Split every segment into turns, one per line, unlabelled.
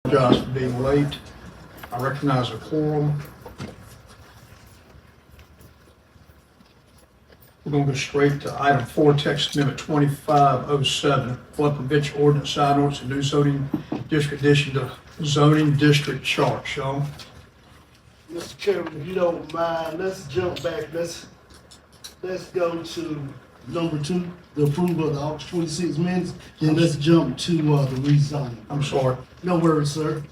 Apologize for being late. I recognize a quorum. We're going to go straight to item 4, text amendment 2507, flood prevention ordinance, sign ordinance, and new zoning district addition to zoning district chart. Sean?
Mr. Chairman, if you don't mind, let's jump back. Let's go to number 2, the approval of the August 26 minutes. Then let's jump to the rezoning.
I'm sorry.
No worries, sir.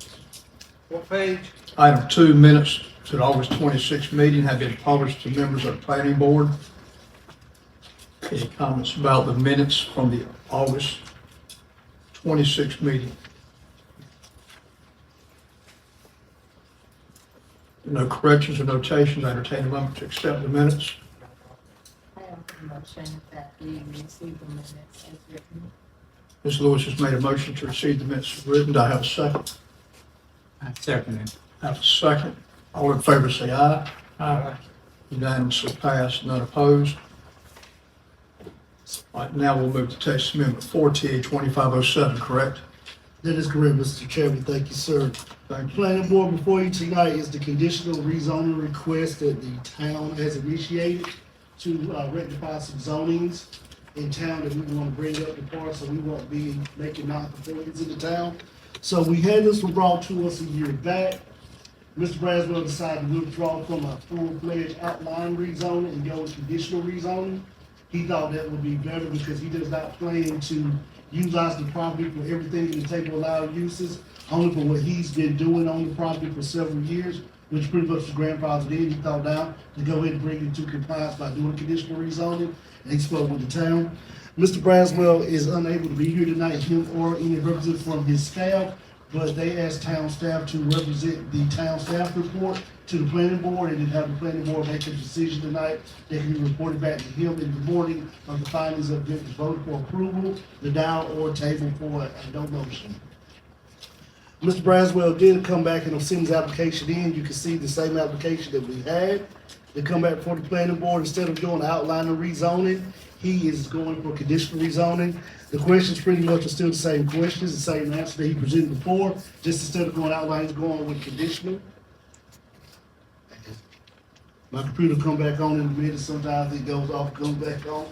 What page?
Item 2, minutes to the August 26 meeting have been published to members of the planning board. Any comments about the minutes from the August 26 meeting? No corrections or notations. I entertain a motion to accept the minutes.
I have a motion that we receive the minutes as written.
Ms. Lewis has made a motion to receive the minutes as written. Do I have a second?
I second it.
I have a second. All in favor say aye.
Aye.
Unanimously passed, none opposed. All right, now we'll move to text amendment 4TA 2507, correct?
That is correct, Mr. Chairman. Thank you, sir.
Thank you.
Planning board before you tonight is the conditional rezoning request that the town has initiated to rectify some zonings in town that we want to bring up to par, so we won't be making non-conformities in the town. So we had this one brought to us a year back. Mr. Braswell decided to withdraw from a full-fledged outline rezoning and go with conditional rezoning. He thought that would be better because he does not plan to utilize the property for everything in the table of allowed uses, only for what he's been doing on the property for several years, which pretty much was grandfathered in. He thought now to go ahead and bring it into compliance by doing conditional rezoning, and he spoke with the town. Mr. Braswell is unable to be here tonight, him or any representative from his staff, but they asked town staff to represent the town staff report to the planning board, and then have the planning board make a decision tonight that can be reported back to him in the morning of the findings of the vote for approval, the down or table for a no motion. Mr. Braswell did come back and send his application in. You can see the same application that we had. They come back before the planning board. Instead of doing outline and rezoning, he is going for conditional rezoning. The questions pretty much are still the same questions, the same answer that he presented before. Just instead of going outline, he's going with conditional. My computer come back on in a minute. Sometimes it goes off, comes back on.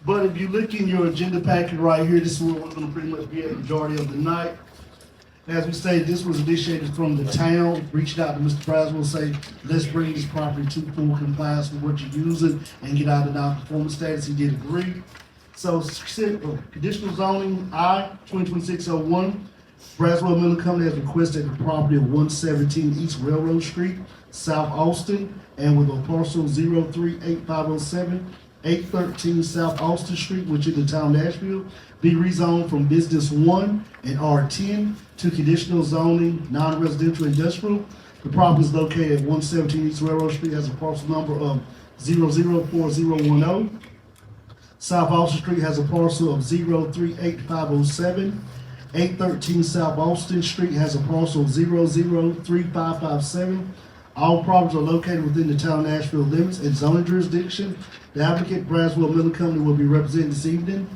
But if you look in your agenda packet right here, this is where we're going to pretty much be at the majority of the night. As we stated, this was initiated from the town, reached out to Mr. Braswell, say, let's bring this property to full compliance with what you're using and get out of non-conforming status. He did agree. So, conditional zoning, I, 2026-01, Braswell Miller Company has requested the property of 117 East Railroad Street, South Austin, and with a parcel 038507, 813 South Austin Street, which is in the town of Nashville, be rezoned from business 1 and R10 to conditional zoning, non-residential industrial. The property is located at 117 East Railroad Street, has a parcel number of 004010. South Austin Street has a parcel of 038507. 813 South Austin Street has a parcel of 003557. All properties are located within the town of Nashville limits and zoning jurisdiction. The applicant, Braswell Miller Company, will be represented this evening.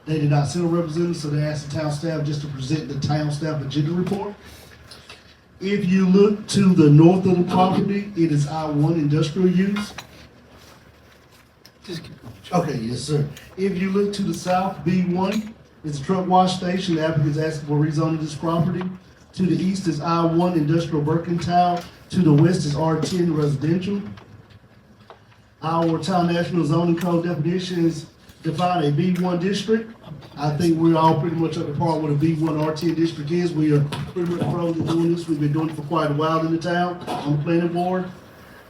They did not send a representative, so they asked the town staff just to present the town staff agenda report. If you look to the north of the property, it is I-1 industrial use. Okay, yes, sir. If you look to the south, B1 is a truck wash station. The applicant is asking for rezoning this property. To the east is I-1 industrial mercantile. To the west is R10 residential. Our town national zoning code definitions define a B1 district. I think we're all pretty much at the part what a B1 R10 district is. We are pretty much pros at doing this. We've been doing it for quite a while in the town on the planning board.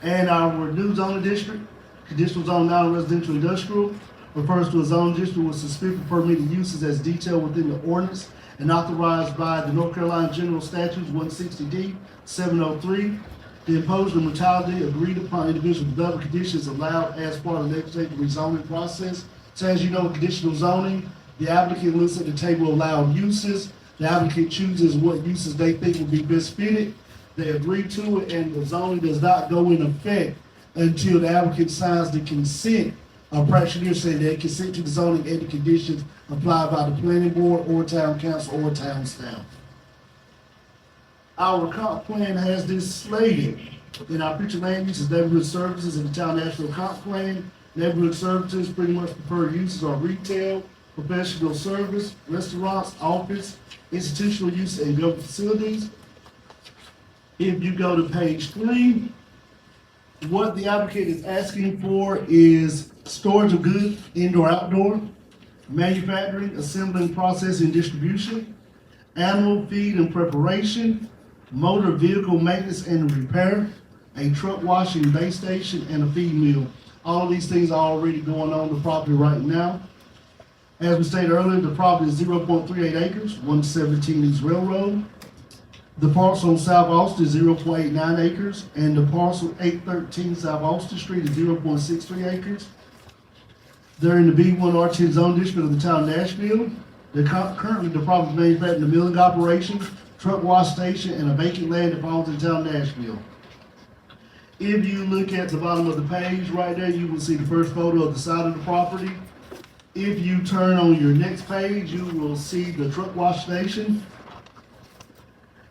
And our new zoning district, conditional zone non-residential industrial, refers to a zoning district with specific permitted uses as detailed within the ordinance and authorized by the North Carolina General Statutes 160D 703. The imposed and mortality agreed upon individual development conditions allowed as part of the legislative rezoning process. So as you know, conditional zoning, the applicant looks at the table of allowed uses. The applicant chooses what uses they think would be best fitted. They agree to it, and the zoning does not go in effect until the applicant signs the consent of practitioner saying they consent to the zoning and the conditions applied by the planning board or town council or town staff. Our comp plan has this slated in our future land uses, neighborhood services in the town Nashville comp plan. Neighborhood services, pretty much preferred uses are retail, professional service, restaurants, office, institutional use, and government facilities. If you go to page 3, what the applicant is asking for is storage of goods, indoor, outdoor, manufacturing, assembling, processing, distribution, animal feed and preparation, motor vehicle maintenance and repair, a truck washing base station, and a feed mill. All of these things are already going on the property right now. As we stated earlier, the property is 0.38 acres, 117 East Railroad. The parcel on South Austin is 0.89 acres, and the parcel 813 South Austin Street is 0.63 acres. They're in the B1 R10 zone district of the town of Nashville. Currently, the property is manufacturing a milling operation, truck wash station, and a vacant land that belongs to the town of Nashville. If you look at the bottom of the page right there, you will see the first photo of the side of the property. If you turn on your next page, you will see the truck wash station.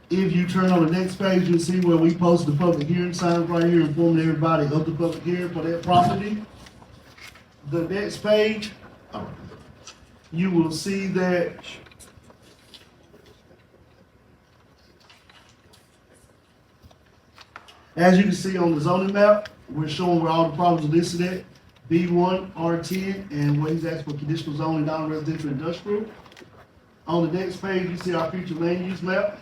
If you turn on the next page, you'll see where we post the public hearing signs right here informing everybody of the public hearing for that property. The next page, you will see that as you can see on the zoning map, we're showing where all the properties are listed at, B1, R10, and what he's asking for conditional zoning, non-residential industrial. On the next page, you see our future land use map.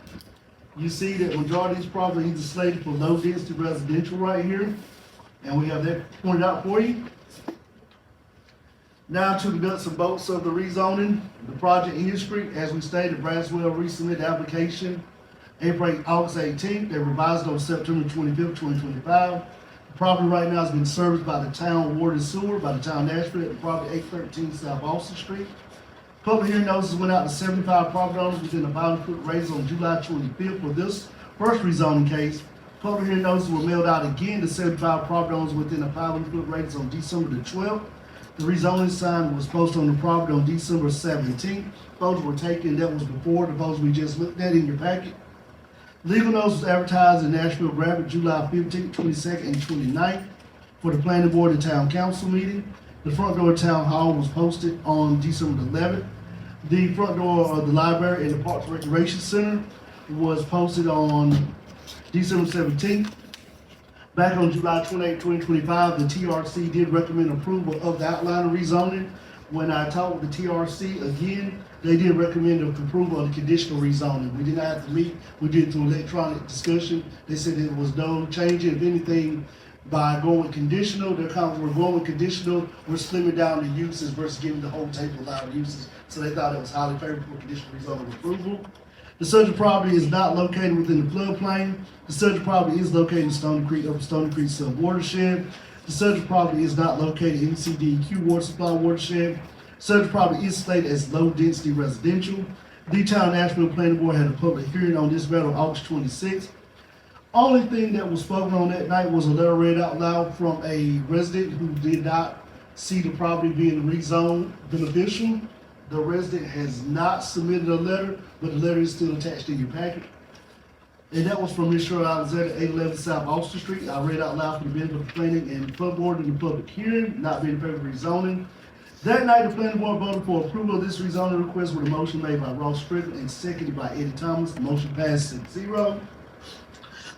You see that majority of these properties are slated for low density residential right here, and we have that pointed out for you. Now to the nuts and bolts of the rezoning, the project history, as we stated, Braswell resubmitted the application August 18th, they revised on September 25th, 2025. The property right now has been serviced by the town water and sewer, by the town of Nashville, at the property 813 South Austin Street. Public hearing notices went out to 75 property owners within a 500-foot radius on July 25th for this first rezoning case. Public hearing notices were mailed out again to 75 property owners within a 500-foot radius on December the 12th. The rezoning sign was posted on the property on December 17th. Photos were taken, that was before the photos we just looked at in your packet. Legal notice was advertised in Nashville Graphic July 15th, 22nd, and 29th for the planning board and town council meeting. The front door of town hall was posted on December 11th. The front door of the library and the Parks and Recreation Center was posted on December 17th. Back on July 28, 2025, the TRC did recommend approval of the outline of rezoning. When I talked with the TRC again, they did recommend approval of the conditional rezoning. We did not have to meet, we did through electronic discussion. They said there was no change. If anything, by going with conditional, they're we're going with conditional, we're slimming down the uses versus giving the whole table allowed uses. So they thought it was highly favorable for conditional rezoning approval. The subject property is not located within the floodplain. The subject property is located in Stony Creek, Upper Stony Creek sub-watershed. The subject property is not located in CDEQ water supply watershed. Subject property is slated as low-density residential. The town of Nashville Planning Board had a public hearing on this matter on August 26th. Only thing that was spoken on that night was a letter read out loud from a resident who did not see the property being rezoned beneficial. The resident has not submitted a letter, but the letter is still attached in your packet. And that was from Ms. Shirley Alexander, 811 South Austin Street. I read out loud for the benefit of the planning and the public board in the public hearing, not being in favor of rezoning. That night, the planning board voted for approval of this rezoning request with a motion made by Ross Strickland and seconded by Eddie Thomas. The motion passed 6-0.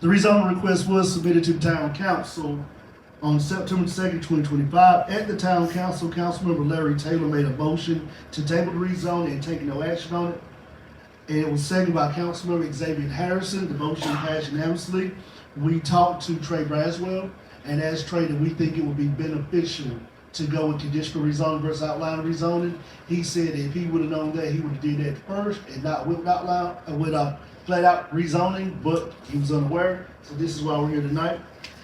The rezoning request was submitted to the town council on September 2nd, 2025. At the town council, Councilmember Larry Taylor made a motion to table the rezoning and take no action on it. And it was seconded by Councilmember Xavier Harrison. The motion passed unanimously. We talked to Trey Braswell and asked Trey that we think it would be beneficial to go with conditional rezoning versus outline rezoning. He said if he would have known that, he would have did that first and not with outline, with flat out rezoning, but he was unaware. So this is why we're here tonight.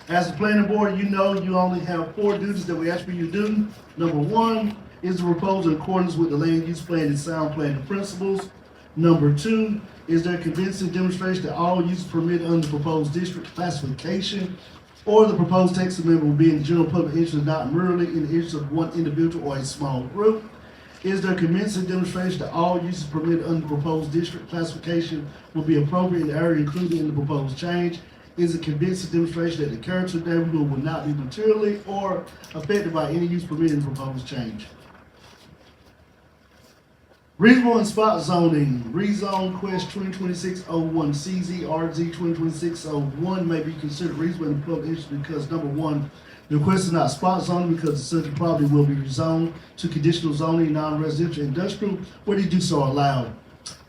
As the planning board, you know you only have 4 duties that we ask for you to do. Number 1 is to propose in accordance with the land use plan and sound plan principles. Number 2 is there convincing demonstration that all uses permitted under the proposed district classification or the proposed text amendment will be in the general public interest, not merely in the interest of one individual or a small group. Is there convincing demonstration that all uses permitted under the proposed district classification will be appropriate in the area included in the proposed change? Is it convincing demonstration that the character of the neighborhood will not be materially or affected by any use permitted in the proposed change? Reasonable and spot zoning, rezone quest 2026-01, CZ/RZ 2026-01 may be considered reasonable in the public interest because number one, the request is not spot zoning because the subject property will be rezoned to conditional zoning, non-residential, industrial, where they do so allowed.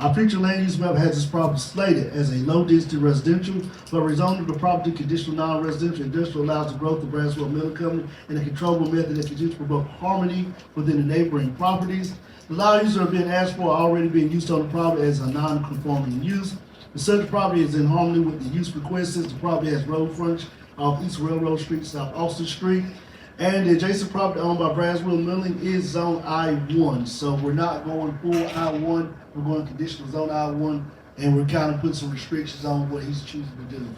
Our future land use map has this property slated as a low-density residential, but rezoning of the property to conditional non-residential industrial allows the growth of Braswell Middle Company in a controllable method that continues to promote harmony within the neighboring properties. The lot uses are being asked for are already being used on the property as a non-conforming use. The subject property is in harmony with the use request since the property has road frontage off East Railroad Street, South Austin Street. And the adjacent property owned by Braswell Milling is zone I-1. So we're not going full I-1, we're going conditional zone I-1, and we're kind of putting some restrictions on what he's choosing to do.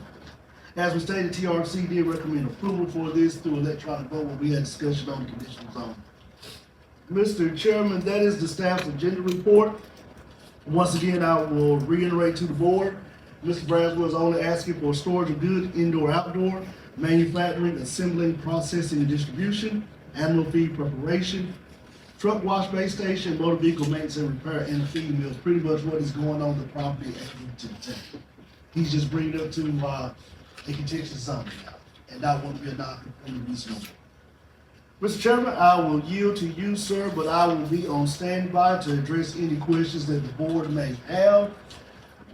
As we stated, TRC did recommend approval for this through electronic vote when we had discussion on the conditional zone. Mr. Chairman, that is the staff's agenda report. Once again, I will reiterate to the board, Mr. Braswell is only asking for storage of goods, indoor, outdoor, manufacturing, assembling, processing, and distribution, animal feed preparation, truck wash base station, motor vehicle maintenance and repair, and a feed mill. Pretty much what is going on the property at to the town. He's just bringing it up to a contentious zone now, and not want to be a non-conforming use no more. Mr. Chairman, I will yield to you, sir, but I will be on standby to address any questions that the board may have.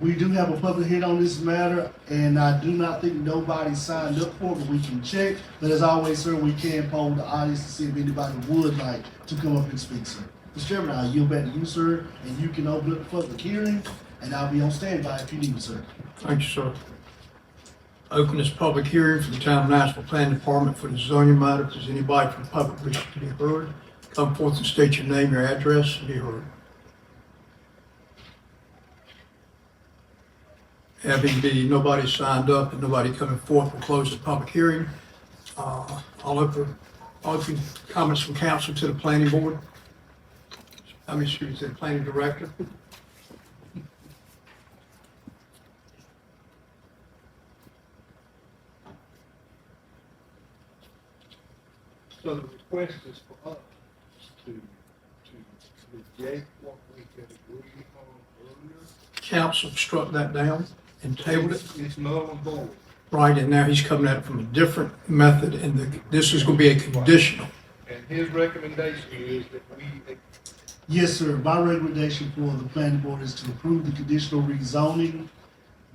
We do have a public hearing on this matter, and I do not think nobody signed up for it, but we can check. But as always, sir, we can poll the audience to see if anybody would like to come up and speak, sir. Mr. Chairman, I'll yield back to you, sir, and you can open up the public hearing, and I'll be on standby if you need me, sir.
Thank you, sir. Open this public hearing for the Town of Nashville Planning Department for the zoning matter. If there's anybody from the public wishing to be heard, come forth and state your name, your address, and be heard. Having be nobody signed up and nobody coming forth, we'll close the public hearing. I'll open comments from council to the planning board. To the planning director.
So the request is for us to reject what we had agreed on earlier.
Council struck that down and tabled it.
It's null and void.
Right, and now he's coming at it from a different method, and this is gonna be a conditional.
And his recommendation is that we,
Yes, sir. My recommendation for the planning board is to approve the conditional rezoning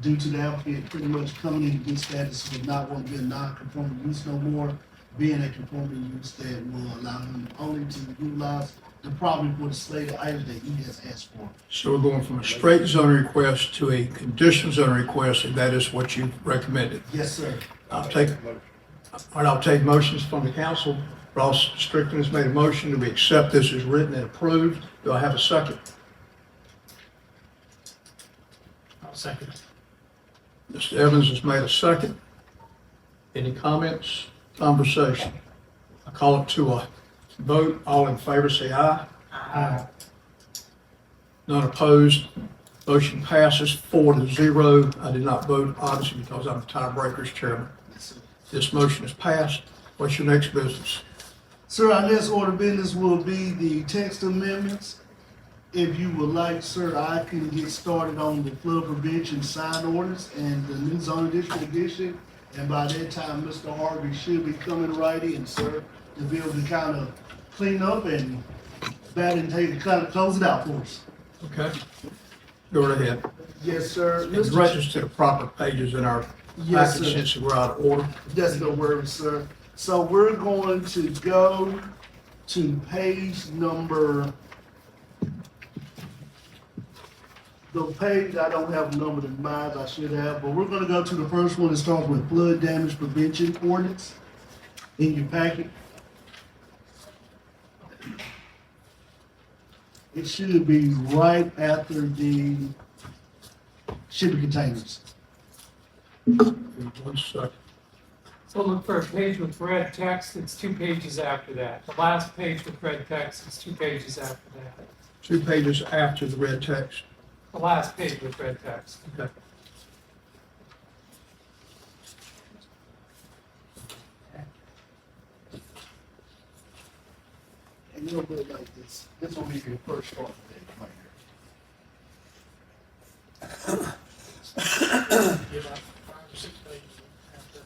due to the applicant pretty much coming in good status with not wanting to be a non-conforming use no more, being a conforming use that will allow him only to utilize the property for the slated items that he has asked for.
So we're going from a straight zoning request to a conditional zoning request, and that is what you recommended.
Yes, sir.
I'll take motions from the council. Ross Strickland has made a motion that we accept this as written and approved. Do I have a second?
I'll second it.
Mr. Evans has made a second. Any comments, conversation? I call it to a vote. All in favor, say aye.
Aye.
None opposed. Motion passes 4-0. I did not vote, obviously, because I'm the tiebreaker as chairman.
Yes, sir.
This motion is passed. What's your next business?
Sir, our next order of business will be the text amendments. If you would like, sir, I can get started on the flood prevention sign orders and the new zoning district edition. And by that time, Mr. Harvey should be coming right in, sir, to be able to kind of clean up and kind of close it out for us.
Okay? Go right ahead.
Yes, sir.
And direct us to the proper pages in our
Yes,
package
sir.
since we're out of order.
That's no worries, sir. So we're going to go to page number, the page, I don't have a number in mind, I should have, but we're gonna go to the first one that starts with flood damage prevention ordinance in your packet. It should be right after the shipping containers.
One second.
So look for a page with red text, it's 2 pages after that. The last page with red text is 2 pages after that.
2 pages after the red text.
The last page with red text.
Okay.
And you'll look like this. This will be your first start date right here.
About 5 or 6 pages after.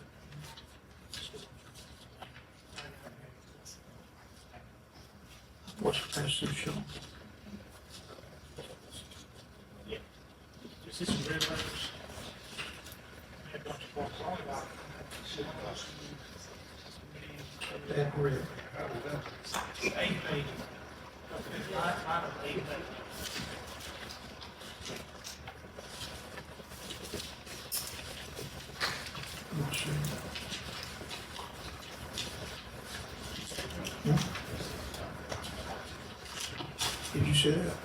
What's the passage show?
Yeah. This is red letters. Had a bunch of books all about
That red.
8 pages. Not 8 pages.
Let's see. Did you say that?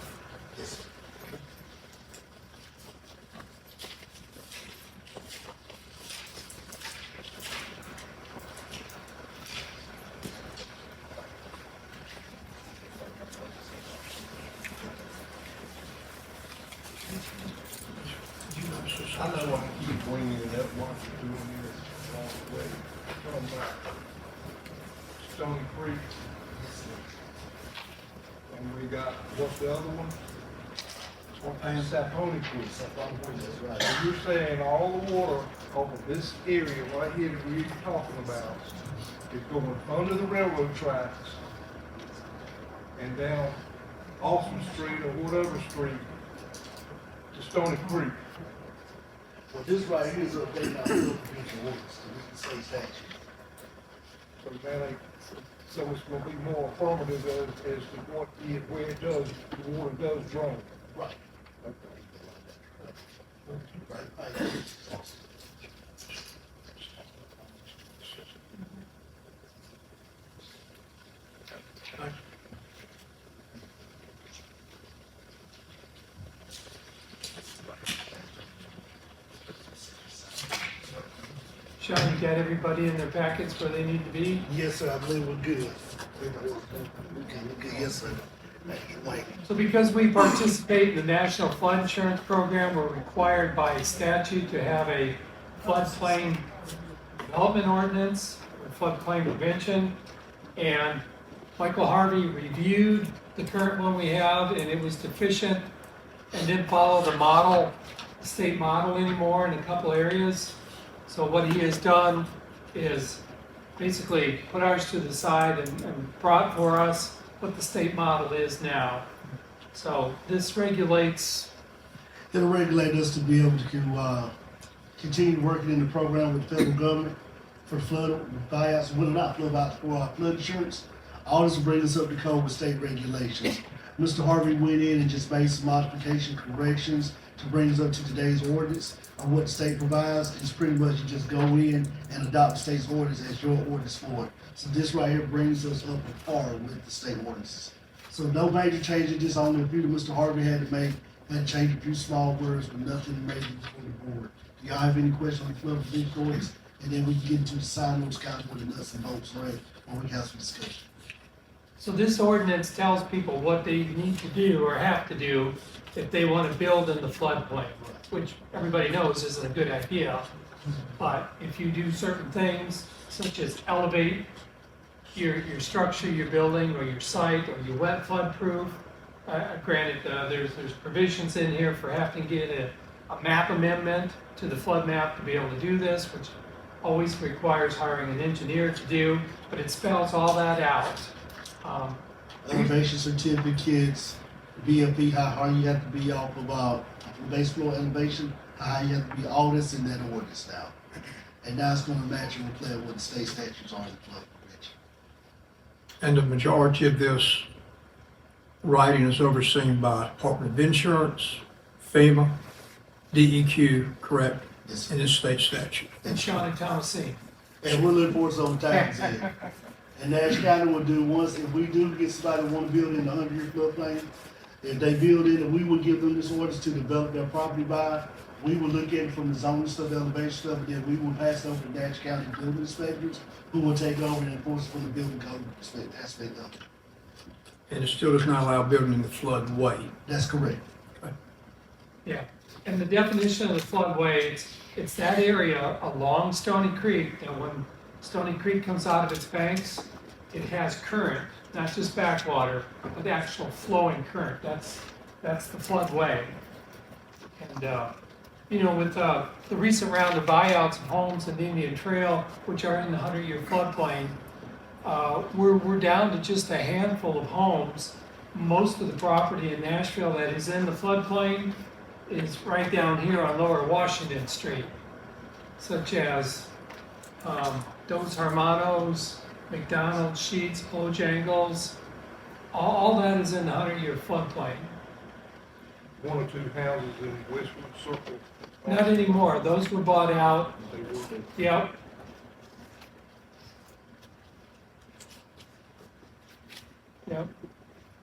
I know I keep bringing it up once or two years along the way. From Stony Creek. And we got, what's the other one? Saponi Creek. And you're saying all the water over this area right here that we're talking about is going under the railroad tracks and down Austin Street or whatever street to Stony Creek.
Well, this right here is updating our field prevention ordinance, so this is the same statute.
So then, so it's gonna be more affirmative as to what, where it does, the water does drain.
Right. Right.
Sean, you got everybody in their packets where they need to be?
Yes, sir, I believe we're good. We're good, yes, sir. Thank you, Wayne.
So because we participate in the National Flood Insurance Program, we're required by statute to have a floodplain development ordinance, or floodplain prevention. And Michael Harvey reviewed the current one we have, and it was deficient and didn't follow the model, state model anymore in a couple areas. So what he has done is basically put ours to the side and brought for us what the state model is now. So this regulates,
It'll regulate us to be able to continue working in the program with the federal government for flood buyouts, well, not flood buyouts, for flood insurance. All this will bring us up to code with state regulations. Mr. Harvey went in and just made some modification corrections to bring us up to today's ordinance on what the state provides. It's pretty much you just go in and adopt the state's ordinance as your ordinance for it. So this right here brings us up to par with the state ordinances. So no major changes, just only a few that Mr. Harvey had to make, had to change a few small words, but nothing major for the board. Do y'all have any questions on the flood prevention ordinance? And then we can get into the sign those kind of with the nuts and bolts, right? Or we have some discussion.
so this ordinance tells people what they need to do or have to do if they want to build in the floodplain, which everybody knows isn't a good idea. But if you do certain things, such as elevate your structure, your building, or your site, or your wet flood proof, granted, there's provisions in here for having to get a map amendment to the flood map to be able to do this, which always requires hiring an engineer to do, but it spells all that out.
Elevation certificates, BFE, how high you have to be off of base floor elevation, how high you have to be, all this in that ordinance now. And now it's gonna match and reflect what the state statutes are in the flood prevention.
And the majority of this writing is overseen by Department of Insurance, FEMA, DEQ, correct,
Yes, sir.
in this state statute.
And Shawnee Thomasine.
And we're looking for some time, and Nash County will do once, if we do get somebody who wanna build in the 100-year floodplain, If they build it and we would give them this orders to develop their property by, we would look at it from the zoning stuff, the elevation stuff, and then we would pass it over to Dash County building inspectors, who will take over and enforce it from the building code aspect of it.
And it still does not allow building in the floodway.
That's correct.
Yeah, and the definition of the floodway, it's that area along Stony Creek, that when Stony Creek comes out of its banks, it has current, not just backwater, but actual flowing current. That's the floodway. And, you know, with the recent round of buyouts of homes in the Indian Trail, which are in the 100-year floodplain, we're down to just a handful of homes. Most of the property in Nashville that is in the floodplain is right down here on Lower Washington Street, such as Dos Hermanos, McDonald's, Sheets, Bojangles. All that is in the 100-year floodplain.
One or two houses in Westwood Circle.
Not anymore. Those were bought out.
They were.
Yep. Yep.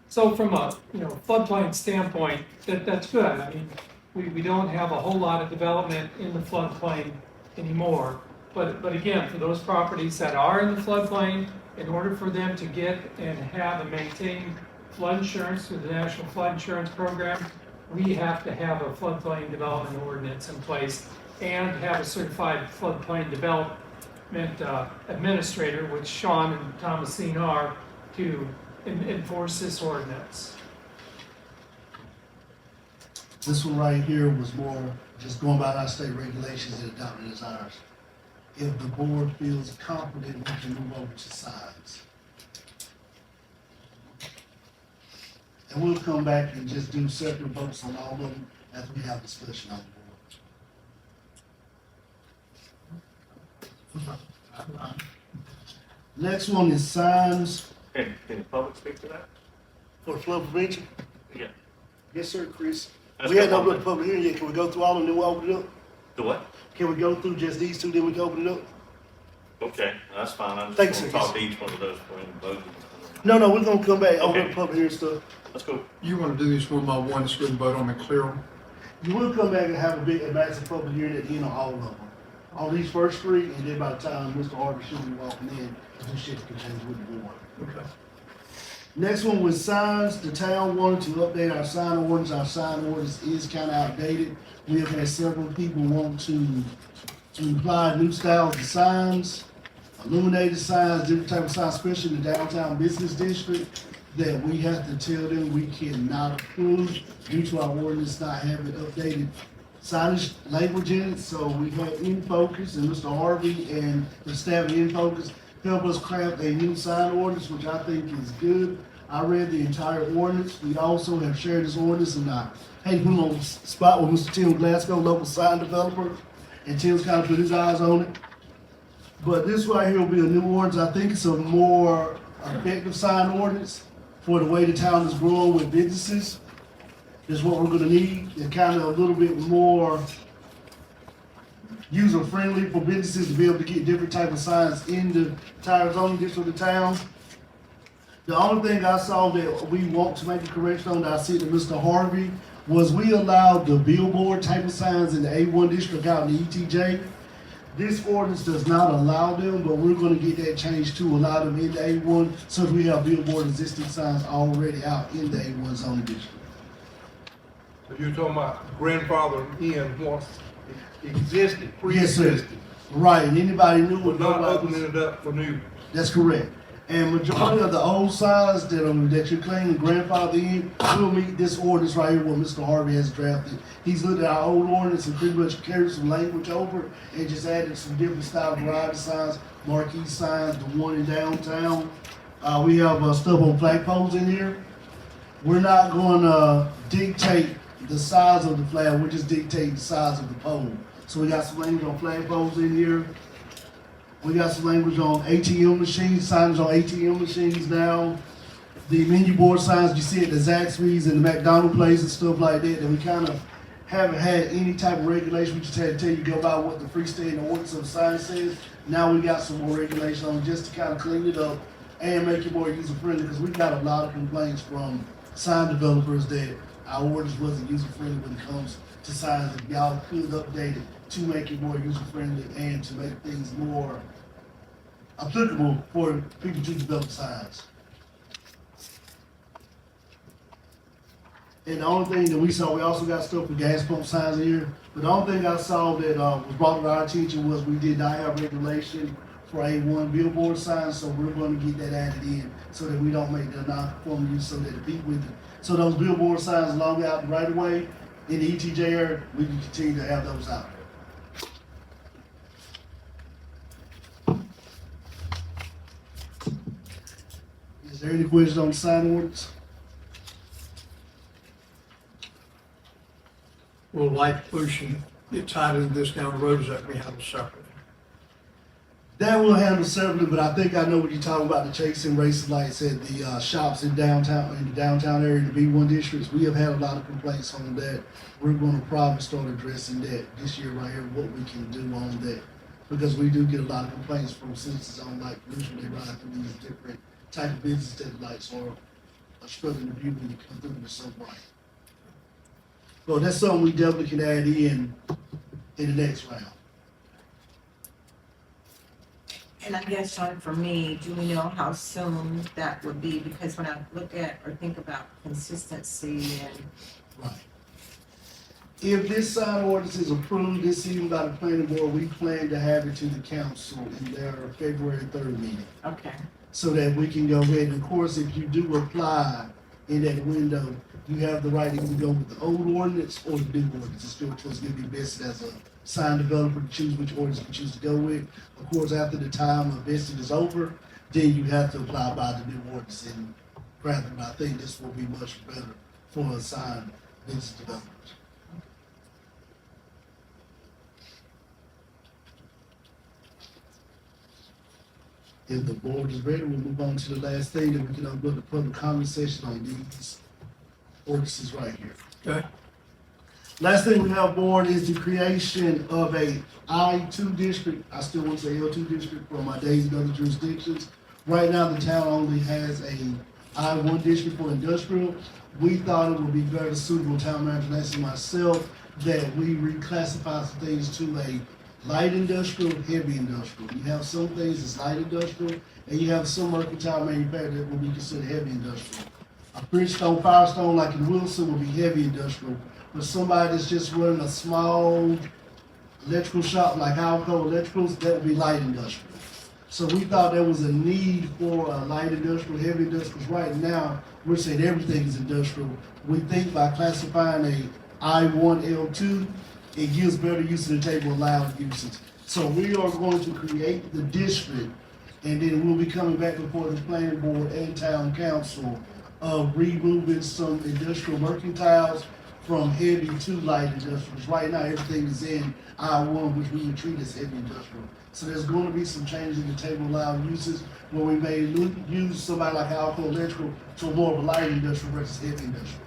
So from a, you know, floodplain standpoint, that's good. I mean, we don't have a whole lot of development in the floodplain anymore. But again, for those properties that are in the floodplain, in order for them to get and have and maintain flood insurance through the National Flood Insurance Program, we have to have a floodplain development ordinance in place and have a certified floodplain development administrator, which Sean and Thomasine are, to enforce this ordinance.
This one right here was more just going by our state regulations and adopting as ours. If the board feels confident, we can move over to signs. And we'll come back and just do separate votes on all of them as we have discussion on the board. Next one is signs
Can the public speak to that?
for flood prevention.
Yeah.
Yes, sir, Chris.
That's
We hadn't
good.
opened up the public hearing yet. Can we go through all of them, then we'll open it up?
The what?
Can we go through just these two, then we can open it up?
Okay, that's fine. I'm
Thanks,
just
sir.
gonna talk to each one of those for you both.
No, we're gonna come back, open up
Okay.
the public hearing stuff.
Let's go.
You want to do this one by one, just go and vote on it, clear them?
You will come back and have a big, a massive public hearing at the end of all of them. On these first three, and then by the time Mr. Harvey should be walking in, this shit can change with the board.
Okay.
Next one was signs. The town wanted to update our sign ordinance. Our sign ordinance is kind of outdated. We have had several people want to apply new styles of signs, illuminated signs, different type of signs, especially in the downtown business district, that we have to tell them we cannot approve due to our ordinance not having updated signage language in it. So we had In Focus and Mr. Harvey and the staff at In Focus help us craft a new sign ordinance, which I think is good. I read the entire ordinance. We also have shared this ordinance and I put him on the spot with Mr. Tim Glasgow, local sign developer, and Tim's kind of put his eyes on it. But this right here will be a new ordinance. I think it's a more effective sign ordinance for the way the town is growing with businesses. Is what we're gonna need. It's kind of a little bit more user-friendly for businesses to be able to get different type of signs in the entire zoning district of the town. The only thing I saw that we want to make a correction on that I said to Mr. Harvey was we allowed the billboard type of signs in the A1 district out in the ETJ. This ordinance does not allow them, but we're gonna get that changed to allow them in the A1 since we have billboard existing signs already out in the A1 zoning district.
So you're talking about grandfather in what existed,
Yes, sir.
pre-existed,
Right, and anybody new
but
would
not
know.
opening it up for new.
That's correct. And majority of the old signs that you're claiming grandfather in will meet this ordinance right here, what Mr. Harvey has drafted. He's looked at our old ordinance and pretty much carried some language over and just added some different style variety signs, marquee signs, the one in downtown. We have stuff on flagpoles in here. We're not gonna dictate the size of the flag, we're just dictating the size of the pole. So we got some language on flagpoles in here. We got some language on ATM machines, signage on ATM machines now. The menu board signs you see at the Zaxby's and the McDonald's place and stuff like that, that we kind of haven't had any type of regulation. We just had to tell you go by what the freestanding ordinance of the sign says. Now we got some more regulation on it just to kind of clean it up and make it more user friendly because we got a lot of complaints from sign developers that our ordinance wasn't user friendly when it comes to signs, and y'all could update it to make it more user friendly and to make things more applicable for people to develop signs. And the only thing that we saw, we also got stuff for gas pump signs here, but the only thing I saw that was brought to our attention was we did not have regulation for A1 billboard signs, so we're gonna get that added in so that we don't make the non-conforming use so that the people with it. So those billboard signs along out the right of way in the ETJ area, we can continue to have those out there. Is there any questions on the sign ordinance?
Will light pollution get tied into this down the road, is that we handle separately?
That will handle separately, but I think I know what you're talking about, the chasing racing lights at the shops in downtown, in the downtown area, in the B1 districts. We have had a lot of complaints on that. We're gonna probably start addressing that this year right here, what we can do on that. Because we do get a lot of complaints from citizens on light pollution. They ride through these different type of businesses that lights are struggling to view when you come through the so bright. So that's something we definitely can add in the next round.
And I guess, Sean, for me, do we know how soon that would be? Because when I look at or think about consistency and,
Right. If this sign ordinance is approved this evening by the planning board, we plan to have it to the council in their February 3rd meeting.
okay,
So that we can go ahead, and of course, if you do apply in that window, you have the right to either go with the old ordinance or the new ordinance. It's still going to be best as a sign developer to choose which ordinance you choose to go with. Of course, after the time of vesting is over, then you have to apply by the new ordinance. And rather, I think this will be much better for a sign business developers. If the board is ready, we'll move on to the last thing, that we can go to public comment session on these ordinances right here.
Okay,
Last thing we have, board, is the creation of a I-2 district. I still want to say L2 district for my days in other jurisdictions. Right now, the town only has a I-1 district for industrial. We thought it would be very suitable, town manager Nancy and myself, that we reclassify some things to a light industrial, heavy industrial. You have some things that's light industrial, and you have some mercantile manufacturing that will be considered heavy industrial. A Bridgestone, Firestone, like in Wilson, will be heavy industrial. But somebody that's just running a small electrical shop like Alco Electricals, that would be light industrial. So we thought there was a need for a light industrial, heavy industrial, because right now, we're saying everything is industrial. We think by classifying a I-1 L2, it gives better use of the table, allowed uses. So we are going to create the district, and then we'll be coming back before the planning board and town council of removing some industrial mercantiles from heavy to light industrials. Right now, everything is in I-1, which we would treat as heavy industrial. So there's going to be some changes in the table allowed uses where we may use somebody like Alco Electrical to more of a light industrial versus heavy industrial.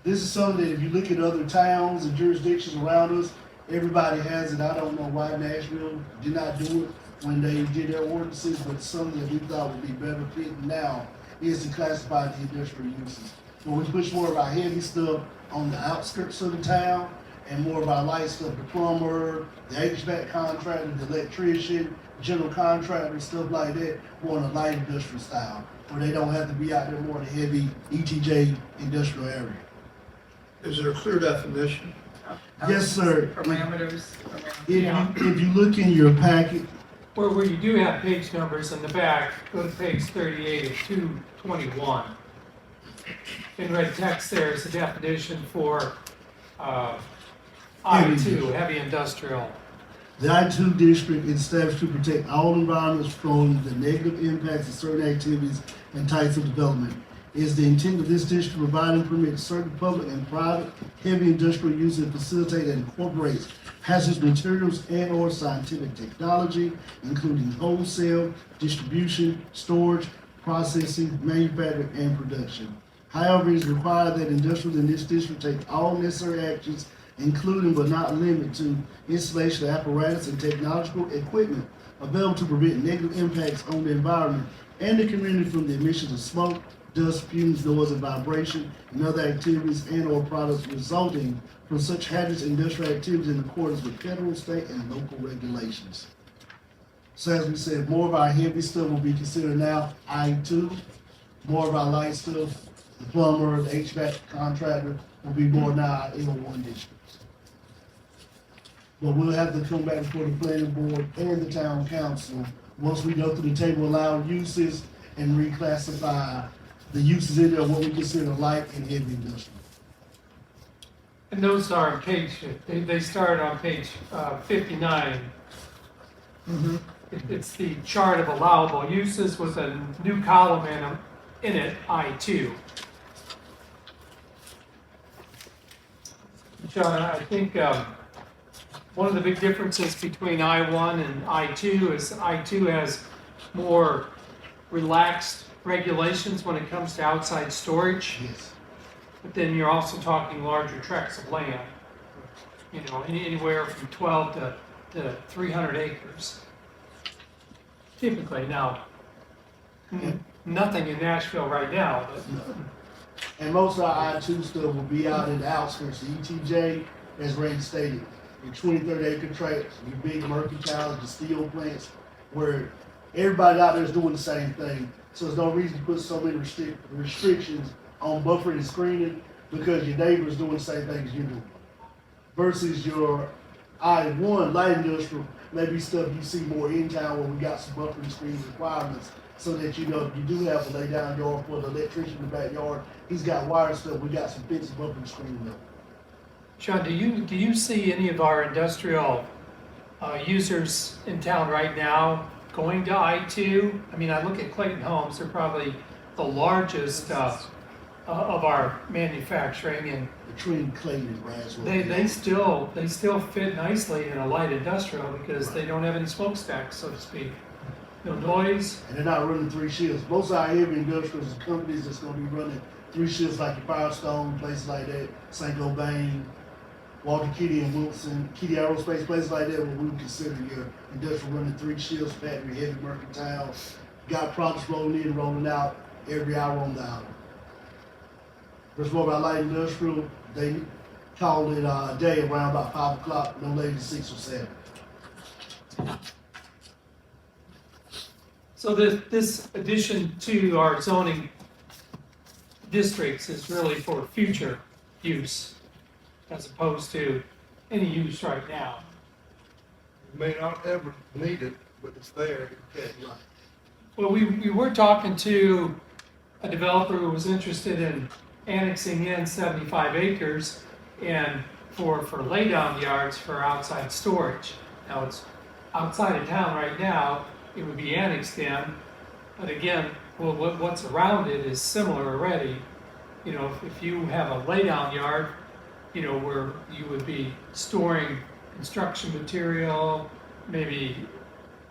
This is something that if you look at other towns and jurisdictions around us, everybody has it. I don't know why Nashville did not do it when they did their ordinances, but something that we thought would be better fit now is to classify the industrial uses. When we push more of our heavy stuff on the outskirts of the town and more of our light stuff, the plumber, the HVAC contractor, the electrician, general contractor, stuff like that, more in a light industrial style, where they don't have to be out there more in a heavy ETJ industrial area.
is there a clear definition?
Yes, sir.
parameters around.
If you look in your packet,
Where you do have page numbers in the back, go to page 38 of 221. In red text there is the definition for I-2, heavy industrial.
the I-2 district is established to protect all environments from the negative impacts of certain activities and types of development. It is the intent of this district to provide and permit certain public and private heavy industrial use and facilitate and incorporates hazardous materials and or scientific technology, including wholesale, distribution, storage, processing, manufacturing, and production. However, it is required that industrials in this district take all necessary actions, including but not limited to installation of apparatus and technological equipment available to prevent negative impacts on the environment and the community from the emissions of smoke, dust, fumes, noise, and vibration, and other activities and or products resulting from such hazardous industrial activities in accordance with federal, state, and local regulations. So as we said, more of our heavy stuff will be considered now I-2. More of our light stuff, the plumber, the HVAC contractor, will be more now our L1 districts. But we'll have to come back before the planning board and the town council, once we go through the table of allowed uses and reclassify the uses in there, what we consider light and heavy industrial.
And those are on page, they start on page 59. It's the chart of allowable uses with a new column in it, I-2. John, I think one of the big differences between I-1 and I-2 is I-2 has more relaxed regulations when it comes to outside storage.
Yes.
But then you're also talking larger tracts of land, you know, anywhere from 12 to 300 acres. Typically, now, nothing in Nashville right now, but
And most of our I-2 stuff will be out in the outskirts. The ETJ, as Ray stated, your 20, 30 acre tracts, your big mercantiles, the steel plants, where everybody out there is doing the same thing. So there's no reason to put so many restrictions on buffering and screening because your neighbor's doing the same thing as you do. Versus your I-1 light industrial, maybe stuff you see more in town where we got some buffering and screening requirements so that you know if you do have a lay down yard for the electrician in the backyard, he's got wire stuff, we got some fixed buffering and screening there.
Sean, do you see any of our industrial users in town right now going to I-2? I mean, I look at Clayton Homes, they're probably the largest of our manufacturing, and
Between Clayton and Braswell.
they still fit nicely in a light industrial because they don't have any smokestacks, so to speak. No noise.
And they're not running 3 shifts. Most of our heavy industrials are companies that's gonna be running 3 shifts like the Firestone, places like that, St. Gobain, Walter Kitty and Wilson, Kitty Aerospace, places like that, where we would consider your industrial running 3 shifts, factory, heavy mercantile, got products rolling in, rolling out every hour on the hour. First of all, about light industrial, they call it a day around about 5 o'clock, no later than 6 or 7.
So this addition to our zoning districts is really for future use as opposed to any use right now.
You may not ever need it, but it's there. Okay.
Well, we were talking to a developer who was interested in annexing in 75 acres and for laydown yards for outside storage. Now, it's outside of town right now, it would be annexed in, but again, well, what's around it is similar already. You know, if you have a laydown yard, you know, where you would be storing construction material, maybe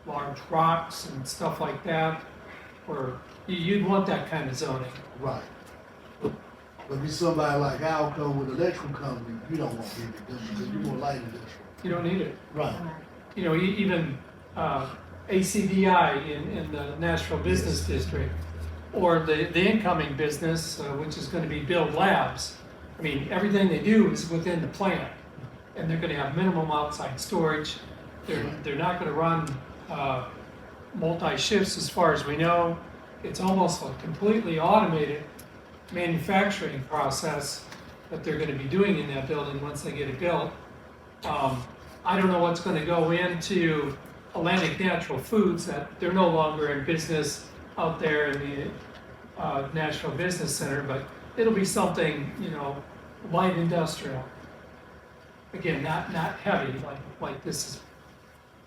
large rocks and stuff like that, or you'd want that kind of zoning.
Right. But be somebody like Alco with an electrical company, you don't want heavy industrial, because you're more light industrial.
You don't need it.
Right.
You know, even ACDI in the Nashville Business District, or the incoming business, which is going to be Build Labs. I mean, everything they do is within the plant, and they're going to have minimum outside storage. They're not going to run multi-shifts as far as we know. It's almost a completely automated manufacturing process that they're going to be doing in that building once they get it built. I don't know what's going to go into Atlantic Natural Foods, that they're no longer in business out there in the Nashville Business Center, but it'll be something, you know, light industrial. Again, not heavy like this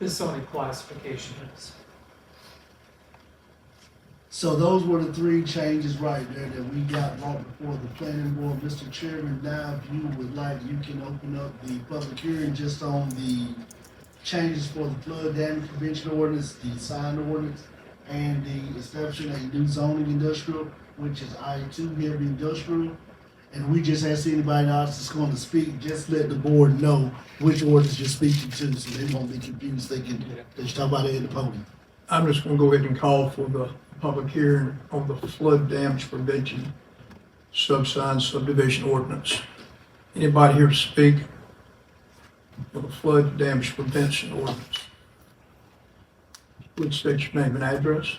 zoning classification is.
So those were the 3 changes right there that we got brought before the planning board. Mr. Chairman, now if you would like, you can open up the public hearing just on the changes for the flood damage prevention ordinance, the sign ordinance, and the establishing a new zoning industrial, which is I-2 heavy industrial. And we just ask anybody else that's going to speak, just let the board know which ordinance you're speaking to, so they won't be confused thinking that you're talking about it in the podium.
I'm just gonna go ahead and call for the public hearing on the flood damage prevention subdivision ordinance. Anybody here to speak for the flood damage prevention ordinance? Please state your name and address.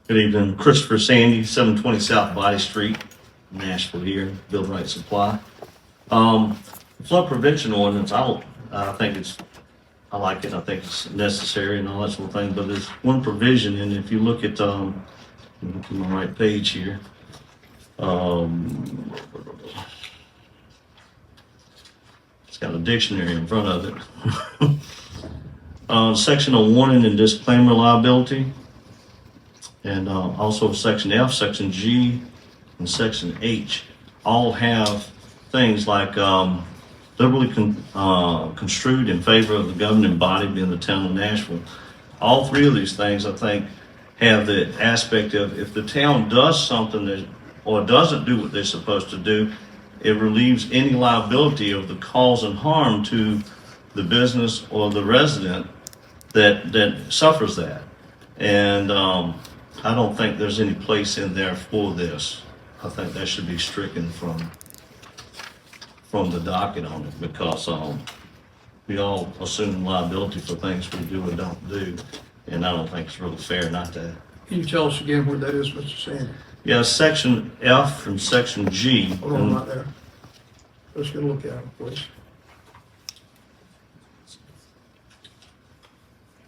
Good evening, Christopher Sandy, 720 South Body Street, Nashville here, Build Right Supply. Flood prevention ordinance, I like it, I think it's necessary and all that sort of thing, but there's one provision, and if you look at, look at my right page here. It's got a dictionary in front of it. Section of warning and disclaimer liability. And also Section F, Section G, and Section H all have things like liberally construed in favor of the governing body being the town of Nashville. All three of these things, I think, have the aspect of if the town does something that, or doesn't do what they're supposed to do, it relieves any liability of the cause and harm to the business or the resident that suffers that. And I don't think there's any place in there for this. I think that should be stricken from the docket on it because we all assume liability for things we do or don't do, and I don't think it's really fair not to.
Can you tell us again where that is, Mr. Sandy?
Yeah, Section F and Section G.
Hold on right there. Let's get a look at them, please.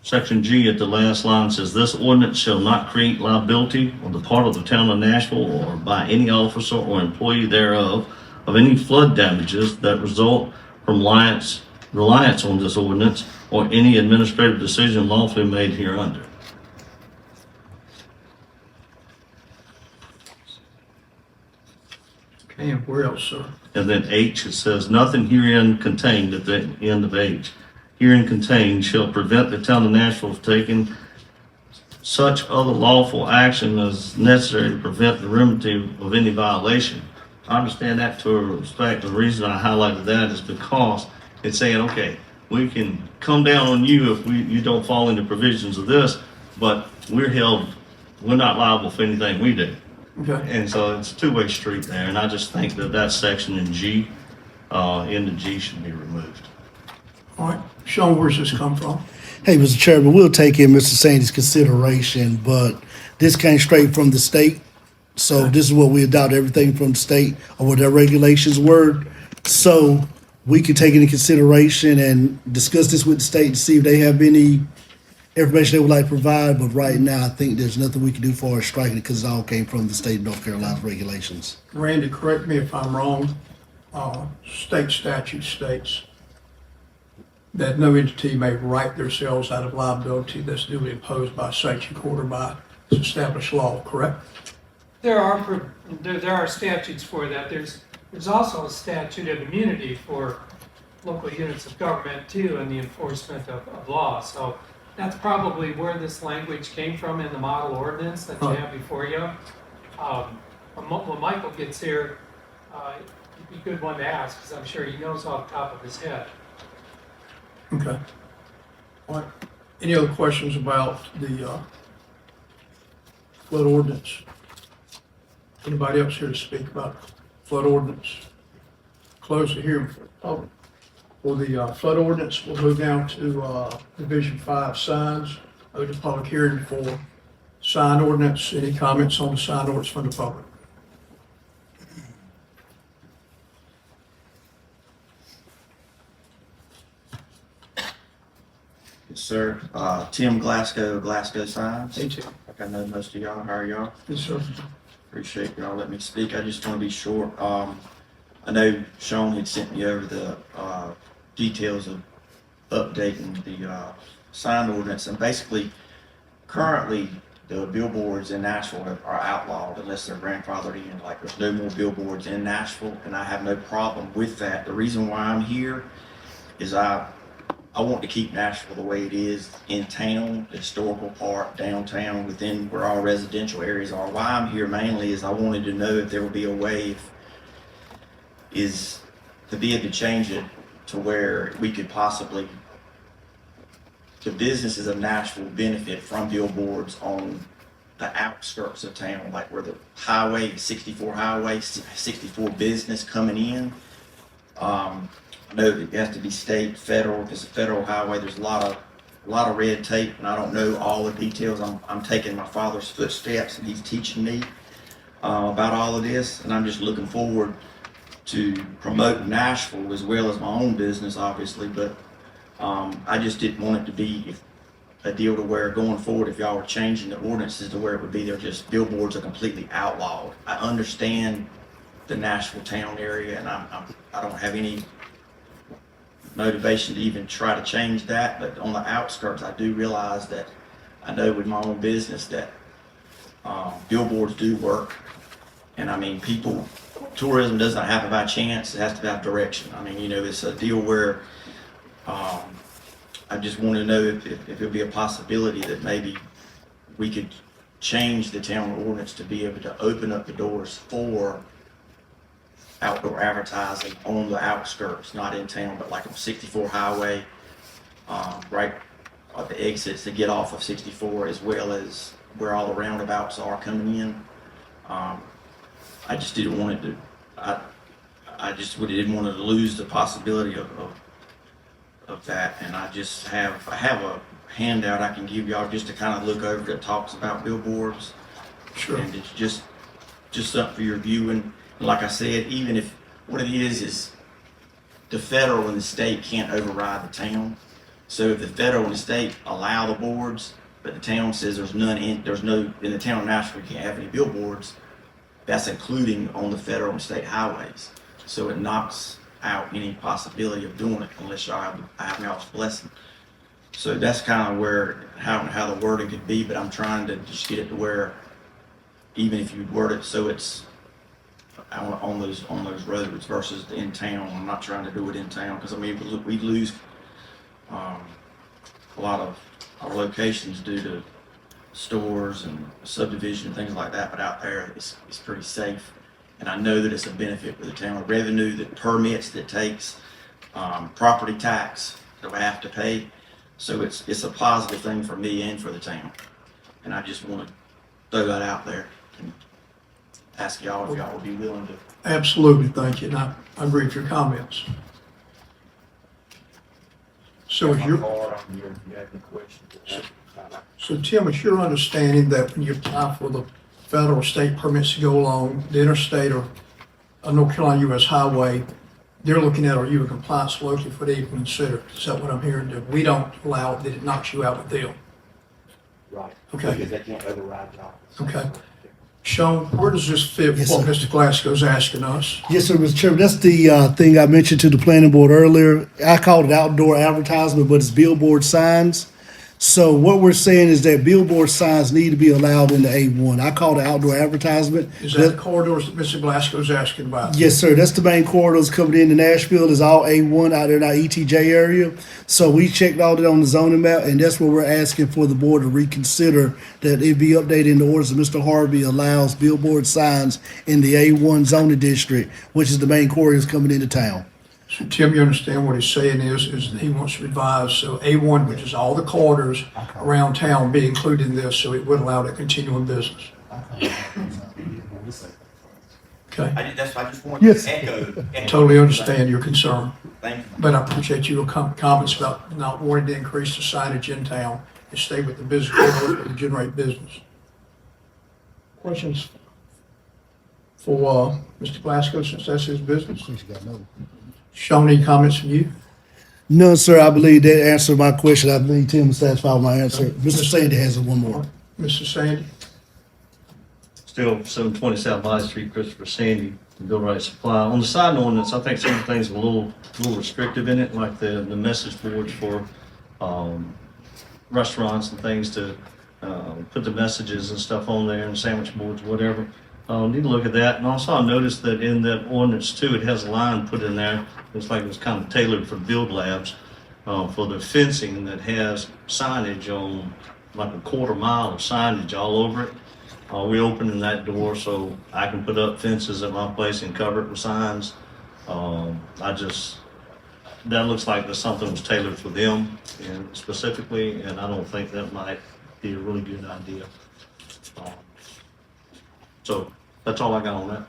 Section G at the last line says, this ordinance shall not create liability on the part of the town of Nashville or by any officer or employee thereof of any flood damages that result from reliance on this ordinance or any administrative decision lawfully made hereunder.
Okay, and where else, sir?
And then H, it says, nothing herein contained at the end of H. Herein contained shall prevent the town of Nashville from taking such other lawful action as necessary to prevent the remedy of any violation. I understand that to a respect. The reason I highlighted that is because it's saying, okay, we can come down on you if you don't fall into provisions of this, but we're not liable for anything we do.
Okay.
And so it's a two-way street there, and I just think that section in G, into G should be removed.
All right. Sean, where's this come from?
Hey, Mr. Chairman, we'll take in Mr. Sandy's consideration, but this came straight from the state. So this is what we adopt, everything from the state or what their regulations were. So we could take into consideration and discuss this with the state to see if they have any information they would like to provide. But right now, I think there's nothing we can do for striking it because it all came from the state of North Carolina's regulations.
Randy, correct me if I'm wrong. State statute states that no entity may write themselves out of liability that's duly imposed by sanction court or by established law, correct?
There are statutes for that. There's also a statute of immunity for local units of government too in the enforcement of law. So that's probably where this language came from in the model ordinance that you have before you. When Michael gets here, he'd be a good one to ask because I'm sure he knows off the top of his head.
Okay. All right. Any other questions about the flood ordinance? Anybody else here to speak about flood ordinance? Close the hearing for the public. For the flood ordinance, we'll move down to Division 5 signs. Open public hearing for sign ordinance. Any comments on the sign ordinance from the public?
Yes, sir. Tim Glasgow Signs.
Hey, Tim.
Like I know most of y'all. How are y'all?
Yes, sir.
Appreciate y'all letting me speak. I just want to be short. I know Sean had sent me over the details of updating the sign ordinance, and basically, currently, the billboards in Nashville are outlawed unless they're grandfathered in. Like, there's no more billboards in Nashville, and I have no problem with that. The reason why I'm here is I want to keep Nashville the way it is in town, the historical part, downtown, within where our residential areas are. Why I'm here mainly is I wanted to know if there would be a way to be able to change it to where we could possibly the businesses of Nashville benefit from billboards on the outskirts of town, like where the highway, 64 highway, 64 business coming in. I know that it has to be state, federal, because the federal highway, there's a lot of red tape, and I don't know all the details. I'm taking my father's footsteps, and he's teaching me about all of this, and I'm just looking forward to promote Nashville as well as my own business, obviously, but I just didn't want it to be a deal to where going forward, if y'all were changing the ordinances to where it would be they're just billboards are completely outlawed. I understand the Nashville town area, and I don't have any motivation to even try to change that, but on the outskirts, I do realize that I know with my own business that billboards do work. And I mean, tourism doesn't happen by chance, it has to have direction. I mean, it's a deal where I just want to know if it would be a possibility that maybe we could change the town ordinance to be able to open up the doors for outdoor advertising on the outskirts, not in town, but like on 64 highway, right at the exits to get off of 64, as well as where all the roundabouts are coming in. I just didn't want it to, I just didn't want to lose the possibility of that. And I have a handout I can give y'all just to kind of look over that talks about billboards.
Sure.
And it's just something for your viewing. And like I said, even if what it is the federal and the state can't override the town. So if the federal and the state allow the boards, but the town says there's no in the town of Nashville you can't have any billboards, that's including on the federal and state highways. So it knocks out any possibility of doing it unless I have y'all's blessing. So that's kind of how the wording could be, but I'm trying to just get it to where even if you word it so it's on those roads versus in town. I'm not trying to do it in town because I mean we lose a lot of our locations due to stores and subdivision and things like that, but out there it's pretty safe. And I know that it's a benefit for the town. The revenue, the permits that takes, property tax that we have to pay. So it's a positive thing for me and for the town. And I just want to throw that out there and ask y'all if y'all would be willing to.
Absolutely, thank you, and I agree with your comments. So is so Tim, it's your understanding that when you apply for the federal or state permits to go along the interstate or a North Carolina U.S. highway, they're looking at, are you in compliance locally for they even consider? Is that what I'm hearing? That we don't allow it, that it knocks you out with them?
Right.
Okay.
Because they can't override the office.
Okay. Sean, where does this fit with
Yes,
what
sir.
Mr. Glasgow's asking us?
Yes, sir, Mr. Chairman. That's the thing I mentioned to the planning board earlier. I called it outdoor advertisement, but it's billboard signs. So what we're saying is that billboard signs need to be allowed in the A1. I call it outdoor advertisement.
Is that the corridors that Mr. Glasgow's asking about?
Yes, sir. That's the main corridors coming into Nashville. Is all A1 out there in our ETJ area. So we checked all that on the zoning map, and that's what we're asking for the board to reconsider, that it be updated in the orders that Mr. Harvey allows billboard signs in the A1 zoning district, which is the main corridors coming into town.
So Tim, you understand what he's saying is that he wants to revise, so A1, which is all the corridors around town, be included in this, so it would allow that continuing business. Okay,
I just want
Yes.
to echo.
totally understand your concern,
Thank you.
but I appreciate your comments about not wanting to increase the signage in town and stay with the business corridors that generate business. Questions for Mr. Glasgow, since that's his business? Sean, any comments from you?
No, sir. I believe that answered my question. I believe Tim is satisfied with my answer. Mr. Sandy has one more.
Mr. Sandy?
Still 720 South Valley Street, Christopher Sandy, Bill Wright Supply. On the sign ordinance, I think some of the things are a little restrictive in it, like the message boards for restaurants and things to put the messages and stuff on there, and sandwich boards, whatever. Need to look at that. And also I noticed that in that ordinance too, it has a line put in there. Looks like it was kind of tailored for Build Labs for the fencing that has signage on, like a quarter mile of signage all over it. We opening that door so I can put up fences at my place and cover it with signs. that looks like there's something was tailored for them and specifically, and I don't think that might be a really good idea. So that's all I got on that.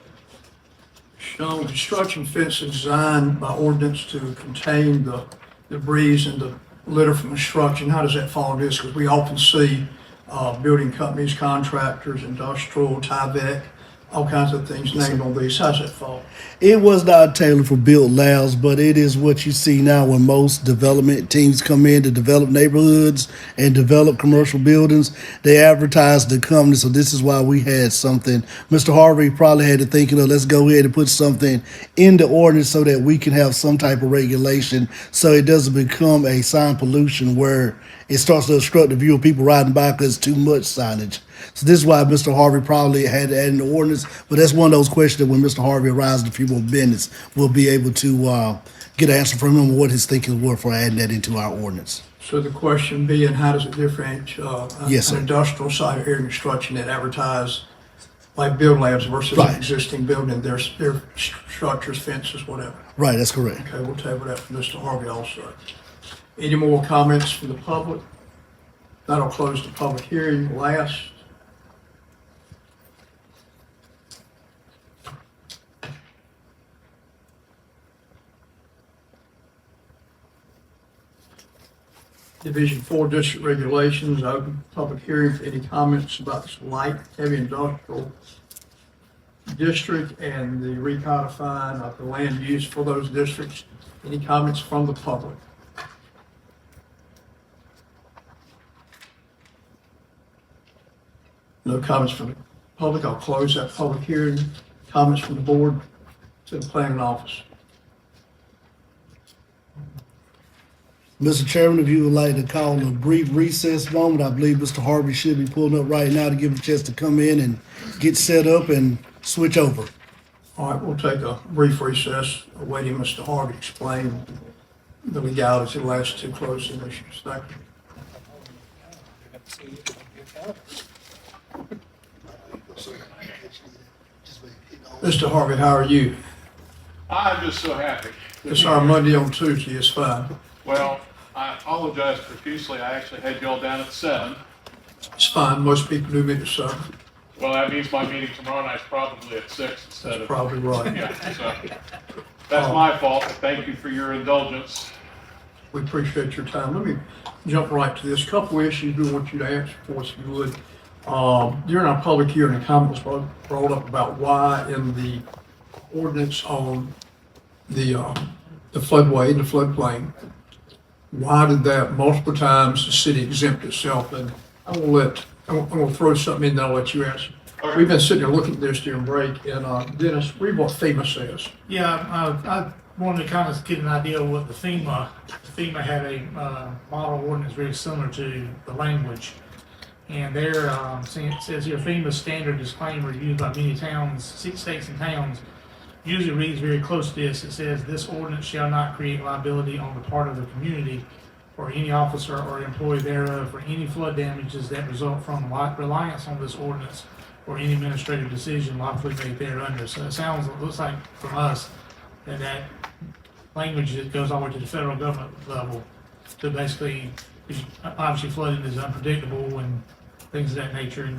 Sean, construction fence is designed by ordinance to contain the debris and the litter from construction. How does that fall into this? Because we often see building companies, contractors, industrial, Tyvek, all kinds of things named on these. How's that fall?
It was not tailored for built labs, but it is what you see now when most development teams come in to develop neighborhoods and develop commercial buildings. They advertise the company, so this is why we had something. Mr. Harvey probably had to think, let's go ahead and put something in the ordinance so that we can have some type of regulation so it doesn't become a sign pollution where it starts to obstruct the view of people riding by because too much signage. So this is why Mr. Harvey probably had to add in the ordinance, but that's one of those questions that when Mr. Harvey arrives in a few more minutes, we'll be able to get an answer from him on what his thinking were for adding that into our ordinance.
So the question being, how does it differentiate
Yes, sir.
an industrial site or area construction that advertise like build labs versus
Right.
an existing building, their structures, fences, whatever?
Right, that's correct.
Okay, we'll table that from Mr. Harvey also. Any more comments from the public? That'll close the public hearing last. Division 4 district regulations, open public hearing for any comments about this light, heavy industrial district and the recodifying of the land use for those districts. Any comments from the public? No comments from the public. I'll close that public hearing. Comments from the board to the planning office.
Mr. Chairman, if you would like to call a brief recess moment, I believe Mr. Harvey should be pulling up right now to give him a chance to come in and get set up and switch over.
All right, we'll take a brief recess, awaiting Mr. Harvey to explain the legalities of the last two closing issues. Thank you. Mr. Harvey, how are you?
I'm just so happy.
It's our Monday on Tuesday, it's fine.
Well, I apologize profusely. I actually had y'all down at 7.
It's fine, most people do meet at 7.
Well, that means my meeting tomorrow night's probably at 6 instead
That's
of.
probably right.
Yeah, so that's my fault. Thank you for your indulgence.
We appreciate your time. Let me jump right to this. Couple of issues we want you to answer for us, if you would. During our public hearing, a comment was brought up about why in the ordinance on the floodway, the floodplain, why did that multiple times the city exempt itself? And I'm gonna throw something in there, I'll let you answer.
Okay.
We've been sitting there looking at this during break, and Dennis, read what FEMA says.
Yeah, I wanted to kind of get an idea of what the FEMA had a model ordinance very similar to the language. And there, it says here, FEMA's standard disclaimer used by many towns, states and towns, usually reads very close to this. It says, this ordinance shall not create liability on the part of the community or any officer or employee thereof for any flood damages that result from reliance on this ordinance or any administrative decision lawfully made thereunder. So it looks like from us that language that goes all the way to the federal government level to basically, obviously flooding is unpredictable and things of that nature.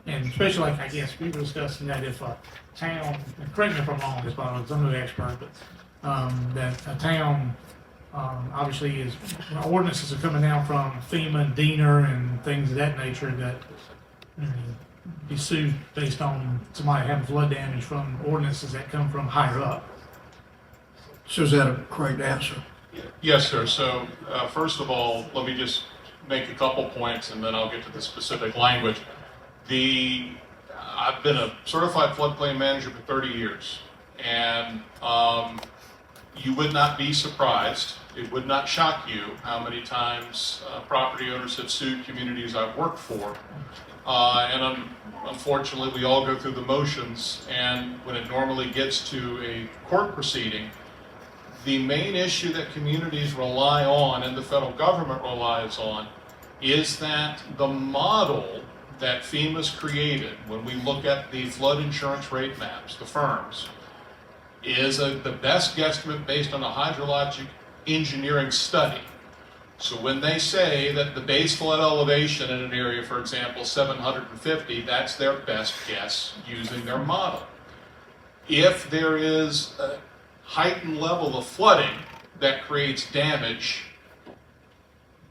And especially like, I guess we were discussing that if a town, and correct me if I'm wrong on this, by the way, because I'm no expert, but that a town obviously is, ordinances are coming down from FEMA and DENR and things of that nature that be sued based on somebody having flood damage from ordinances that come from higher up.
So is that a correct answer?
Yes, sir. So first of all, let me just make a couple points and then I'll get to the specific language. I've been a certified floodplain manager for 30 years, and you would not be surprised, it would not shock you how many times property owners have sued communities I've worked for. Unfortunately, we all go through the motions, and when it normally gets to a court proceeding, the main issue that communities rely on and the federal government relies on is that the model that FEMA's created, when we look at the flood insurance rate maps, the firms, is the best guesstimate based on a hydrologic engineering study. So when they say that the base flood elevation in an area, for example, 750, that's their best guess using their model. If there is a heightened level of flooding that creates damage,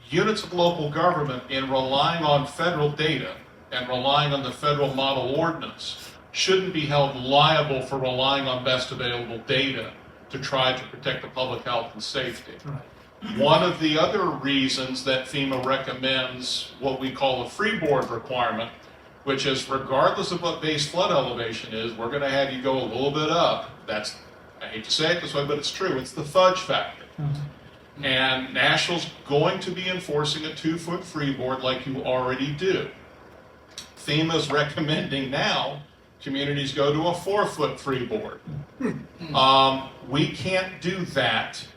units of local government, in relying on federal data and relying on the federal model ordinance, shouldn't be held liable for relying on best available data to try to protect the public health and safety. One of the other reasons that FEMA recommends what we call a freeboard requirement, which is regardless of what base flood elevation is, we're going to have you go a little bit up. That's, I hate to say it this way, but it's true. It's the fudge factor. And Nashville's going to be enforcing a 2-foot freeboard like you already do. FEMA's recommending now communities go to a 4-foot freeboard. We can't do that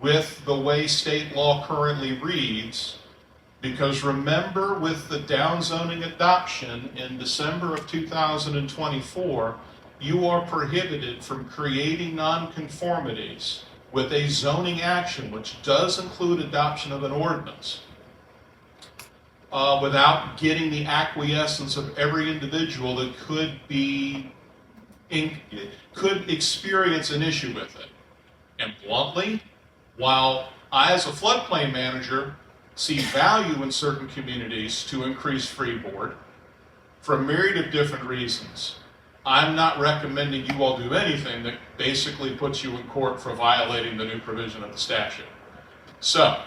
with the way state law currently reads, because remember, with the downzoning adoption in December of 2024, you are prohibited from creating nonconformities with a zoning action, which does include adoption of an ordinance, without getting the acquiescence of every individual that could experience an issue with it. And bluntly, while I, as a floodplain manager, see value in certain communities to increase freeboard for a myriad of different reasons, I'm not recommending you all do anything that basically puts you in court for violating the new provision of the statute. So,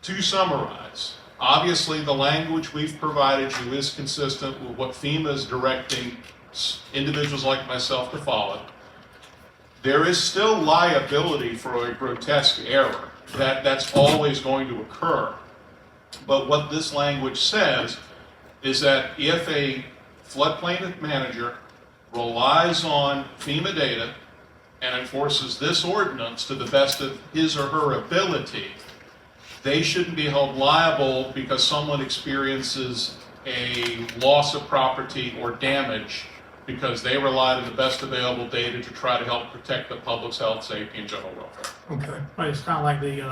to summarize, obviously the language we've provided you is consistent with what FEMA is directing individuals like myself to follow. There is still liability for a grotesque error. That's always going to occur. But what this language says is that if a floodplain manager relies on FEMA data and enforces this ordinance to the best of his or her ability, they shouldn't be held liable because someone experiences a loss of property or damage because they relied on the best available data to try to help protect the public's health, safety, and general welfare.
Okay.
Right, it's kind of like the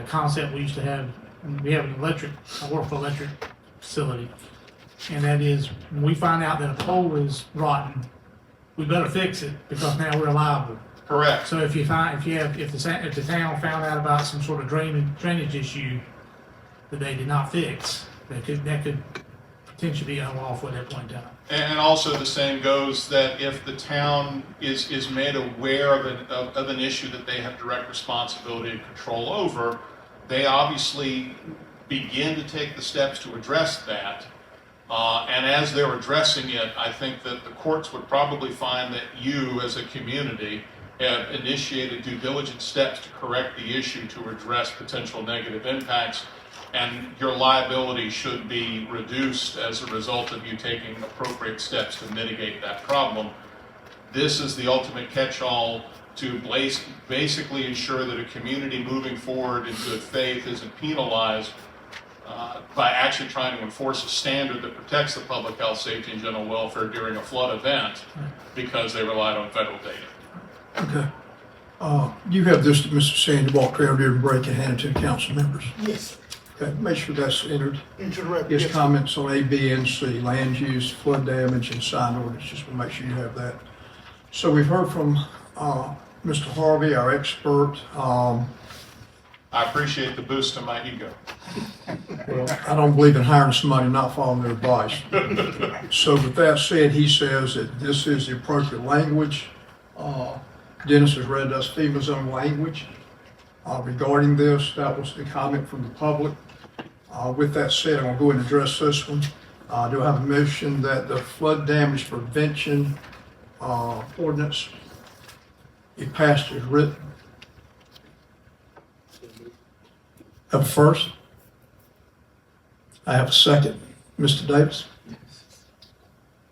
concept we used to have. We have a work electric facility, and that is when we find out that a pole is rotten, we better fix it because now we're liable.
Correct.
So if the town found out about some sort of drainage issue that they did not fix, that could potentially be unlawful at that point in time.
And also the same goes that if the town is made aware of an issue that they have direct responsibility and control over, they obviously begin to take the steps to address that. And as they're addressing it, I think that the courts would probably find that you as a community have initiated due diligence steps to correct the issue to address potential negative impacts, and your liability should be reduced as a result of you taking appropriate steps to mitigate that problem. This is the ultimate catch-all to basically ensure that a community moving forward in good faith isn't penalized by actually trying to enforce a standard that protects the public health, safety, and general welfare during a flood event because they relied on federal data.
Okay. You have this, Mr. Sandy, walk around here and break and hand it to the council members.
Yes,
Okay, make sure that's entered.
into the record.
His
Yes.
comments on A, B, and C, land use, flood damage, and sign ordinance, just want to make sure you have that. So we've heard from Mr. Harvey, our expert.
I appreciate the boost to my ego.
Well, I don't believe in hiring somebody not following their advice. So with that said, he says that this is the appropriate language. Dennis has read us FEMA's own language regarding this. That was the comment from the public. With that said, I'm going to go ahead and address this one. Do I have a motion that the flood damage prevention ordinance be passed as written? Have a first? I have a second. Mr. Davis?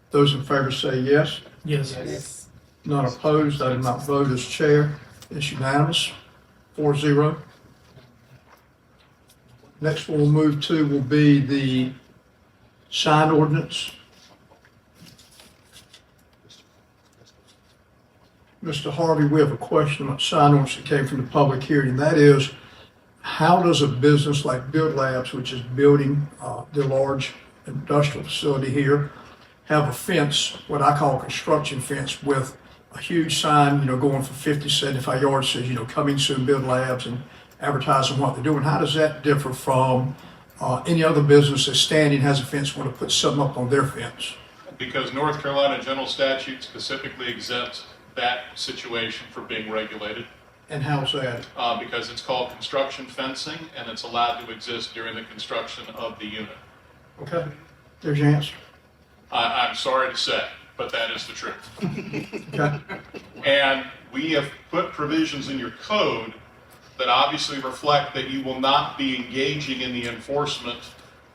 Those in favor say yes.
Yes.
None opposed. I do not vote as chair. It's unanimous, 4-0. Next one we'll move to will be the sign ordinance. Mr. Harvey, we have a question about sign ordinance that came from the public hearing, and that is, how does a business like Build Labs, which is building the large industrial facility here, have a fence, what I call a construction fence, with a huge sign, going for 50, 75 yards, says, coming soon, Build Labs, and advertising what they're doing? How does that differ from any other business that's standing, has a fence, want to put something up on their fence?
Because North Carolina general statute specifically exempts that situation from being regulated.
And how's that?
Because it's called construction fencing, and it's allowed to exist during the construction of the unit.
Okay, there's your answer.
I'm sorry to say, but that is the truth.
Okay,
And we have put provisions in your code that obviously reflect that you will not be engaging in the enforcement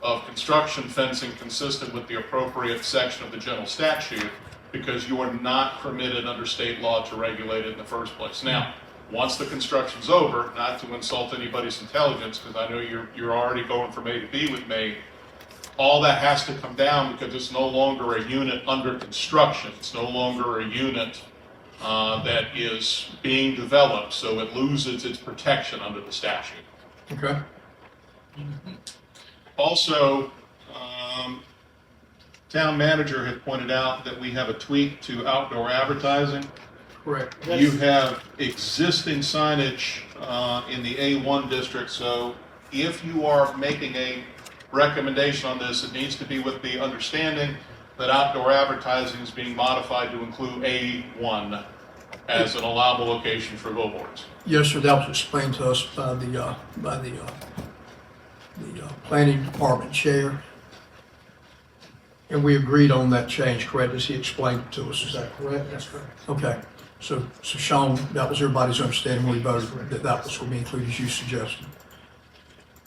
of construction fencing consistent with the appropriate section of the general statute, because you are not permitted under state law to regulate it in the first place. Now, once the construction's over, not to insult anybody's intelligence, because I know you're already going from A to B with me, all that has to come down because it's no longer a unit under construction. It's no longer a unit that is being developed, so it loses its protection under the statute.
okay.
Also, town manager had pointed out that we have a tweak to outdoor advertising.
Correct.
You have existing signage in the A1 district, so if you are making a recommendation on this, it needs to be with the understanding that outdoor advertising is being modified to include A1 as an allowable location for billboards.
Yes, sir, that was explained to us by the planning department chair. And we agreed on that change, correct, as he explained it to us, is that correct?
That's correct.
Okay, so Sean, that was everybody's understanding when we voted, that was going to be included as you suggested.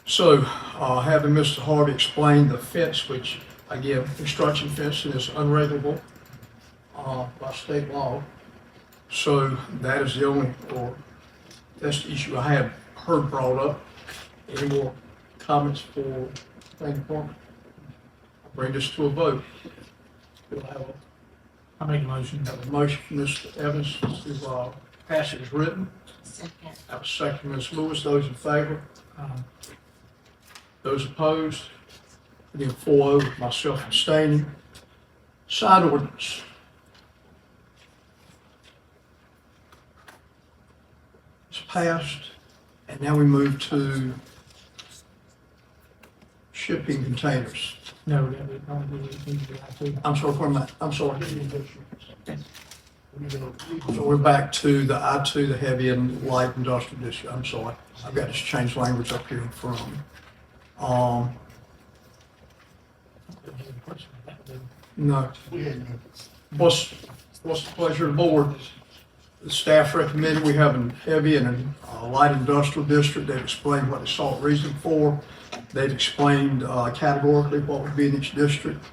So, having Mr. Harvey explain the fence, which, again, construction fencing is unregulable by state law. So that is the only, or that's the issue I have heard brought up. Any more comments for planning department? I'll bring this to a vote. We'll have
I make a motion.
a motion from Mr. Evans to pass it as written.
Second.
Have a second from Ms. Lewis. Those in favor? Those opposed? Again, 4-0 with myself abstaining. Sign ordinance. It's passed, and now we move to shipping containers.
No, that would only be I2.
I'm sorry, where am I? I'm sorry. So we're back to the I2, the heavy and light industrial district. I'm sorry. I've got this changed language up here in front of me. No. What's the pleasure of the board? The staff recommended we have a heavy and a light industrial district. They've explained what they sought reason for. They've explained categorically what would be in each district.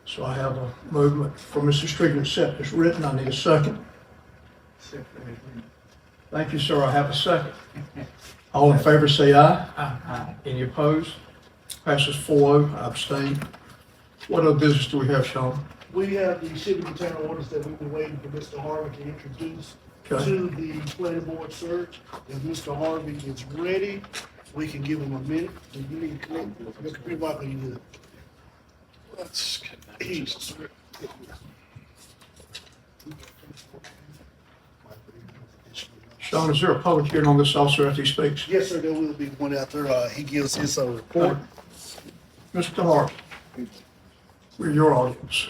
So I have a movement from Mr. Strickland to accept as written. I need a second. Thank you, sir. I have a second. All in favor say aye.
Aye.
Any opposed? Passes 4-0. I abstain. What other business do we have, Sean?
We have the shipping container orders that we've been waiting for Mr. Harvey to introduce
Okay.
to the planning board search. If Mr. Harvey is ready, we can give him a minute. If you need to connect your computer, Michael, you do.
Let's connect.
Sean, is there a public hearing on this also after he speaks?
Yes, sir, there will be one after he gives his report.
Mr. Hart, we're your audience.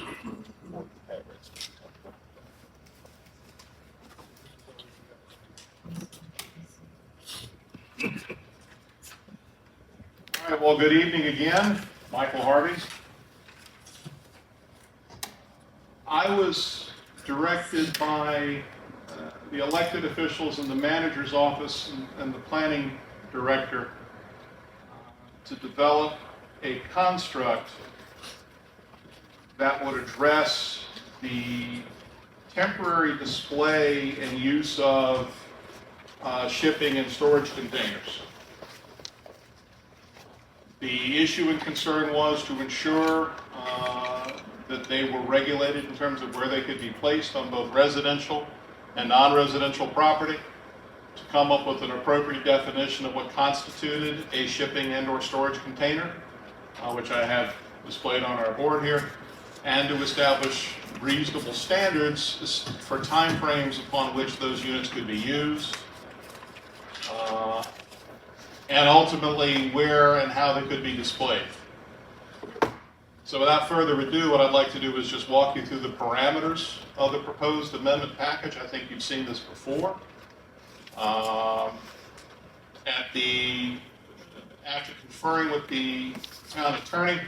All right, well, good evening again. Michael Harvey. I was directed by the elected officials in the manager's office and the planning director to develop a construct that would address the temporary display and use of shipping and storage containers. The issue and concern was to ensure that they were regulated in terms of where they could be placed on both residential and non-residential property to come up with an appropriate definition of what constituted a shipping and/or storage container, which I have displayed on our board here, and to establish reasonable standards for timeframes upon which those units could be used, and ultimately where and how they could be displayed. So without further ado, what I'd like to do is just walk you through the parameters of the proposed amendment package. I think you've seen this before. After conferring with the town attorney,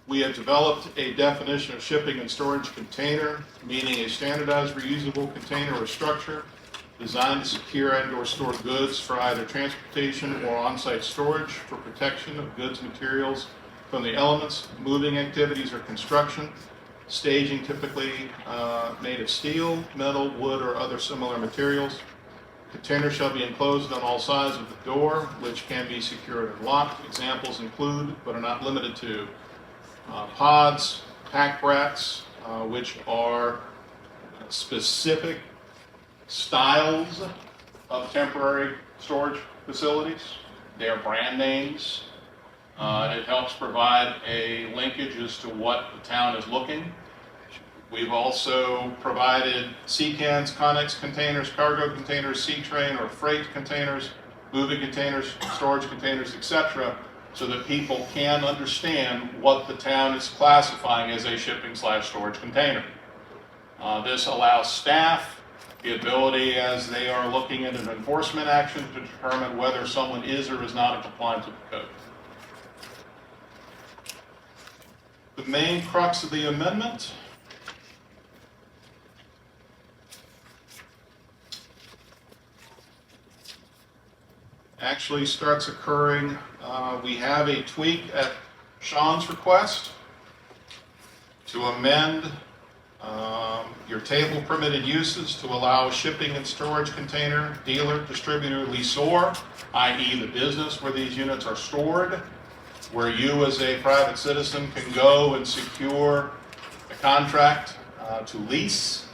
we have developed a definition of shipping and storage container, meaning a standardized reusable container or structure designed to secure and/or store goods for either transportation or on-site storage for protection of goods and materials from the elements, moving activities, or construction. Staging typically made of steel, metal, wood, or other similar materials. Container shall be enclosed on all sides of the door, which can be secured and locked. Examples include, but are not limited to, pods, pack rats, which are specific styles of temporary storage facilities. They are brand names. It helps provide a linkage as to what the town is looking. We've also provided sea cans, Connex containers, cargo containers, sea train or freight containers, moving containers, storage containers, etc., so that people can understand what the town is classifying as a shipping/storage container. This allows staff the ability, as they are looking at an enforcement action, to determine whether someone is or is not in compliance with the code. The main crux of the amendment actually starts occurring. We have a tweak at Sean's request to amend your table permitted uses to allow a shipping and storage container, dealer, distributor, leasor, i.e. the business where these units are stored, where you as a private citizen can go and secure a contract to lease,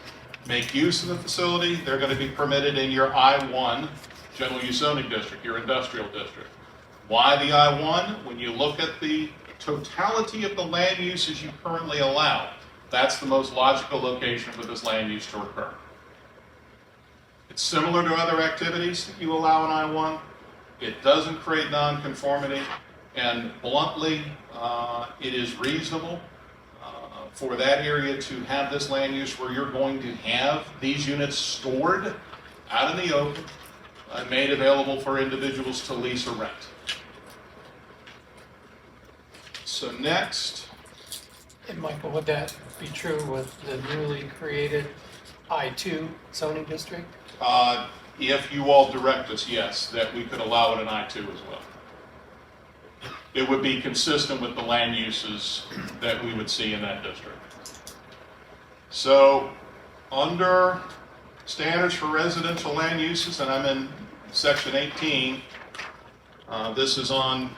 make use of the facility. They're going to be permitted in your I-1 general use zoning district, your industrial district. Why the I-1? When you look at the totality of the land uses you currently allow, that's the most logical location for this land use to occur. It's similar to other activities that you allow in I-1. It doesn't create nonconformity, and bluntly, it is reasonable for that area to have this land use where you're going to have these units stored out in the open, made available for individuals to lease or rent. So next.
And Michael, would that be true with the newly created I-2 zoning district?
If you all direct us, yes, that we could allow it in I-2 as well. It would be consistent with the land uses that we would see in that district. So under standards for residential land uses, and I'm in section 18, this is on,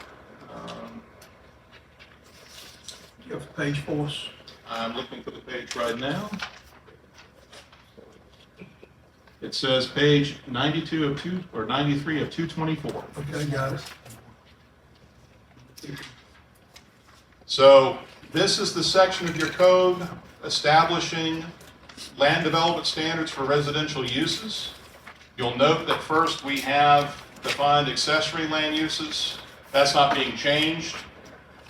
You have a page for us?
I'm looking for the page right now. It says page 92 of 2, or 93 of 224.
Okay, got it.
So this is the section of your code establishing land development standards for residential uses. You'll note that first we have defined accessory land uses. That's not being changed.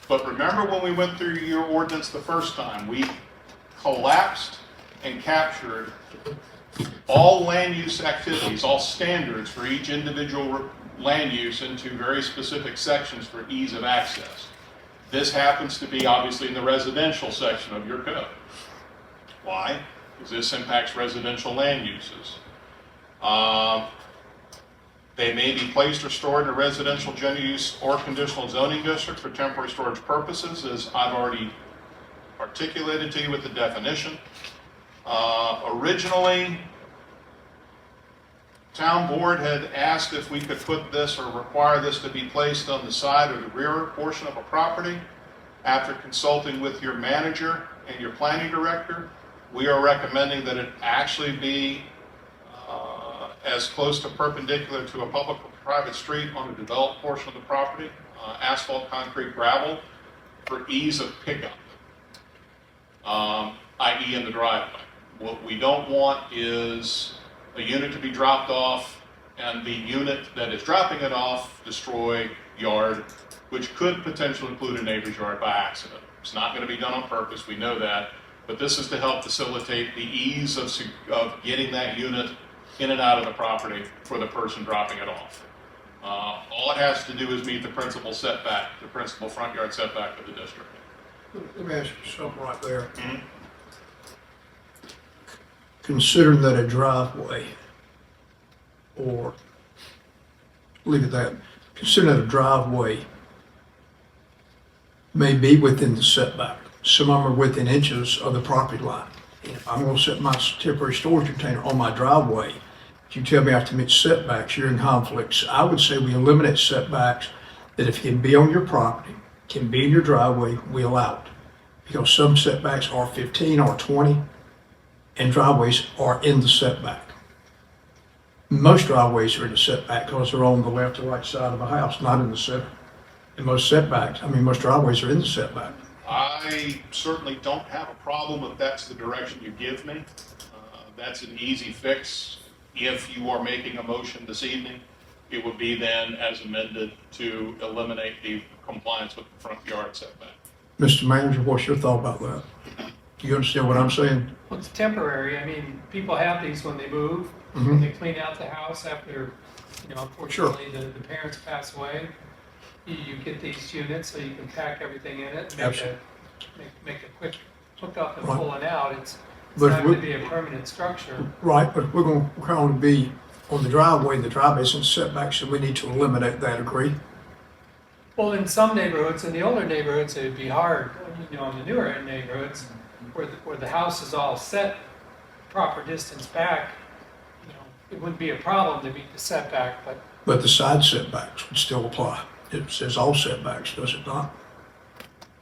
But remember when we went through your ordinance the first time, we collapsed and captured all land use activities, all standards for each individual land use into very specific sections for ease of access. This happens to be obviously in the residential section of your code. Why? Because this impacts residential land uses. They may be placed or stored in a residential general use or conditional zoning district for temporary storage purposes, as I've already articulated to you with the definition. Originally, town board had asked if we could put this or require this to be placed on the side or the rear portion of a property. After consulting with your manager and your planning director, We are recommending that it actually be as close to perpendicular to a public or private street on the developed portion of the property, asphalt, concrete, gravel, for ease of pickup, i.e. in the driveway. What we don't want is a unit to be dropped off and the unit that is dropping it off destroy yard, which could potentially include a neighbor's yard by accident. It's not going to be done on purpose, we know that, but this is to help facilitate the ease of getting that unit in and out of the property for the person dropping it off. All it has to do is meet the principal setback, the principal front yard setback of the district.
Let me ask you something right there.
Mhm.
Considering that a driveway, or leave it that, considering that a driveway may be within the setback, some of them are within inches of the property line. And if I'm gonna set my temporary storage container on my driveway, if you tell me I have to meet setbacks, you're in conflicts. I would say we eliminate setbacks, that if it can be on your property, can be in your driveway, we allow it. Because some setbacks are 15 or 20, and driveways are in the setback. Most driveways are in the setback because they're on the left or right side of a house, not in the center. And most driveways are in the setback.
I certainly don't have a problem if that's the direction you give me. That's an easy fix. If you are making a motion this evening, it would be then as amended to eliminate the compliance with the front yard setback.
Mr. Manager, what's your thought about that? Do you understand what I'm saying?
Well, it's temporary. I mean, people have these when they move, when
Mhm.
they clean out the house after, unfortunately, the parents pass away. You get these units so you can pack everything in it, make a quick hook up and
Right.
pull it out. It's
But
not
we-
going to be a permanent structure.
Right, but we're going to be on the driveway's in setback, so we need to eliminate that, agree?
Well, in some neighborhoods, in the older neighborhoods, it'd be hard, in the newer neighborhoods, where the house is all set proper distance back, it wouldn't be a problem to meet the setback, but
But the side setbacks would still apply. It says all setbacks, does it not?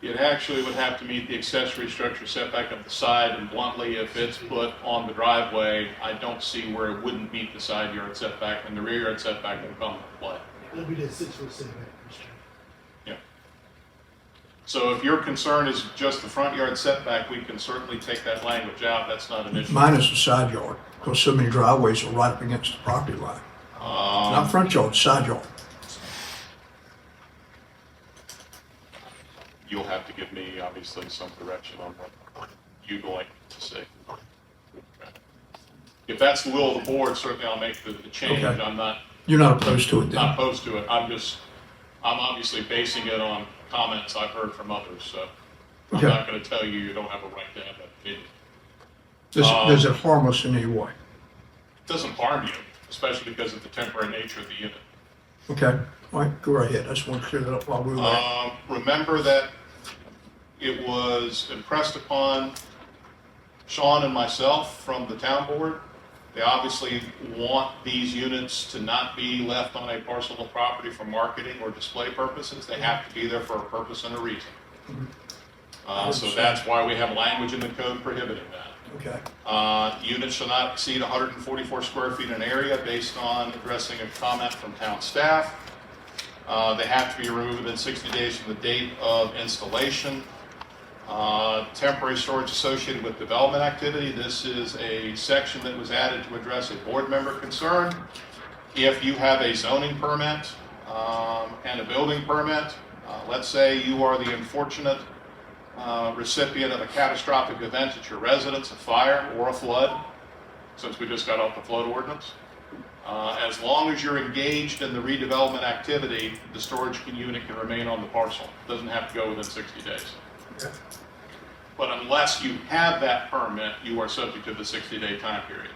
It actually would have to meet the accessory structure setback of the side, and bluntly, if it's put on the driveway, I don't see where it wouldn't meet the side yard setback, and the rear yard setback will come into play.
It'll be that 6-foot setback.
So if your concern is just the front yard setback, we can certainly take that language out, that's not an issue.
Mine is the side yard, because so many driveways are right up against the property line. Not front yard, side yard.
You'll have to give me, obviously, some direction on what you'd like to see. If that's the will of the board, certainly I'll make the change.
Okay.
I'm not
You're not opposed to it then?
opposed to it. I'm obviously basing it on comments I've heard from others, so I'm
Okay.
not gonna tell you you don't have a right to have that opinion.
Does it harm us in any way?
It doesn't harm you, especially because of the temporary nature of the unit.
Okay, all right, go right ahead. I just want to clear that up while we were there.
Remember that it was impressed upon Sean and myself from the town board. They obviously want these units to not be left on a parcel of property for marketing or display purposes. They have to be there for a purpose and a reason. So that's why we have language in the code prohibiting that.
Okay,
Units shall not exceed 144 square feet in area based on addressing a comment from town staff. They have to be removed within 60 days from the date of installation. Temporary storage associated with development activity. This is a section that was added to address a board member concern. If you have a zoning permit and a building permit, let's say you are the unfortunate recipient of a catastrophic event at your residence, a fire or a flood, since we just got off the flood ordinance. As long as you're engaged in the redevelopment activity, the storage unit can remain on the parcel. Doesn't have to go within 60 days.
Okay.
But unless you have that permit, you are subject to the 60-day time period.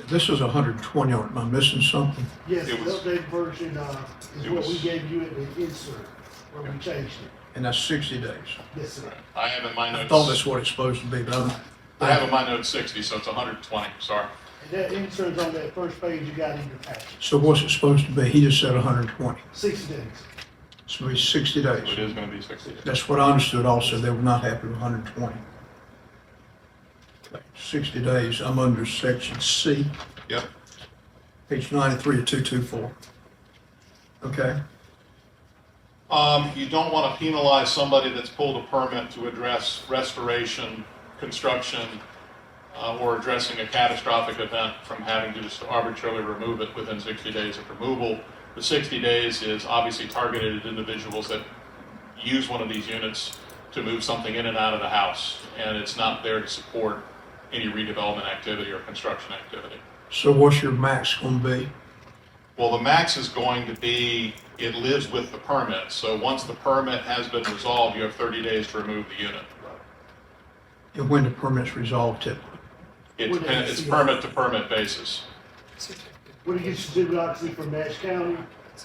this is 120 on it. Am I missing something?
Yes, the
It was-
updated version is
it
what we
was-
gave you in the insert, where we changed it.
And that's 60 days.
Yes, sir.
I have in my
I
notes.
thought that's what it's supposed to be, but
I have in my notes 60, so it's 120, sorry.
And that insert's on that first page you got in your package.
so what's it supposed to be? He just said 120.
60 days.
So it's 60
So it
days.
is going to be 60 days.
That's what I understood also. They were not happy with 120. 60 days, I'm under section C,
Yep.
page 93 of 224. Okay,
You don't want to penalize somebody that's pulled a permit to address restoration, construction, or addressing a catastrophic event from having to just arbitrarily remove it within 60 days of removal. The 60 days is obviously targeted at individuals that use one of these units to move something in and out of the house, and it's not there to support any redevelopment activity or construction activity.
so what's your max gonna be?
Well, the max is going to be, it lives with the permit, so once the permit has been resolved, you have 30 days to remove the unit.
And when the permit's resolved typically?
It depends, it's permit to permit basis.
What it gets you to, obviously, from Nash County,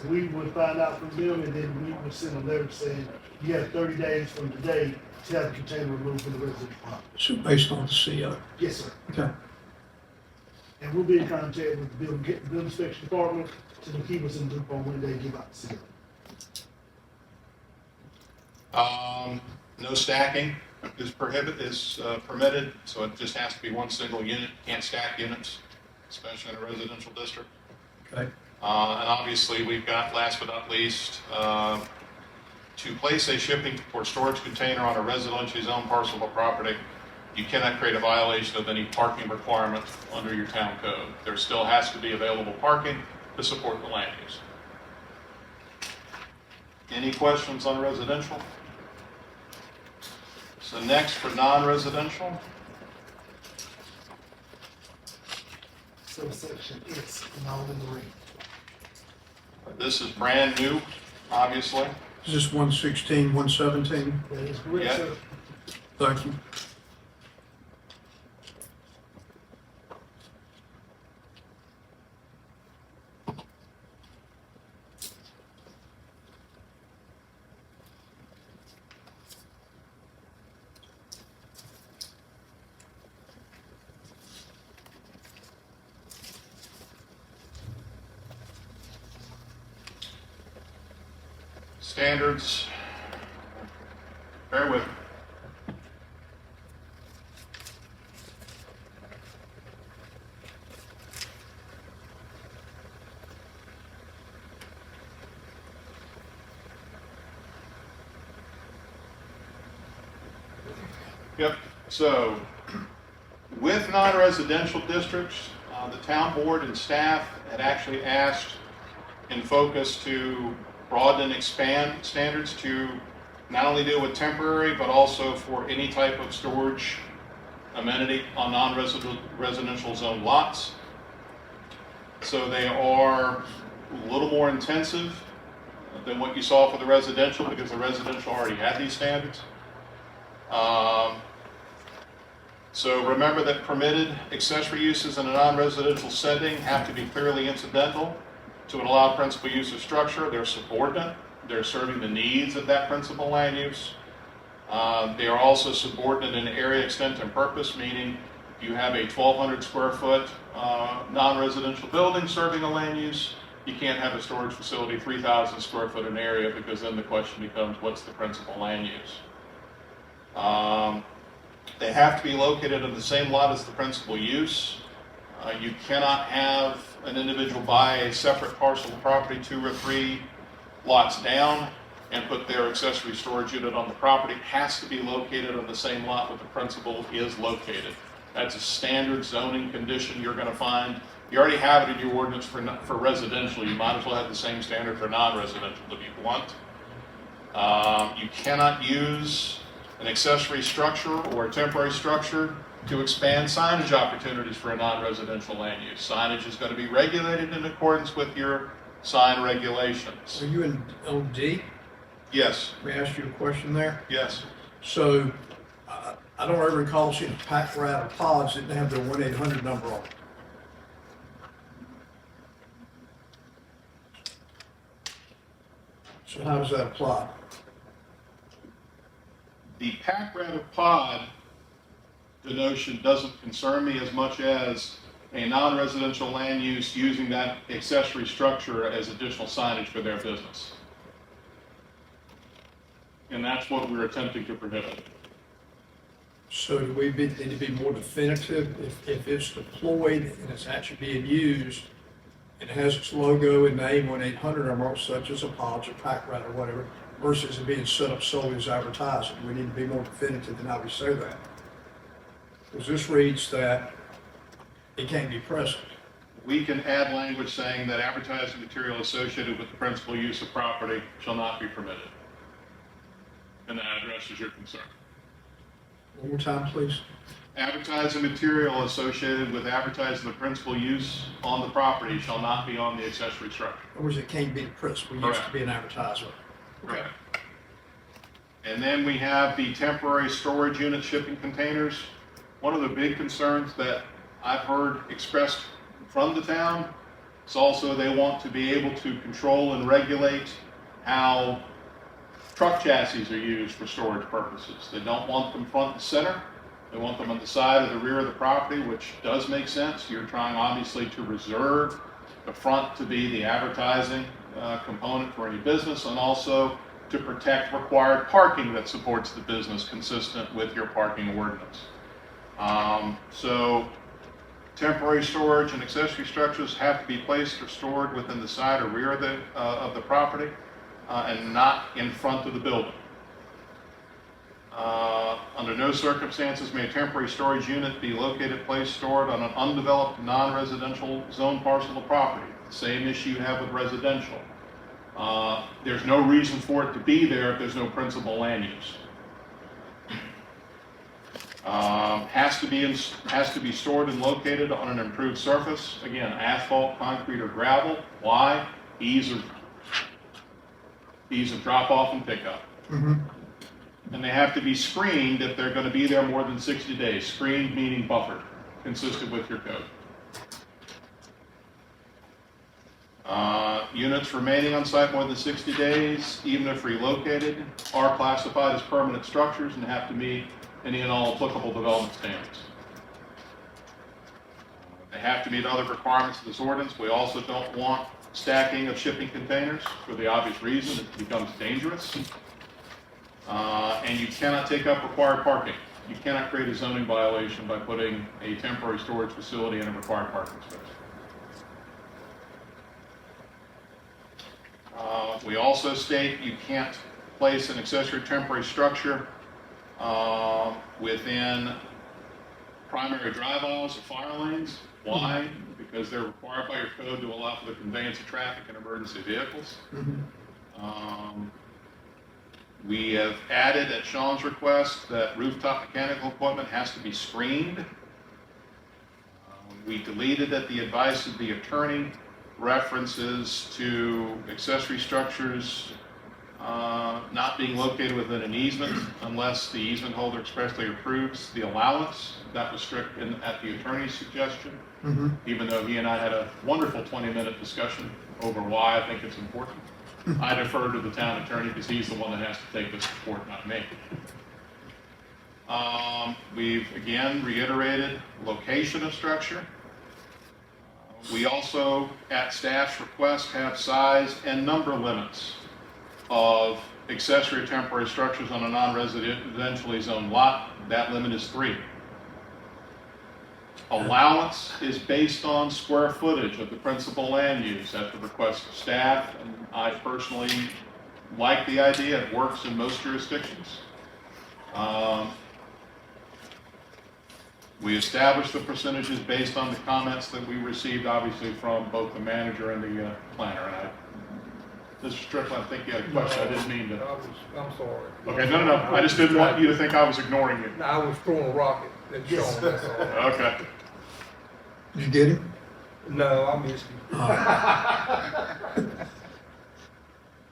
we would find out from them, and then we would send a letter saying, you have 30 days from today to have the container removed from the residential property.
So based on the CO?
Yes, sir.
Okay.
And we'll be in contact with the building inspection department to keep us in the loop on when they give out the CO.
No stacking is permitted, so it just has to be one single unit. Can't stack units, especially in a residential district.
Okay.
And obviously, we've got, last but not least, to place a shipping or storage container on a residentially zoned parcel of property, you cannot create a violation of any parking requirements under your town code. There still has to be available parking to support the land use. Any questions on residential? So next for non-residential.
So section is all in the ring.
This is brand new, obviously.
Is this 116, 117?
That is correct,
Yeah.
sir.
Thank you.
Standards, bear with me. Yep, so with non-residential districts, the town board and staff had actually asked in focus to broaden and expand standards to not only deal with temporary, but also for any type of storage amenity on non-residential zone lots. So they are a little more intensive than what you saw for the residential, because the residential already had these standards. So remember that permitted accessory uses in a non-residential setting have to be clearly incidental to an allowed principal use of structure. They're subordinate. They're serving the needs of that principal land use. They are also subordinate in area, extent, and purpose, meaning you have a 1,200 square foot non-residential building serving a land use, you can't have a storage facility 3,000 square foot in area, because then the question becomes, what's the principal land use? They have to be located on the same lot as the principal use. You cannot have an individual buy a separate parcel of property 2 or 3 lots down and put their accessory storage unit on the property. It has to be located on the same lot where the principal is located. That's a standard zoning condition you're going to find. You already have it in your ordinance for residential. You might as well have the same standard for non-residential if you want. You cannot use an accessory structure or a temporary structure to expand signage opportunities for a non-residential land use. Signage is going to be regulated in accordance with your sign regulations.
Are you in OD?
Yes,
Let me ask you a question there.
yes.
So, I don't ever recall seeing a pack rat or pods that didn't have their 1-800 number on it. So how does that apply?
The pack rat of pod denotion doesn't concern me as much as a non-residential land use using that accessory structure as additional signage for their business. And that's what we're attempting to prohibit.
So do we need to be more definitive if it's deployed and it's actually being used and it has its logo and name 1-800 number such as a Podge or Pack Rat or whatever versus it being set up solely as advertising? We need to be more definitive in how we say that. Because this reads that it can't be present.
We can add language saying that advertising material associated with the principal use of property shall not be permitted. And that addresses your concern.
One more time, please.
Advertising material associated with advertising the principal use on the property shall not be on the accessory structure.
Or words, it can't be the principal use to
Correct.
be an advertisement.
Correct. And then we have the temporary storage unit shipping containers. One of the big concerns that I've heard expressed from the town is also they want to be able to control and regulate how truck chassis are used for storage purposes. They don't want them front and center. They want them on the side or the rear of the property, which does make sense. You're trying obviously to reserve the front to be the advertising component for any business, and also to protect required parking that supports the business consistent with your parking ordinance. So temporary storage and accessory structures have to be placed or stored within the side or rear of the property and not in front of the building. Under no circumstances may a temporary storage unit be located, placed, stored on an undeveloped, non-residential zone parcel of property. The same issue you have with residential. There's no reason for it to be there if there's no principal land use. Has to be stored and located on an improved surface. Again, asphalt, concrete, or gravel. Why? Ease of drop off and pickup.
Mm-hmm.
And they have to be screened if they're going to be there more than 60 days. Screened meaning buffered, consistent with your code. Units remaining on site more than 60 days, even if relocated, are classified as permanent structures and have to meet any and all applicable development standards. They have to meet other requirements of this ordinance. We also don't want stacking of shipping containers for the obvious reason it becomes dangerous. And you cannot take up required parking. You cannot create a zoning violation by putting a temporary storage facility in a required parking space. We also state you can't place an accessory temporary structure within primary drive aisles or fire lanes. Why? Because they're required by your code to allow for the conveyance of traffic and emergency vehicles.
Mm-hmm.
We have added at Sean's request that rooftop mechanical equipment has to be screened. We deleted at the advice of the attorney references to accessory structures not being located within an easement unless the easement holder expressly approves the allowance. That was strict at the attorney's suggestion,
Mm-hmm.
even though he and I had a wonderful 20-minute discussion over why I think it's important. I defer to the town attorney because he's the one that has to take this report, not me. We've again reiterated location of structure. We also, at staff's request, have size and number limits of accessory temporary structures on a non-residentially zoned lot. That limit is 3. Allowance is based on square footage of the principal land use at the request of staff, and I personally like the idea. It works in most jurisdictions. We established the percentages based on the comments that we received, obviously, from both the manager and the planner. And Mr. Strickland, I think you had a question. I didn't mean to.
I'm sorry.
Okay, no. I just didn't want you to think I was ignoring you.
I was throwing a rocket at Sean, that's all.
Okay.
Did you get him?
No, I missed you.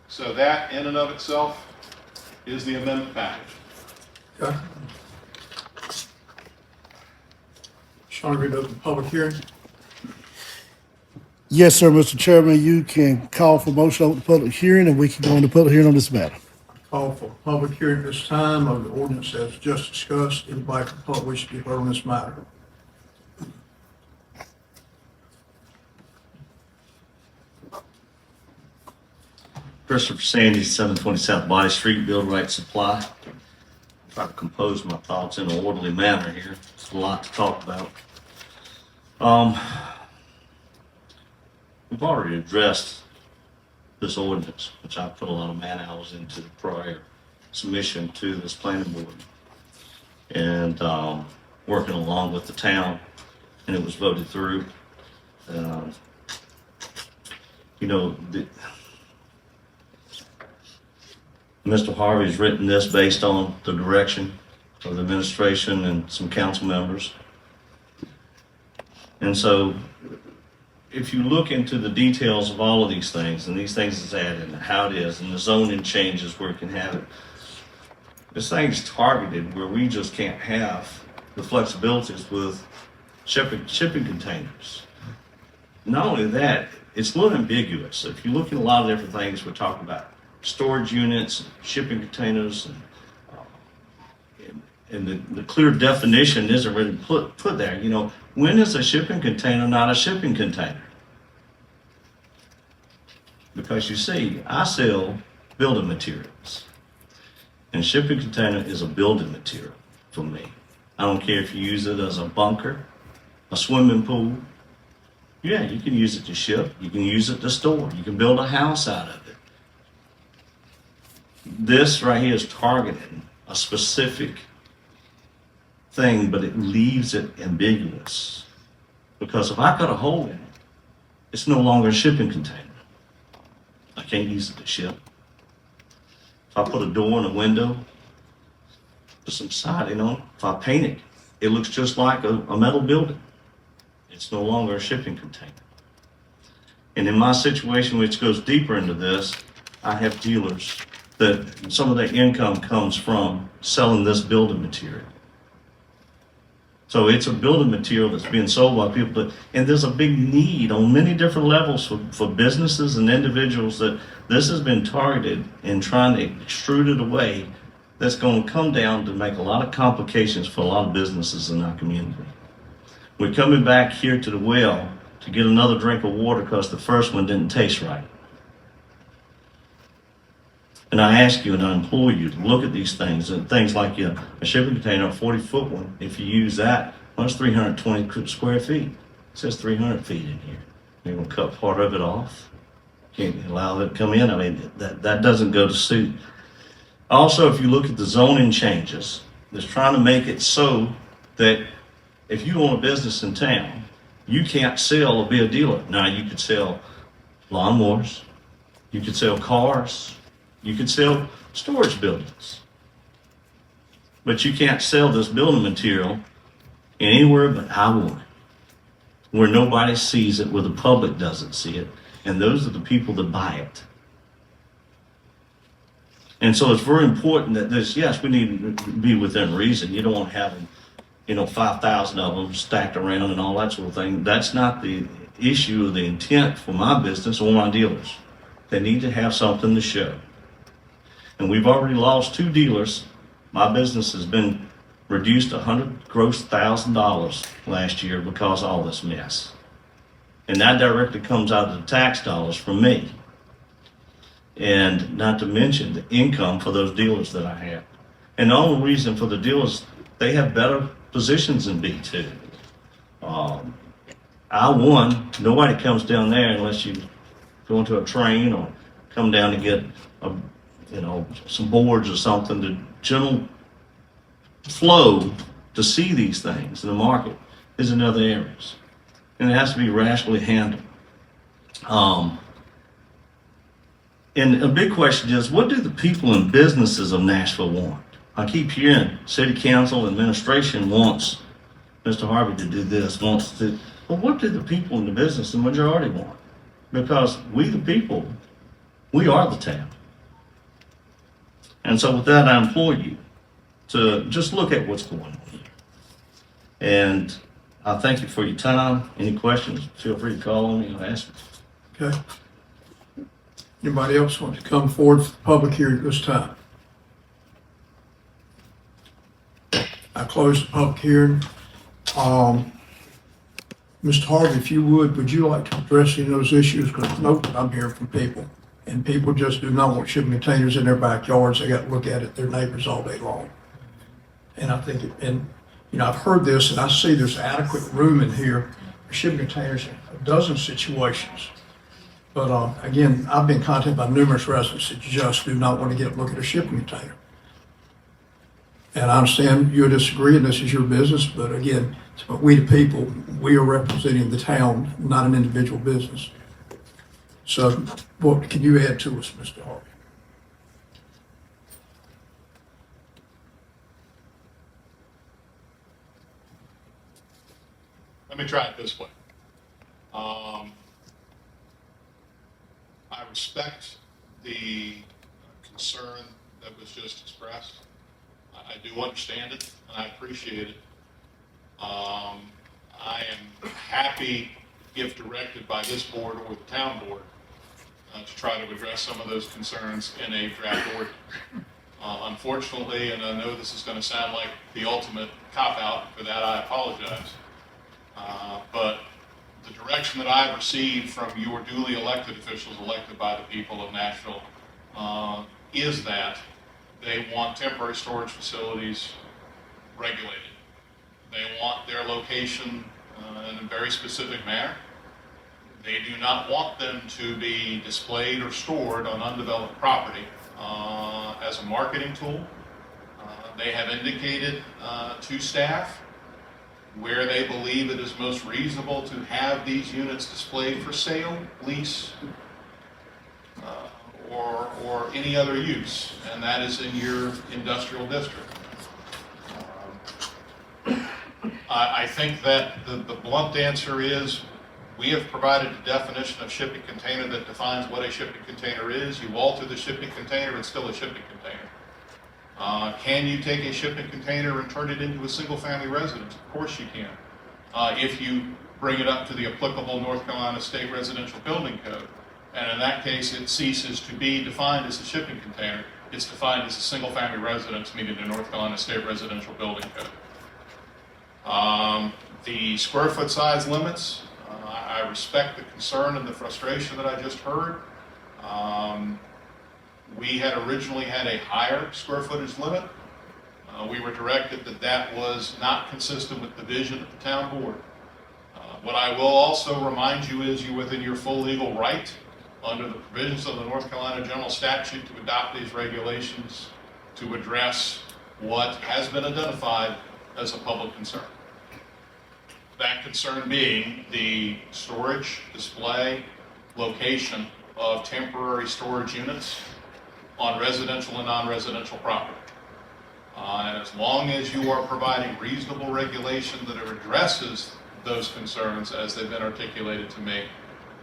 So that, in and of itself, is the amendment package.
Okay. Sean, we open the public hearing.
Yes, sir, Mr. Chairman, you can call for motion over the public hearing, and we can go into public hearing on this matter.
Call for public hearing this time of the ordinance as just discussed. Anybody from the public wish to be heard on this matter?
Christopher Sandy, 720 South Body Street, Build Right Supply. try to compose my thoughts in an orderly manner here. It's a lot to talk about. We've already addressed this ordinance, which I put a lot of man hours into the prior submission to this planning board. And working along with the town, and it was voted through. Mr. Harvey's written this based on the direction of the administration and some council members. And so if you look into the details of all of these things, and these things is added, and how it is, and the zoning changes where it can have it, this thing's targeted where we just can't have the flexibilities with shipping containers. Not only that, it's a little ambiguous. If you look at a lot of different things, we're talking about storage units, shipping containers, and the clear definition isn't really put there. You know, when is a shipping container not a shipping container? Because you see, I sell building materials, and shipping container is a building material for me. I don't care if you use it as a bunker, a swimming pool. Yeah, you can use it to ship. You can use it to store. You can build a house out of it. This right here is targeting a specific thing, but it leaves it ambiguous. Because if I cut a hole in it, it's no longer a shipping container. I can't use it to ship. If I put a door and a window, put some siding on it, if I paint it, it looks just like a metal building. It's no longer a shipping container. And in my situation, which goes deeper into this, I have dealers that some of their income comes from selling this building material. So it's a building material that's being sold by people and there's a big need on many different levels for businesses and individuals that this has been targeted and trying to extrude it away. That's going to come down to make a lot of complications for a lot of businesses in our community. We're coming back here to the well to get another drink of water because the first one didn't taste right. And I ask you and I implore you to look at these things, and things like a shipping container, a 40-foot one. If you use that, well, it's 320 square feet. It says 300 feet in here. You're going to cut part of it off. Can't allow it to come in. I mean, that doesn't go to suit. Also, if you look at the zoning changes, that's trying to make it so that if you own a business in town, you can't sell or be a dealer. Now, you could sell lawnmowers, you could sell cars, you could sell storage buildings. But you can't sell this building material anywhere but I-1, where nobody sees it, where the public doesn't see it, and those are the people that buy it. And so it's very important that this, yes, we need to be within reason. You don't want to have them, 5,000 of them stacked around and all that sort of thing. That's not the issue or the intent for my business or my dealers. They need to have something to show. And we've already lost 2 dealers. My business has been reduced $100,000 last year because of all this mess. And that directly comes out of the tax dollars from me. And not to mention the income for those dealers that I have. And the only reason for the dealers, they have better positions than B2. I-1, nobody comes down there unless you go into a train or come down to get some boards or something. The general flow to see these things in the market is in other areas. And it has to be rationally handled. And a big question is, what do the people and businesses of Nashville want? I keep hearing city council administration wants Mr. Harvey to do this, wants to, but what do the people in the business, the majority want? Because we the people, we are the town. And so with that, I implore you to just look at what's going on here. And I thank you for your time. Any questions, feel free to call on me and ask me.
Okay. Anybody else want to come forward for the public hearing at this time? I close the public hearing. Mr. Harvey, if you would you like to address any of those issues? Because I'm hearing from people, and people just do not want shipping containers in their backyards. They got to look at it, their neighbors all day long. And I think, I've heard this and I see there's adequate room in here for shipping containers in a dozen situations. But again, I've been contacted by numerous residents that just do not want to get up and look at a shipping container. And I understand you disagree and this is your business, but again, but we the people, we are representing the town, not an individual business. So what can you add to us, Mr. Harvey?
Let me try it this way. I respect the concern that was just expressed. I do understand it and I appreciate it. I am happy, if directed by this board or the town board, to try to address some of those concerns in a draft ordinance. Unfortunately, and I know this is going to sound like the ultimate cop-out, for that I apologize, but the direction that I've received from your duly elected officials, elected by the people of Nashville, is that they want temporary storage facilities regulated. They want their location in a very specific manner. They do not want them to be displayed or stored on undeveloped property as a marketing tool. They have indicated to staff where they believe it is most reasonable to have these units displayed for sale, lease, or any other use, and that is in your industrial district. I think that the blunt answer is we have provided a definition of shipping container that defines what a shipping container is. You alter the shipping container, it's still a shipping container. Can you take a shipping container and turn it into a single-family residence? Of course you can. If you bring it up to the applicable North Carolina State Residential Building Code, and in that case it ceases to be defined as a shipping container, it's defined as a single-family residence, meaning the North Carolina State Residential Building Code. The square foot size limits, I respect the concern and the frustration that I just heard. We had originally had a higher square footage limit. We were directed that that was not consistent with the vision of the town board. What I will also remind you is you're within your full legal right under the provisions of the North Carolina General Statute to adopt these regulations to address what has been identified as a public concern. That concern being the storage, display, location of temporary storage units on residential and non-residential property. And as long as you are providing reasonable regulation that addresses those concerns as they've been articulated to me,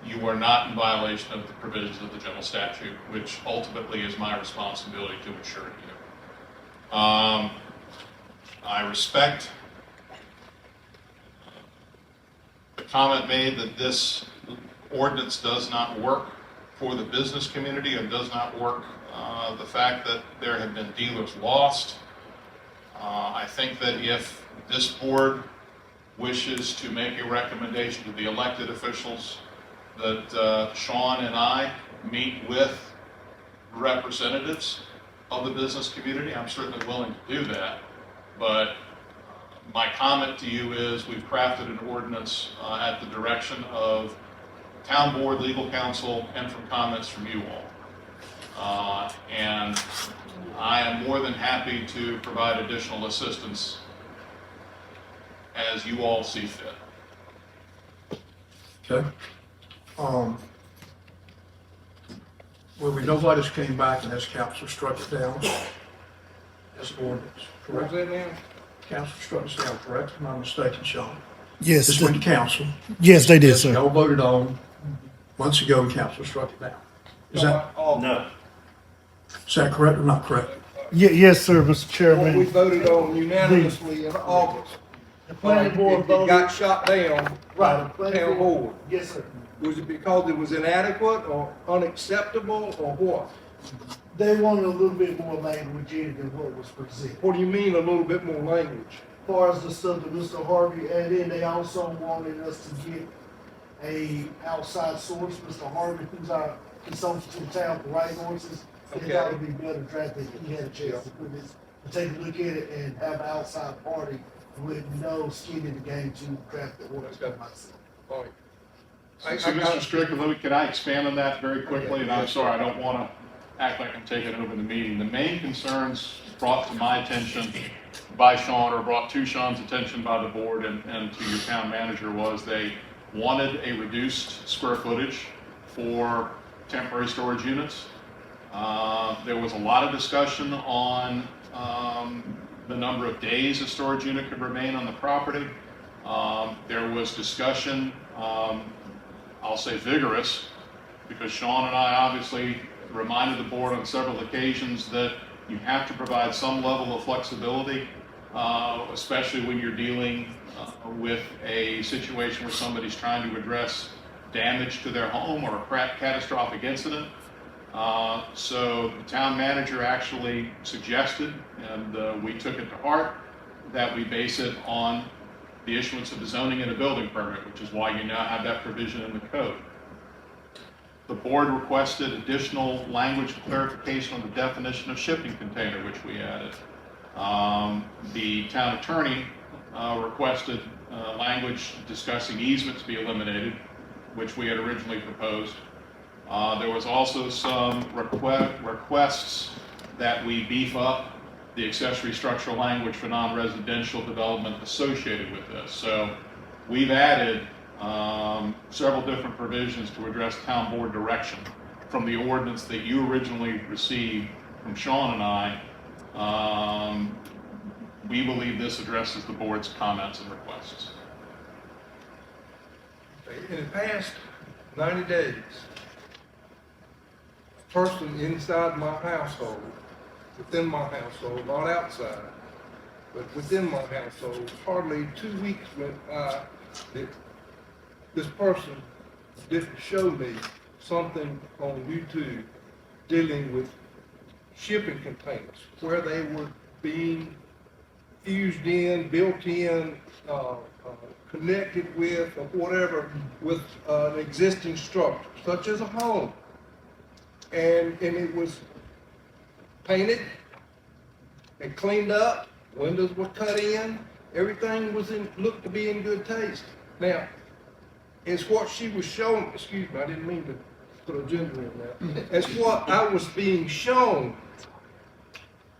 you are not in violation of the provisions of the general statute, which ultimately is my responsibility to ensure to you. I respect the comment made that this ordinance does not work for the business community and does not work the fact that there have been dealers lost. I think that if this board wishes to make a recommendation to the elected officials that Sean and I meet with representatives of the business community, I'm certainly willing to do that. But my comment to you is we've crafted an ordinance at the direction of town board, legal counsel, and from comments from you all. And I am more than happy to provide additional assistance as you all see fit.
Okay. Well, nobody's came back and has council struck it down as an ordinance,
What's
correct?
that now?
Council struck it down, correct? Am I mistaken, Sean?
Yes,
This went to council.
yes, they did, sir.
Y'all voted on months ago and council struck it down. Is that correct or not correct?
Yes, sir, Mr.
What we
Chairman.
voted on unanimously in August.
The planning board
It got
voted.
shot down by the town board.
Yes, sir.
Was it because it was inadequate or unacceptable or what?
They wanted a little bit more language in it than what was presented.
What do you mean a little bit more language?
As far as the stuff that Mr. Harvey added in, they also wanted us to get a outside source, Mr. Harvey, who's our consultant to the town for writing ordinances. It
Okay.
thought it'd be better drafted if he had a chance to put his take a look at it and have an outside party with no skin in the game to draft the ordinance by myself.
All right.
So, Mr. Strickland, can I expand on that very quickly? And I'm sorry, I don't want to act like I'm taking over the meeting. The main concerns brought to my attention by Sean, or brought to Sean's attention by the board and to your town manager, was they wanted a reduced square footage for temporary storage units. There was a lot of discussion on the number of days a storage unit could remain on the property. There was discussion, I'll say vigorous, because Sean and I obviously reminded the board on several occasions that you have to provide some level of flexibility, especially when you're dealing with a situation where somebody's trying to address damage to their home or a catastrophic incident. So the town manager actually suggested, and we took it to heart, that we base it on the issuance of a zoning and a building permit, which is why you now have that provision in the code. The board requested additional language clarification on the definition of shipping container, which we added. The town attorney requested language discussing easements be eliminated, which we had originally proposed. There was also some requests that we beef up the accessory structural language for non-residential development associated with this. So we've added several different provisions to address town board direction from the ordinance that you originally received from Sean and I. We believe this addresses the board's comments and requests.
In the past 90 days, a person inside my household, within my household, not outside, but within my household, hardly 2 weeks went by that this person didn't show me something on YouTube dealing with shipping containers, where they were being fused in, built in, connected with, or whatever, with an existing structure, such as a home. And it was painted and cleaned up, windows were cut in, everything looked to be in good taste. Now, it's what she was showing, excuse me, I didn't mean to put a gender in there. It's what I was being shown.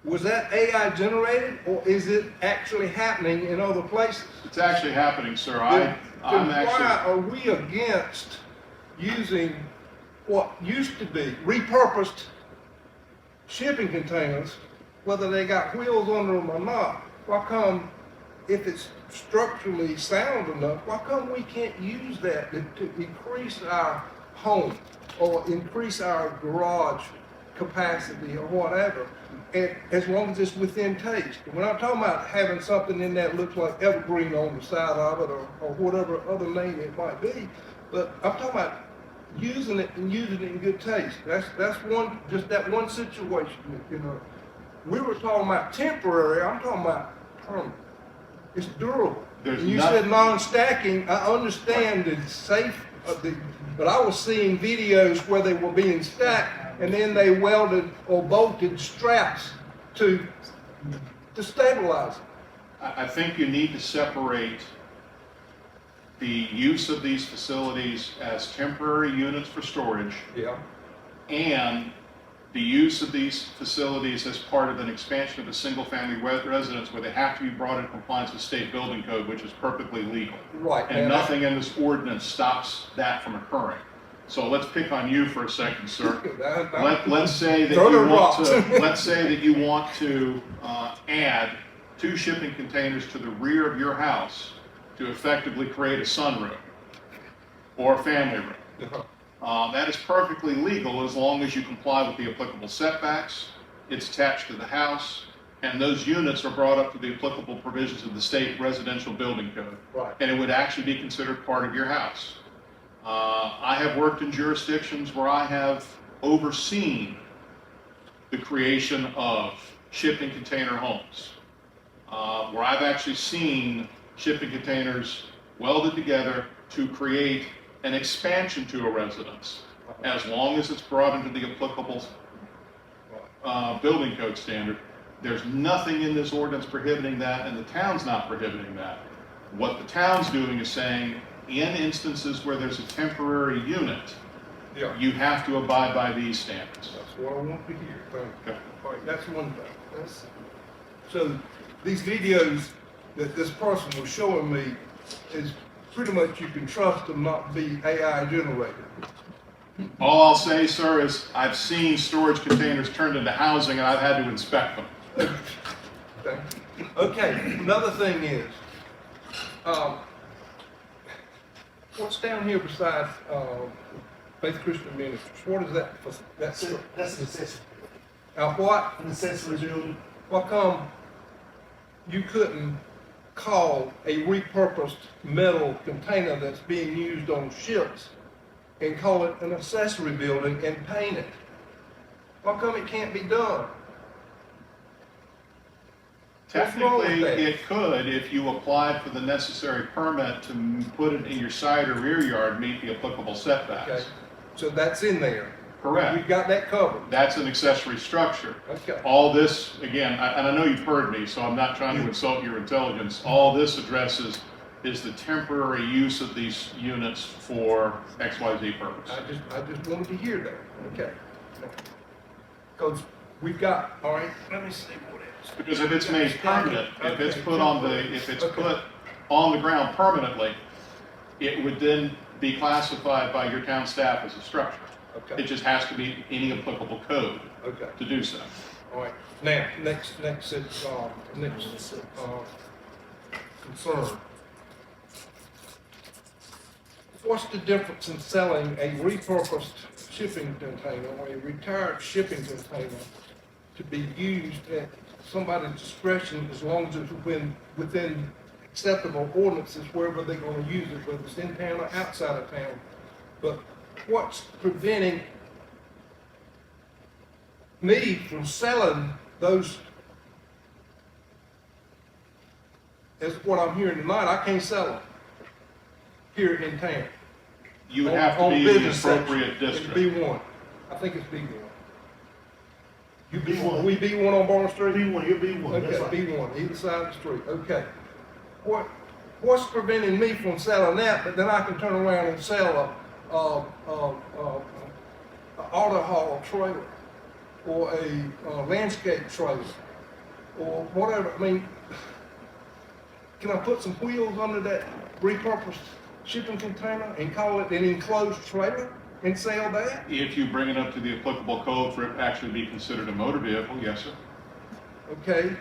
Was that AI generated, or is it actually happening in other places?
It's actually happening, sir.
Why are we against using what used to be repurposed shipping containers, whether they got wheels under them or not? Why come, if it's structurally sound enough, why come we can't use that to increase our home or increase our garage capacity or whatever, and as long as it's within taste? We're not talking about having something in that looks like evergreen on the side of it, or whatever other name it might be, but I'm talking about using it and using it in good taste. That's one, just that one situation, you know. We were talking about temporary, I'm talking about permanent. It's durable. And you said non-stacking, I understand it's safe, but I was seeing videos where they were being stacked and then they welded or bolted straps to stabilize it.
I think you need to separate the use of these facilities as temporary units for storage,
Yeah.
and the use of these facilities as part of an expansion of a single-family residence where they have to be brought in compliance with state building code, which is perfectly legal.
Right.
And nothing in this ordinance stops that from occurring. So let's pick on you for a second, sir. Let's say that you want to, let's say that you want to add 2 shipping containers to the rear of your house to effectively create a sunroom or a family room. That is perfectly legal as long as you comply with the applicable setbacks, it's attached to the house, and those units are brought up to the applicable provisions of the state residential building code.
Right.
And it would actually be considered part of your house. I have worked in jurisdictions where I have overseen the creation of shipping container homes, where I've actually seen shipping containers welded together to create an expansion to a residence, as long as it's brought into the applicable building code standard. There's nothing in this ordinance prohibiting that, and the town's not prohibiting that. What the town's doing is saying, in instances where there's a temporary unit,
Yeah,
you have to abide by these standards.
that's what I want to hear. Thank you.
Okay.
All right, that's one thing. So these videos that this person was showing me is pretty much you can trust them not be AI generated.
All I'll say, sir, is I've seen storage containers turned into housing, and I've had to inspect them.
Okay, another thing is, what's down here besides, Faith Christian Ministries? What is that? That's,
That's an accessory,
what?
an accessory building.
Why come you couldn't call a repurposed metal container that's being used on ships and call it an accessory building and paint it? Why come it can't be done? What's wrong with
Technically,
that?
it could if you applied for the necessary permit to put it in your side or rear yard, meet the applicable
Okay,
setbacks.
so that's in there.
Correct.
We've got that covered.
That's an accessory structure.
Okay.
All this, again, and I know you've heard me, so I'm not trying to insult your intelligence. All this addresses is the temporary use of these units for XYZ purpose.
I just wanted to hear that. Okay. Because we've got, all right, let me see what else.
Because if it's made permanent, if it's
Okay.
put on the, if it's
Okay.
put on the ground permanently, it would then be classified by your town staff as a structure. It
Okay,
just has to meet any applicable code
okay.
to do so.
All right, now, next, concern. What's the difference in selling a repurposed shipping container or a retired shipping container to be used at somebody's discretion as long as it's within acceptable ordinances wherever they're gonna use it, whether it's in town or outside of town? But what's preventing me from selling those? Is what I'm hearing tonight. I can't sell them here in town.
You would
On-
have to
on
be in the
business
appropriate
section. It's
district.
B1. I think it's B1. You
B1.
We B1 on Barn Street?
B1, you're B1, that's
Okay,
right.
B1, either side of the street, okay. What's preventing me from selling that, but then I can turn around and sell a auto haul trailer, or a landscape trailer, or whatever, I mean, can I put some wheels under that repurposed shipping container and call it an enclosed trailer and sell that?
If you bring it up to the applicable code for it to actually be considered a motor vehicle, yes, sir.
Okay.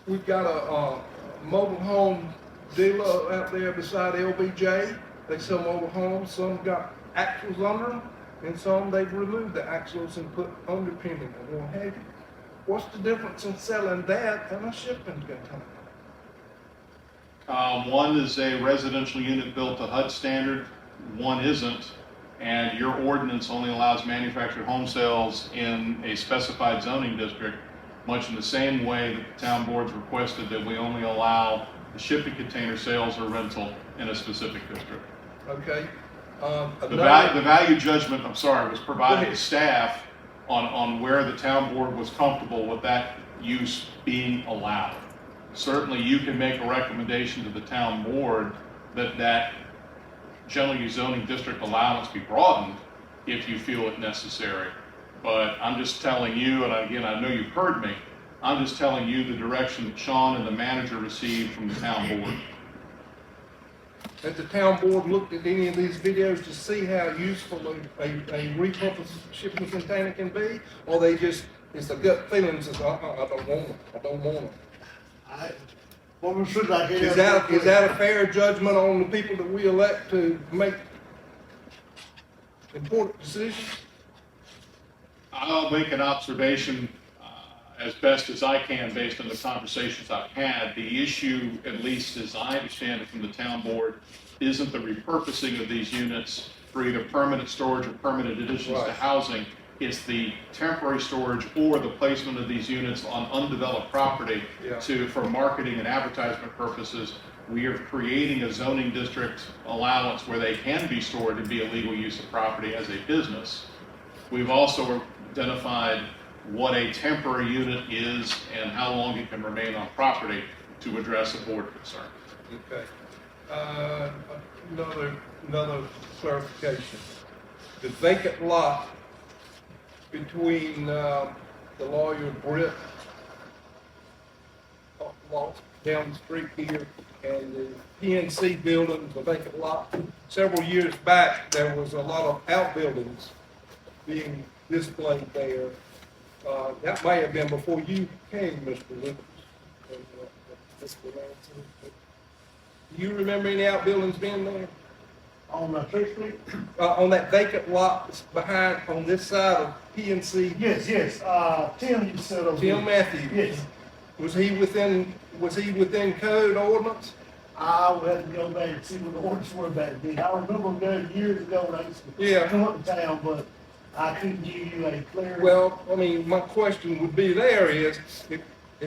We've got a mobile home dealer out there beside LBJ. They sell mobile homes. Some got axles under them, and some they've removed the axles and put underpinning and what have you. What's the difference in selling that and a shipping container?
One is a residential unit built to HUD standard, one isn't, and your ordinance only allows manufactured home sales in a specified zoning district, much in the same way that the town board's requested that we only allow the shipping container sales or rental in a specific district.
Okay.
The value judgment, I'm sorry, was provided to staff on where the town board was comfortable with that use being allowed. Certainly, you can make a recommendation to the town board that general use zoning district allowance be broadened if you feel it necessary. But I'm just telling you, and again, I know you've heard me, I'm just telling you the direction that Sean and the manager received from the town board.
Has the town board looked at any of these videos to see how useful a repurposed shipping container can be? Or they just, it's a gut feeling that says, I don't want them, I don't want them.
Woman should like it.
Is that a fair judgment on the people that we elect to make important decisions?
I'll make an observation as best as I can based on the conversations I've had. The issue, at least as I understand it from the town board, isn't the repurposing of these units for either permanent storage or permanent additions to
Right.
housing. It's the temporary storage or the placement of these units on undeveloped property
Yeah.
for marketing and advertisement purposes. We are creating a zoning district allowance where they can be stored and be a legal use of property as a business. We've also identified what a temporary unit is and how long it can remain on property to address a board concern.
Okay. Another clarification. The vacant lot between, the lawyer Britt, lots down the street here, and the PNC building, the vacant lot. Several years back, there was a lot of outbuildings being displayed there. That may have been before you came, Mr. Lucas. Mr. Lansing. Do you remember any outbuildings being there?
On Church Street?
On that vacant lot that's behind, on this side of PNC?
Yes, Tim, you said over
Tim
there.
Matthews?
Yes.
Was he within code ordinance?
I will have to go back and see what the orders were back then. I remember that years ago when I used to
Yeah.
come up to town, but I couldn't give you a clear.
Well, I mean, my question would be there is, if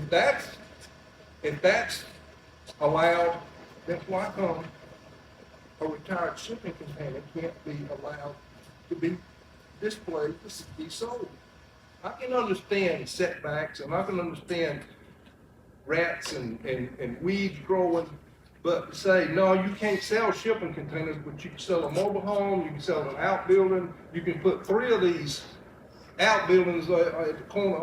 that's allowed, then why come a retired shipping container can't be allowed to be displayed, to be sold? I can understand setbacks, and I can understand rats and weeds growing, but to say, no, you can't sell shipping containers, but you can sell a mobile home, you can sell an outbuilding, you can put 3 of these outbuildings at the corner,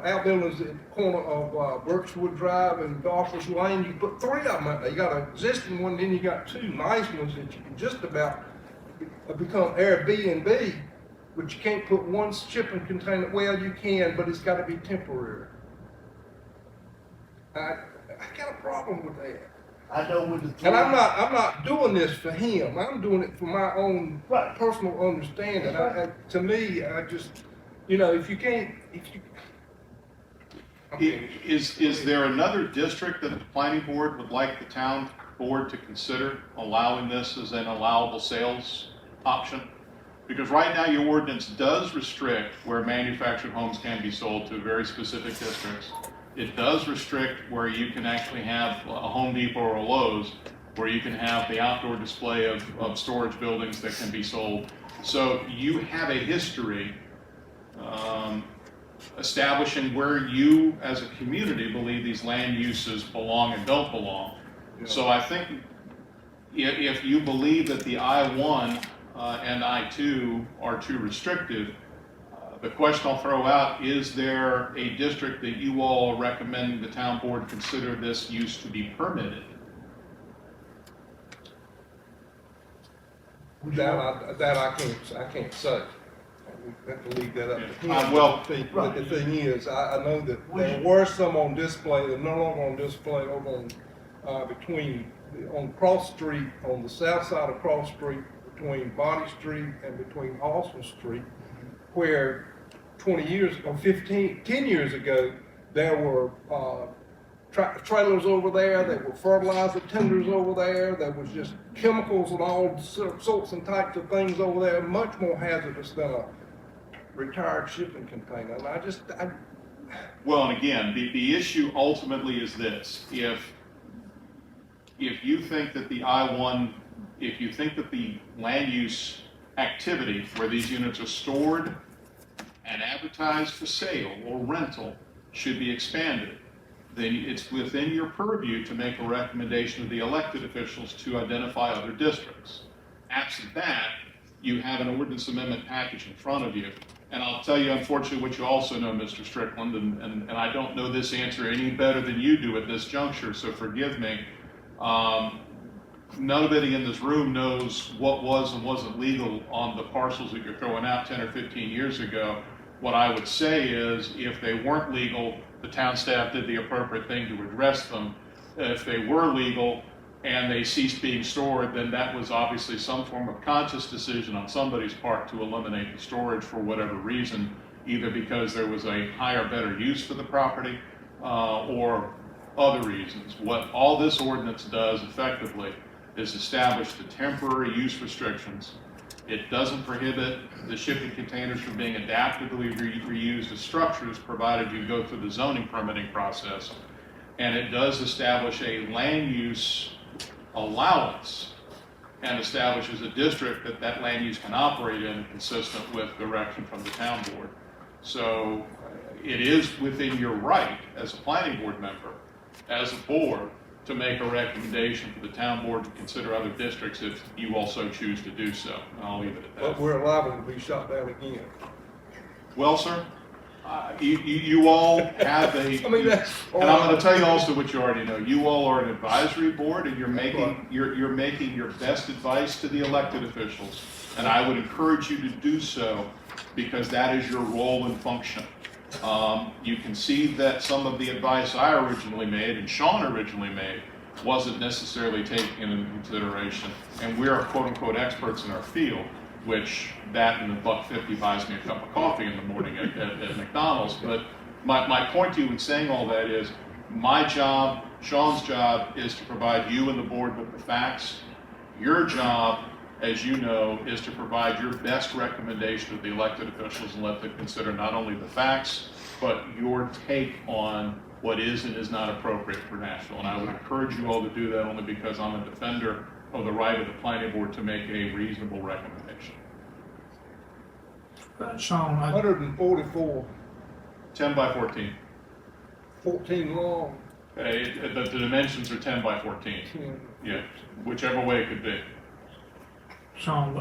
outbuildings at the corner of Birchwood Drive and Golfers Lane, you put 3 of them out there. You got an existing one, then you got 2 nice ones that you can just about become Airbnb, but you can't put 1 shipping container. Well, you can, but it's got to be temporary. I got a problem with that.
I know with the.
And I'm not doing this for him. I'm doing it for my own
Right.
personal understanding. To me, I just, if you can't,
Is there another district that the planning board would like the town board to consider allowing this as an allowable sales option? Because right now your ordinance does restrict where manufactured homes can be sold to very specific districts. It does restrict where you can actually have a Home Depot or a Lowe's, where you can have the outdoor display of storage buildings that can be sold. So you have a history establishing where you as a community believe these land uses belong and don't belong.
Yeah.
So I think if you believe that the I-1 and I-2 are too restrictive, the question I'll throw out, is there a district that you all are recommending the town board consider this use to be permitted?
that I can't say. We have to leave that up to him.
Well,
But the thing is, I know that there were some on display, they're no longer on display over on Cross Street, on the south side of Cross Street, between Body Street and between Austin Street, where 10 years ago, there were trailers over there, there were fertilizer tenders over there was just chemicals and all sorts and types of things over there, much more hazardous than a retired shipping container. And
well, and again, the issue ultimately is this: if you think that the I-1, if you think that the land use activity where these units are stored and advertised for sale or rental should be expanded, then it's within your purview to make a recommendation to the elected officials to identify other districts. Absent that, you have an ordinance amendment package in front of you. And I'll tell you, unfortunately, what you also know, Mr. Strickland, and I don't know this answer any better than you do at this juncture, so forgive me. Nobody in this room knows what was and wasn't legal on the parcels that you're throwing out 10 or 15 years ago. What I would say is, if they weren't legal, the town staff did the appropriate thing to address them. If they were legal and they ceased being stored, then that was obviously some form of conscious decision on somebody's part to eliminate the storage for whatever reason, either because there was a higher, better use for the property or other reasons. What all this ordinance does effectively is establish the temporary use restrictions. It doesn't prohibit the shipping containers from being adaptively reused as structures, provided you go through the zoning permitting process. And it does establish a land use allowance and establishes a district that land use can operate in, consistent with direction from the town board. So it is within your right as a planning board member, as a board, to make a recommendation for the town board to consider other districts if you also choose to do so. And I'll leave it at that.
But we're liable to be shot down again.
Well, sir, you all have a.
I mean, that's.
And I'm going to tell you also what you already know. You all are an advisory board, and you're making your best advice to the elected officials. And I would encourage you to do so because that is your role and function. You can see that some of the advice I originally made and Sean originally made wasn't necessarily taken into consideration. And we are quote unquote experts in our field, which that and the $1.50 buys me a cup of coffee in the morning at McDonald's. But my point to you in saying all that is my job, Sean's job, is to provide you and the board with the facts. Your job, as you know, is to provide your best recommendation to the elected officials and let them consider not only the facts, but your take on what is and is not appropriate for Nashville. And I would encourage you all to do that only because I'm a defender of the right of the planning board to make a reasonable recommendation.
Sean,
144,
10 by 14.
14 long.
Okay, the dimensions are 10 by 14. Yeah, whichever way it could be.
Sean,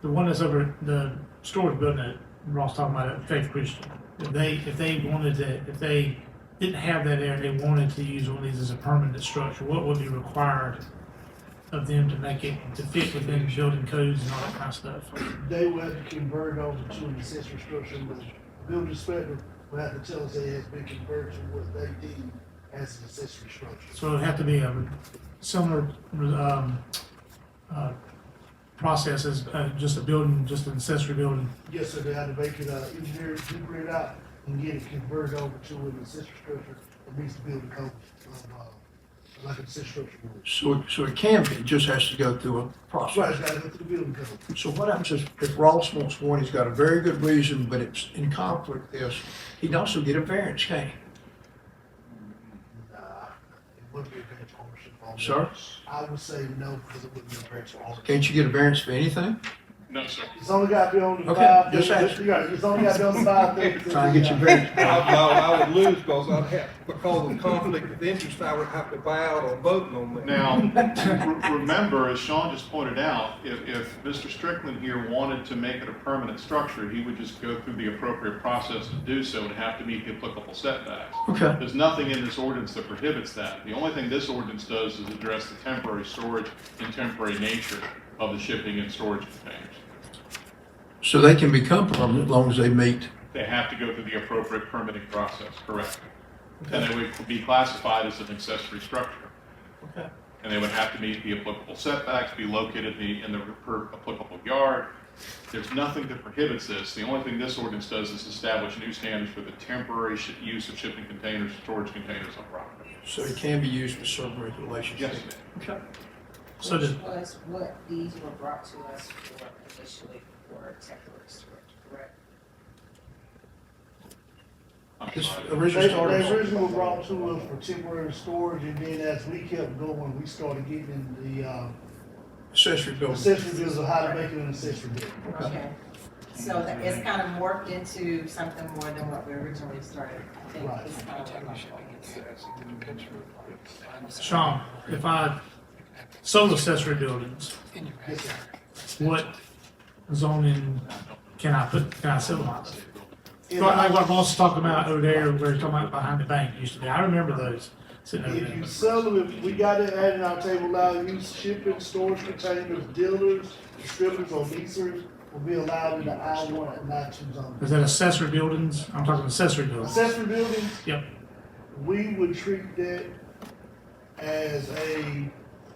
the one that's over the storage building that Ross talking about at Faith Christian, if they didn't have that there and they wanted to use one of these as a permanent structure, what would be required of them to make it to fit within building codes and all that kind of stuff?
They will have to convert over to an accessory structure, but the building inspector will have to tell us that it has been converted to what they deem as an accessory structure.
So it would have to be a similar process as just a building, just an accessory building.
Yes, sir, they have to make it, engineer, figure it out and get it converted over to an accessory structure that meets the building code of, like an accessory structure would.
So it can be, it just has to go through a
Right,
process.
it's gotta go through the building code.
So what happens if Ross wants one, he's got a very good reason, but it's in conflict with this, he can also get a variance, can't he?
Nah, it wouldn't be a variance for ownership on that.
Sir?
I would say no, because it wouldn't be a variance for ownership.
Can't you get a variance for anything?
No, sir.
It's only gotta be on the
Okay,
five.
just ask.
It's only gotta be on the 5
Try and get your variance.
I would lose because I'd have, because of conflict of interest, I would have to buy out on voting on that.
Now, remember, as Sean just pointed out, if Mr. Strickland here wanted to make it a permanent structure, he would just go through the appropriate process to do so and have to meet the applicable setbacks.
Okay.
There's nothing in this ordinance that prohibits that. The only thing this ordinance does is address the temporary storage and temporary nature of the shipping and storage containers.
So they can become permanent as long as they meet.
They have to go through the appropriate permitting process, correct? And they would be classified as an accessory structure.
Okay.
And they would have to meet the applicable setbacks, be located in the applicable yard. There's nothing that prohibits this. The only thing this ordinance does is establish new standards for the temporary use of shipping containers, storage containers on property.
So it can be used with certain regulations.
Yes.
Okay.
So
Which
the,
was what these were brought to us for initially for temporary storage, correct?
I'm
This
sorry.
originally
They
started.
originally were brought to us for temporary storage, and then as we kept going, we started getting the,
Accessory building.
accessory bills of how to make it an accessory building.
Okay. So that it's kind of morphed into something more than what we originally started. I think
Right.
it's kind of
Sean, if I sold accessory buildings,
Yes, sir.
what zoning can I sell them on? Like what Ross was talking about over there, where he's talking about behind the bank used to be. I remember those sitting over
If you
there.
sell them, if we got it added on our table, allow use shipping, storage containers, dealers, distributors, or leasers will be allowed in the I-1 and I-2 zone.
Is that accessory buildings? I'm talking accessory buildings.
Accessory buildings,
Yep.
we would treat that as a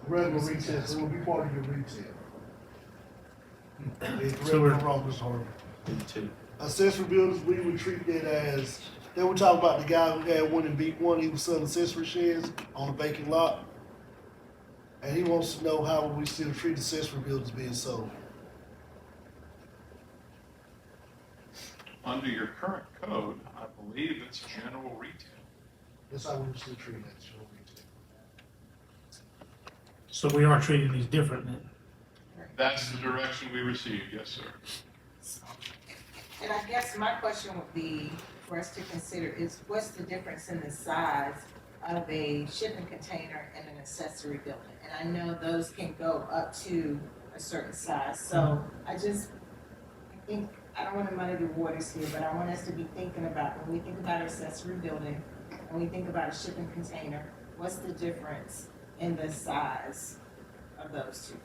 regular retail, so it will be part of your retail. It's
So we're-
regular wrong, Mr. Harvey. Accessory buildings, we would treat that as, they were talking about the guy who had one in B1, he was selling accessory sheds on a vacant lot. And he wants to know how we still treat accessory buildings being sold.
Under your current code, I believe it's general retail.
That's how we would still treat that, general retail.
So we are treating these different then.
That's the direction we received, yes, sir.
And I guess my question would be for us to consider is what's the difference in the size of a shipping container and an accessory building? And I know those can go up to a certain size, so I think, I don't wanna muddy the waters here, but I want us to be thinking about, when we think about an accessory building, when we think about a shipping container, what's the difference in the size of those two?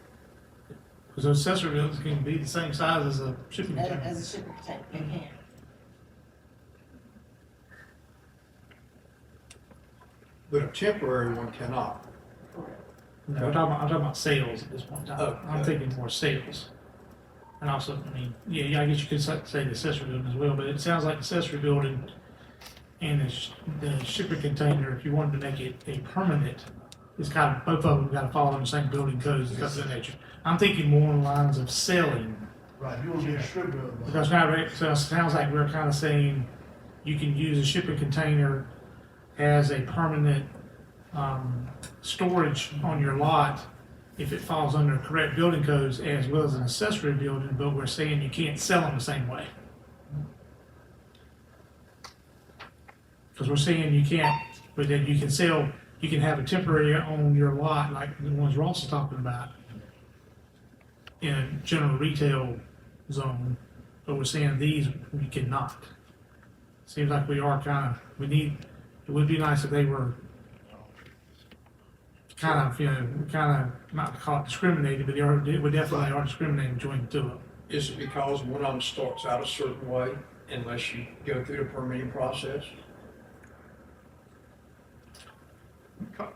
Because those accessory buildings can be the same size as a shipping container.
As a shipping container, they can.
But a temporary one cannot.
Correct.
No, I'm talking about sales at this point in time.
Oh,
I'm
okay.
thinking more sales. And also, I mean, yeah, I guess you could say the accessory building as well, but it sounds like the accessory building and the shipping container, if you wanted to make it a permanent, it's kind of, both of them got to follow the same building codes and stuff of that nature. I'm thinking more on the lines of selling.
Right, you want to be a distributor of that.
Because now, so it sounds like we're kind of saying you can use a shipping container as a permanent storage on your lot if it falls under correct building codes as well as an accessory building, but we're saying you can't sell them the same way. Because we're saying you can't, but then you can sell, you can have a temporary on your lot like the ones Ross is talking about in a general retail zone, but we're saying these we cannot. Seems like we are kind of, it would be nice if they were kind of, not to call it discriminated, but we definitely are discriminating between the two of them.
Is it because one of them starts out a certain way unless you go through the permitting process?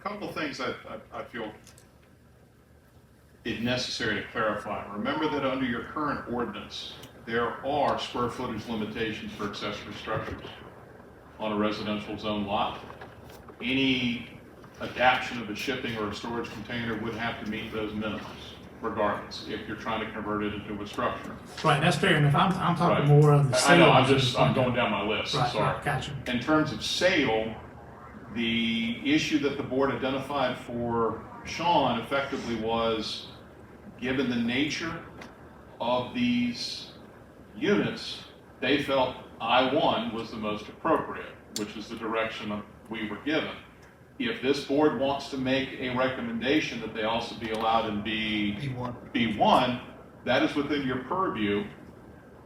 Couple things that I feel it necessary to clarify. Remember that under your current ordinance, there are square footage limitations for accessory structures on a residential zone lot. Any adaptation of a shipping or a storage container would have to meet those minimums regardless, if you're trying to convert it into a structure.
Right, that's fair enough. I'm talking
Right.
more of the
I know,
sales.
I'm going down my list,
Right,
sorry.
right, gotcha.
In terms of sale, the issue that the board identified for Sean effectively was, given the nature of these units, they felt I-1 was the most appropriate, which is the direction we were given. If this board wants to make a recommendation that they also be allowed in B1, that is within your purview,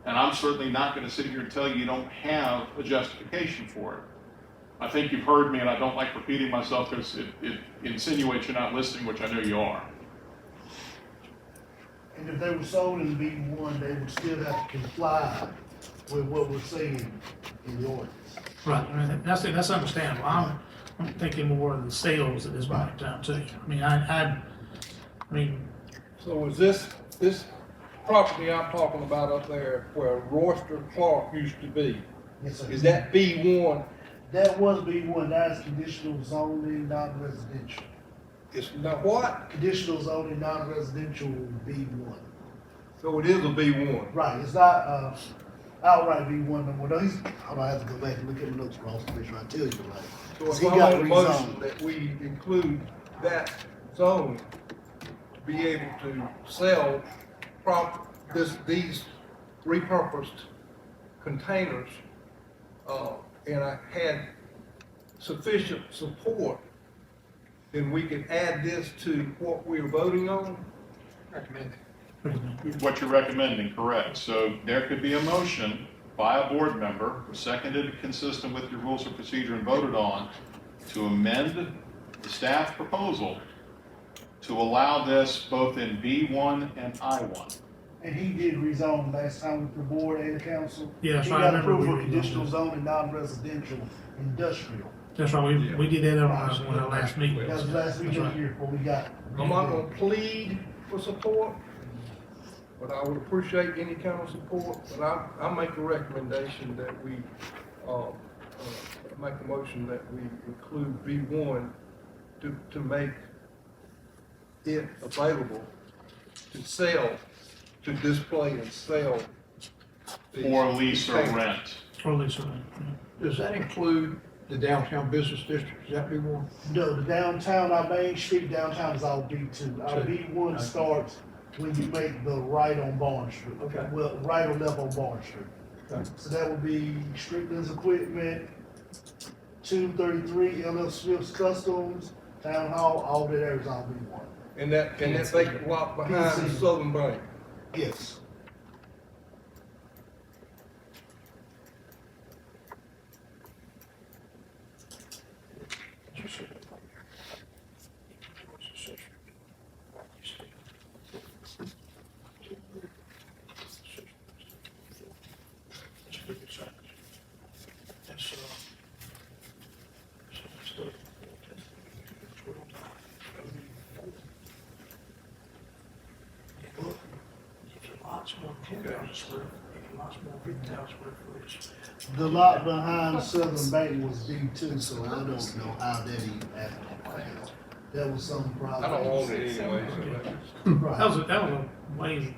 and I'm certainly not going to sit here and tell you don't have a justification for it. I think you've heard me, and I don't like repeating myself because it insinuates you're not listening, which I know you are.
And if they were sold in B1, they would still have to comply with what we're saying in the ordinance.
Right, I mean, that's understandable. I'm thinking more of the sales at this point in time too. I mean, I mean,
So is this property I'm talking about up there where Royster Clark used to be,
Yes, sir.
is that B1?
That was B1, that's conditional zoning, non-residential.
It's not what?
Conditional zoning, non-residential B1.
So it is a B1.
Right, it's not, outright B1 no more. No, I don't have to go back and look at the notes, Ross, to make sure I tell you right.
So if
He
I
got
make a motion
rezoned.
that we include that zone to be able to sell these repurposed containers, and I had sufficient support, then we can add this to what we're voting on?
What you're recommending, correct. So there could be a motion by a board member, seconded and consistent with your rules of procedure and voted on, to amend the staff proposal to allow this both in B1 and I1.
And he did rezone last time with the board and the council.
Yeah,
He
so I
got
remember
approval
we
of
rezoned
conditional
this.
zoning, non-residential, industrial.
that's right, we did that on our last meeting.
That was last week
That's right.
here, what we got.
I'm not gonna plead for support, but I would appreciate any kind of support, but I make a recommendation that we, make a motion that we include B1 to make it available to sell, to display and sell. these
Or lease or
containers.
rent.
Or at least,
Does that include the downtown business district? Is that B1?
No, the downtown, our main street downtown is all B2. Our B1 starts when you make the right on Barn Street.
Okay.
Well, right or left on Barn Street. So that would be Strickland's Equipment, 233 LF Smith's Customs, Town Hall, all that areas all be one.
And that vacant lot behind the Southern Bank.
Yes. The lot behind Southern Bank was B2, so I don't know how that even happened. That was some problem.
I don't own it anyway, so
Right.
That was a way.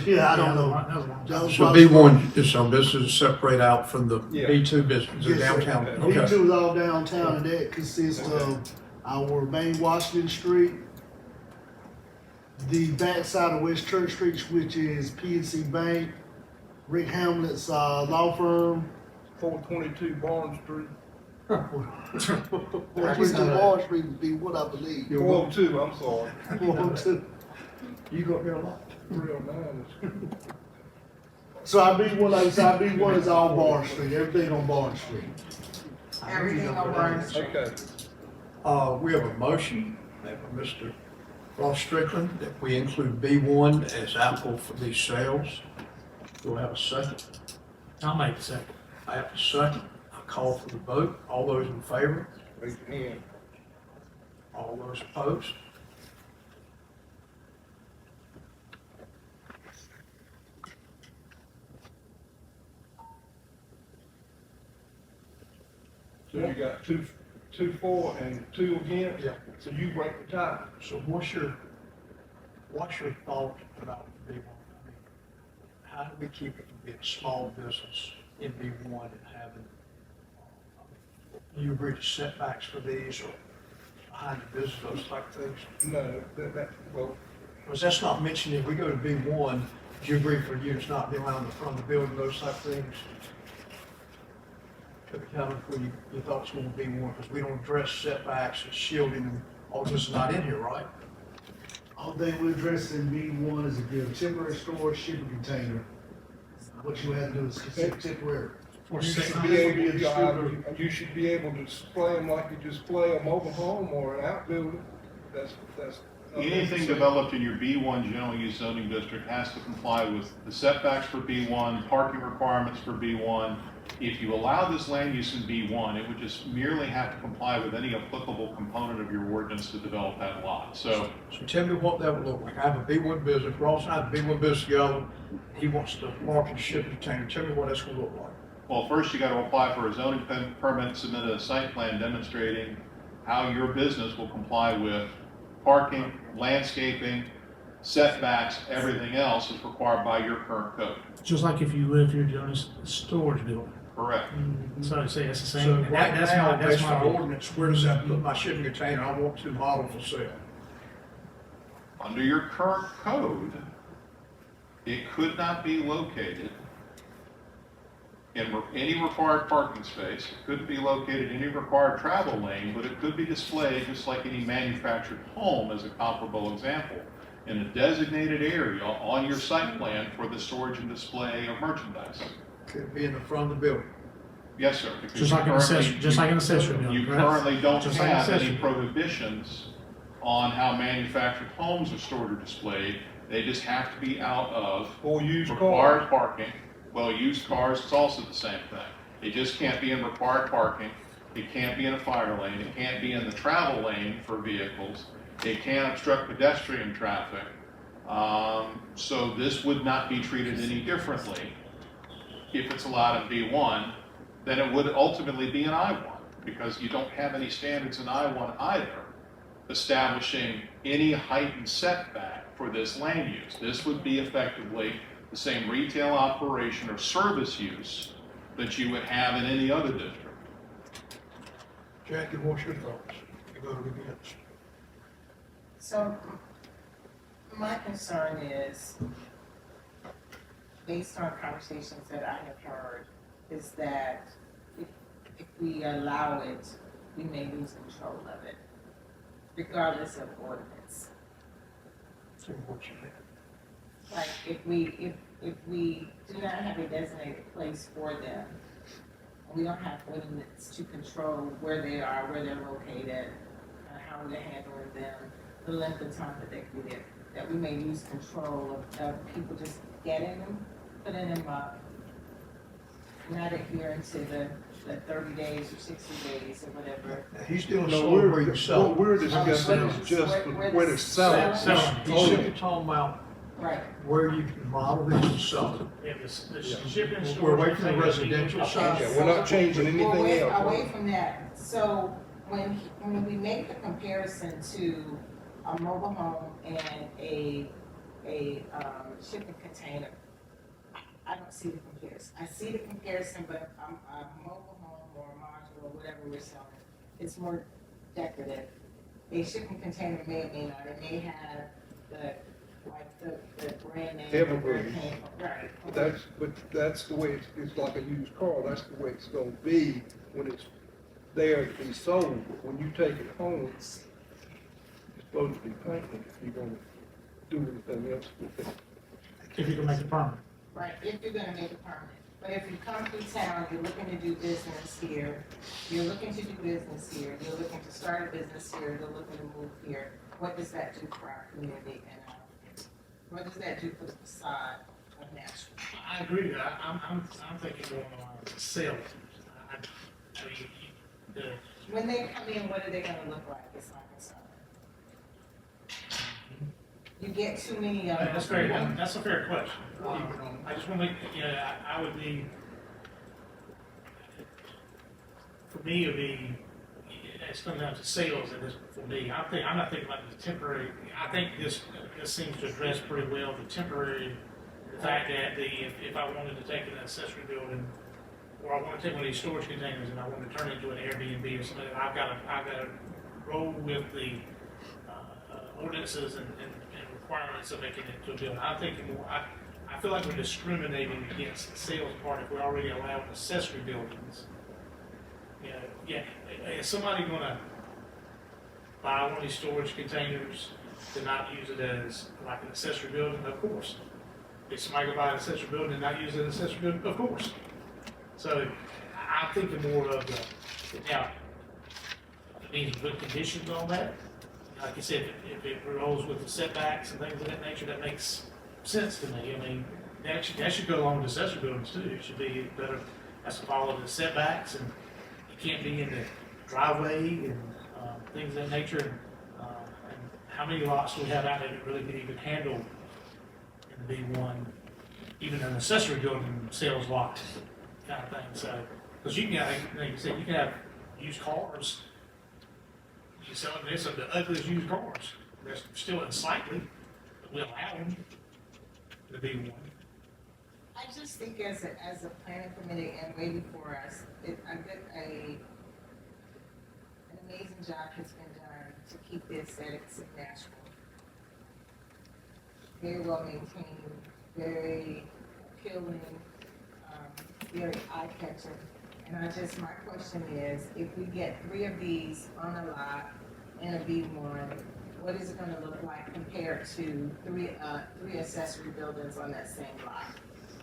Yeah, I don't know.
That was a long
That
time.
was
So
probably-
B1, so this is separate out from the
Yeah.
B2 business, the
Yes, sir.
downtown,
B2
okay.
is all downtown, and that consists of our main Washington Street, the backside of West Church Street, which is PNC Bank, Rick Hamlet's law firm,
422 Barnes Street.
422 Wall Street would be what I believe.
402, I'm sorry.
402.
You go up there a lot.
309 is.
So our B1, like I said, our B1 is all Barnes Street, everything on Barnes Street.
Everything on Burns Street.
Okay.
We have a motion made by Mr. Ross Strickland that we include B1 as applicable for these sales. Do I have a second?
I'll make the second.
I have a second. I call for the vote. All those in favor?
Raise your hand.
All those opposed?
So you got two for and 2 against?
Yeah.
So you break the tie.
So what's your thought about B1? I mean, how do we keep it from being a small business in B1 and having, you agree to setbacks for these or behind the business, those type of things?
No, well,
Because that's not mentioned, if we go to B1, do you agree for units not being allowed in the front of the building, those type of things? Could be counted for your thoughts on B1, because we don't address setbacks and shielding, and all this is not in here, right?
All they would address in B1 is if you're a temporary storage shipping container, what you have to do is consider temporary.
For
you
six
should be able
Be a
to,
distributor.
you should be able to display them like you display a mobile home or an outbuilding. That's.
Anything developed in your B1 general use zoning district has to comply with the setbacks for B1, parking requirements for B1. If you allow this land use in B1, it would just merely have to comply with any applicable component of your ordinance to develop that lot. So
So tell me what that would look like. I have a B1 business, Ross and I have a B1 business together, he wants to market a shipping container, tell me what that's gonna look like.
well, first you got to apply for a zoning permit, submit a site plan demonstrating how your business will comply with parking, landscaping, setbacks, everything else is required by your current code.
Just like if you live here doing a storage building.
Correct.
So I say it's the
So
same.
right
That's
now,
my, that's
based on
my.
ordinance, where does that put my shipping container? I want to model for sale.
Under your current code, it could not be located in any required parking space. It couldn't be located in any required travel lane, but it could be displayed just like any manufactured home as a comparable example in a designated area on your site plan for the storage and display of merchandise.
Could it be in the front of the building?
Yes, sir. because
Just
you
like an
currently-
accessory, just like an accessory
You
building, correct?
currently don't
Just like an
have any
accessory.
prohibitions on how manufactured homes are stored or displayed. They just have to be out of
Or used
required parking. Well, used cars, it's also the same thing. It just can't be in required parking. It can't be in a fire lane. It can't be in the travel lane for vehicles. It can't obstruct pedestrian traffic. So this would not be treated any differently if it's allowed in B1 than it would ultimately be in I1, because you don't have any standards in I1 either establishing any heightened setback for this land use. This would be effectively the same retail operation or service use that you would have in any other district.
Jackie, what's your thoughts? You go to the against.
So, my concern is, based on conversations that I have heard, is that if we allow it, we may lose control of it, regardless of ordinance.
See what you mean.
Like, if we do not have a designated place for them, we don't have ordinance to control where they are, where they're located, how we're handling them, the length of time that they can be there, that we may lose control of people just getting them, putting them up, not adhering to the 30 days or 60 days or whatever.
He's doing
No,
so
we're,
where you sell.
what we're
Oh,
discussing
where-
is just
where
where
the
to sell it.
selling-
He's simply talking about
Right.
where you can model these and sell them.
Yeah, the shipping
We're
storage.
away from the residential side.
Yeah, we're not changing
Well,
anything else.
away from that, so when we make the comparison to a mobile home and a shipping container, I don't see the comparison. I see the comparison, but a mobile home or a module or whatever we're selling, it's more decorative. A shipping container may or may not, it may have the brand name.
Evergreen.
Right.
But that's the way it's like a used car, that's the way it's gonna be when it's there to be sold. But when you take it home, it's supposed to be painted if you're gonna do anything else with it.
If you can make it permanent.
Right, if you're gonna make it permanent. But if you come through town, you're looking to do business here, you're looking to start a business here, you're looking to move here, what does that do for our community and what does that do for the facade of Nashville?
I agree with that. I'm thinking more on sales. I mean,
When they come in, what are they gonna look like, is my concern. You get too many of them.
that's a fair question. I just want to make, I would be, for me, it'd be, it's coming down to sales and this, for me, I'm not thinking about the temporary, I think this seems to address pretty well the temporary, the fact that if I wanted to take an accessory building, or I want to take one of these storage containers and I want to turn it into an Airbnb or something, I've got to roll with the ordinances and requirements of making it into a building. I'm thinking more, I feel like we're discriminating against the sales part if we're already allowing accessory buildings. Is somebody gonna buy one of these storage containers to not use it as like an accessory building? Of course. Is somebody gonna buy an accessory building and not use it as an accessory building? Of course. So I'm thinking more of now, it needs to put conditions on that. Like you said, if it rolls with the setbacks and things of that nature, that makes sense to me. I mean, that should go along with accessory buildings too. It should be better, has to follow the setbacks, and it can't be in the driveway and things of that nature. And how many lots do we have out there that really could even handle in the B1, even an accessory building sales lot kind of thing. So, because you can, like you said, you can have used cars. You sell them, it's the ugliest used cars. They're still unsightly, but we allow them to be one.
I just think as a planning committee and way before us, an amazing job has been done to keep the aesthetics of Nashville. Very well maintained, very appealing, very eye-catching. And my question is, if we get 3 of these on a lot in a B1, what is it gonna look like compared to three accessory buildings on that same lot?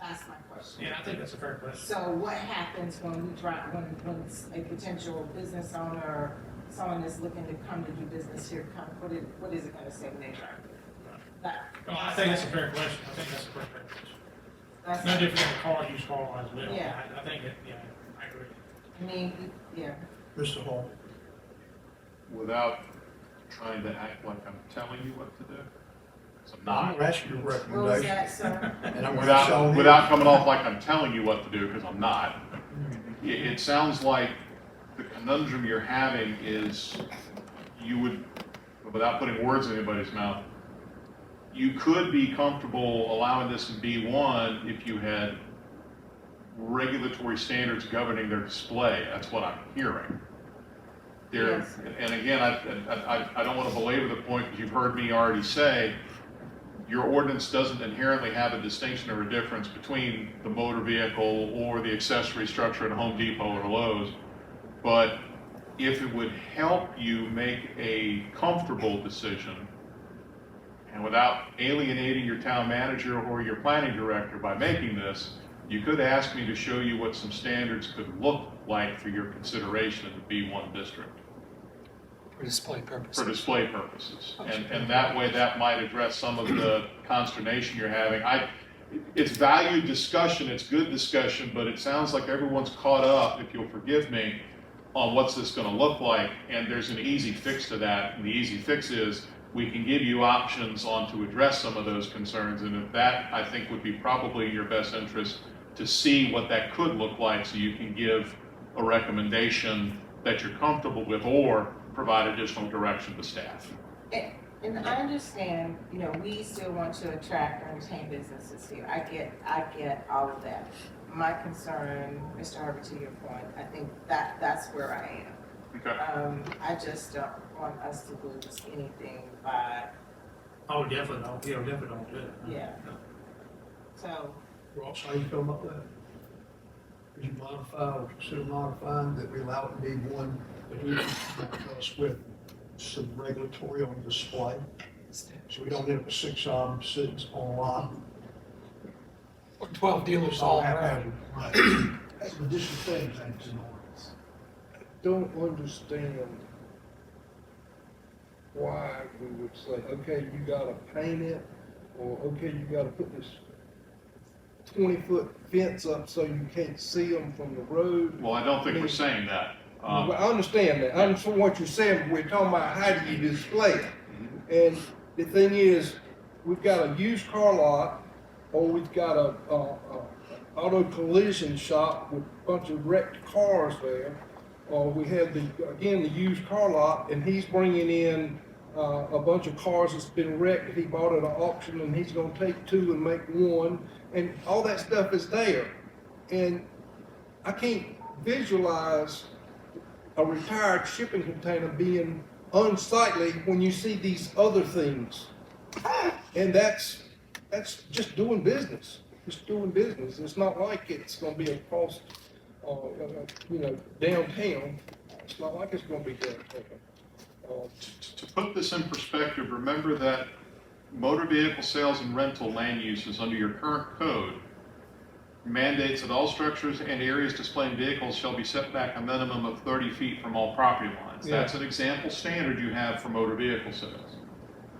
That's my question.
Yeah, I think that's a fair question.
So what happens when when a potential business owner, or someone that's looking to come to do business here, what is it gonna say when they drive?
I think that's a fair question. I think that's a fair question.
That's
No different than a car, used car as well.
Yeah.
I think it, I agree.
I mean, yeah.
Mr. Hall.
Without trying to act like I'm telling you what to do. 'Cause I'm
I'm
not.
gonna ask you a
What was
recommendation.
that, sir?
And I'm gonna show him.
Without coming off like I'm telling you what to do, because I'm not. It sounds like the conundrum you're having is you would, without putting words in anybody's mouth, you could be comfortable allowing this in B1 if you had regulatory standards governing their display. That's what I'm hearing.
Yes.
And again, I don't want to belabor the point, because you've heard me already say, your ordinance doesn't inherently have a distinction or a difference between the motor vehicle or the accessory structure at a Home Depot or Lowe's. But if it would help you make a comfortable decision, and without alienating your town manager or your planning director by making this, you could ask me to show you what some standards could look like for your consideration in the B1 district.
For display purposes.
For display purposes. And that way that might address some of the consternation you're having. It's valued discussion, it's good discussion, but it sounds like everyone's caught up, if you'll forgive me, on what's this gonna look like, and there's an easy fix to that. And the easy fix is we can give you options on to address some of those concerns, and if that, I think, would be probably in your best interest to see what that could look like so you can give a recommendation that you're comfortable with or provide additional direction to staff.
And I understand, you know, we still want to attract and retain businesses here. I get all of that. My concern, Mr. Harvey, to your point, I think that's where I am.
Okay.
I just don't want us to lose anything by,
Oh, definitely don't, yeah, definitely don't do it.
yeah. So,
Ross, how you feel about that? Would you modify or consider modifying that we allow it to be one, but we us with some regulatory on display? So we don't end up with 6 of them sitting on a lot.
Or 12 dealers all around.
Right.
That's an additional thing, that's an ordinance.
Don't understand why we would say, okay, you gotta paint it, or okay, you gotta put this 20-foot fence up so you can't see them from the road.
Well, I don't think we're saying that.
Well, I understand that. I understand what you're saying, but we're talking about how do you display it? And the thing is, we've got a used car lot, or we've got a auto collision shop with a bunch of wrecked cars there. Or we have the used car lot, and he's bringing in a bunch of cars that's been wrecked that he bought at an auction, and he's gonna take 2 and make 1, and all that stuff is there. And I can't visualize a retired shipping container being unsightly when you see these other things. And that's just doing business. Just doing business. It's not like it's gonna be across, downtown. It's not like it's gonna be downtown.
To put this in perspective, remember that motor vehicle sales and rental land uses under your current code mandates that all structures and areas displaying vehicles shall be set back a minimum of 30 feet from all property lines.
Yeah.
That's an example standard you have for motor vehicle sales.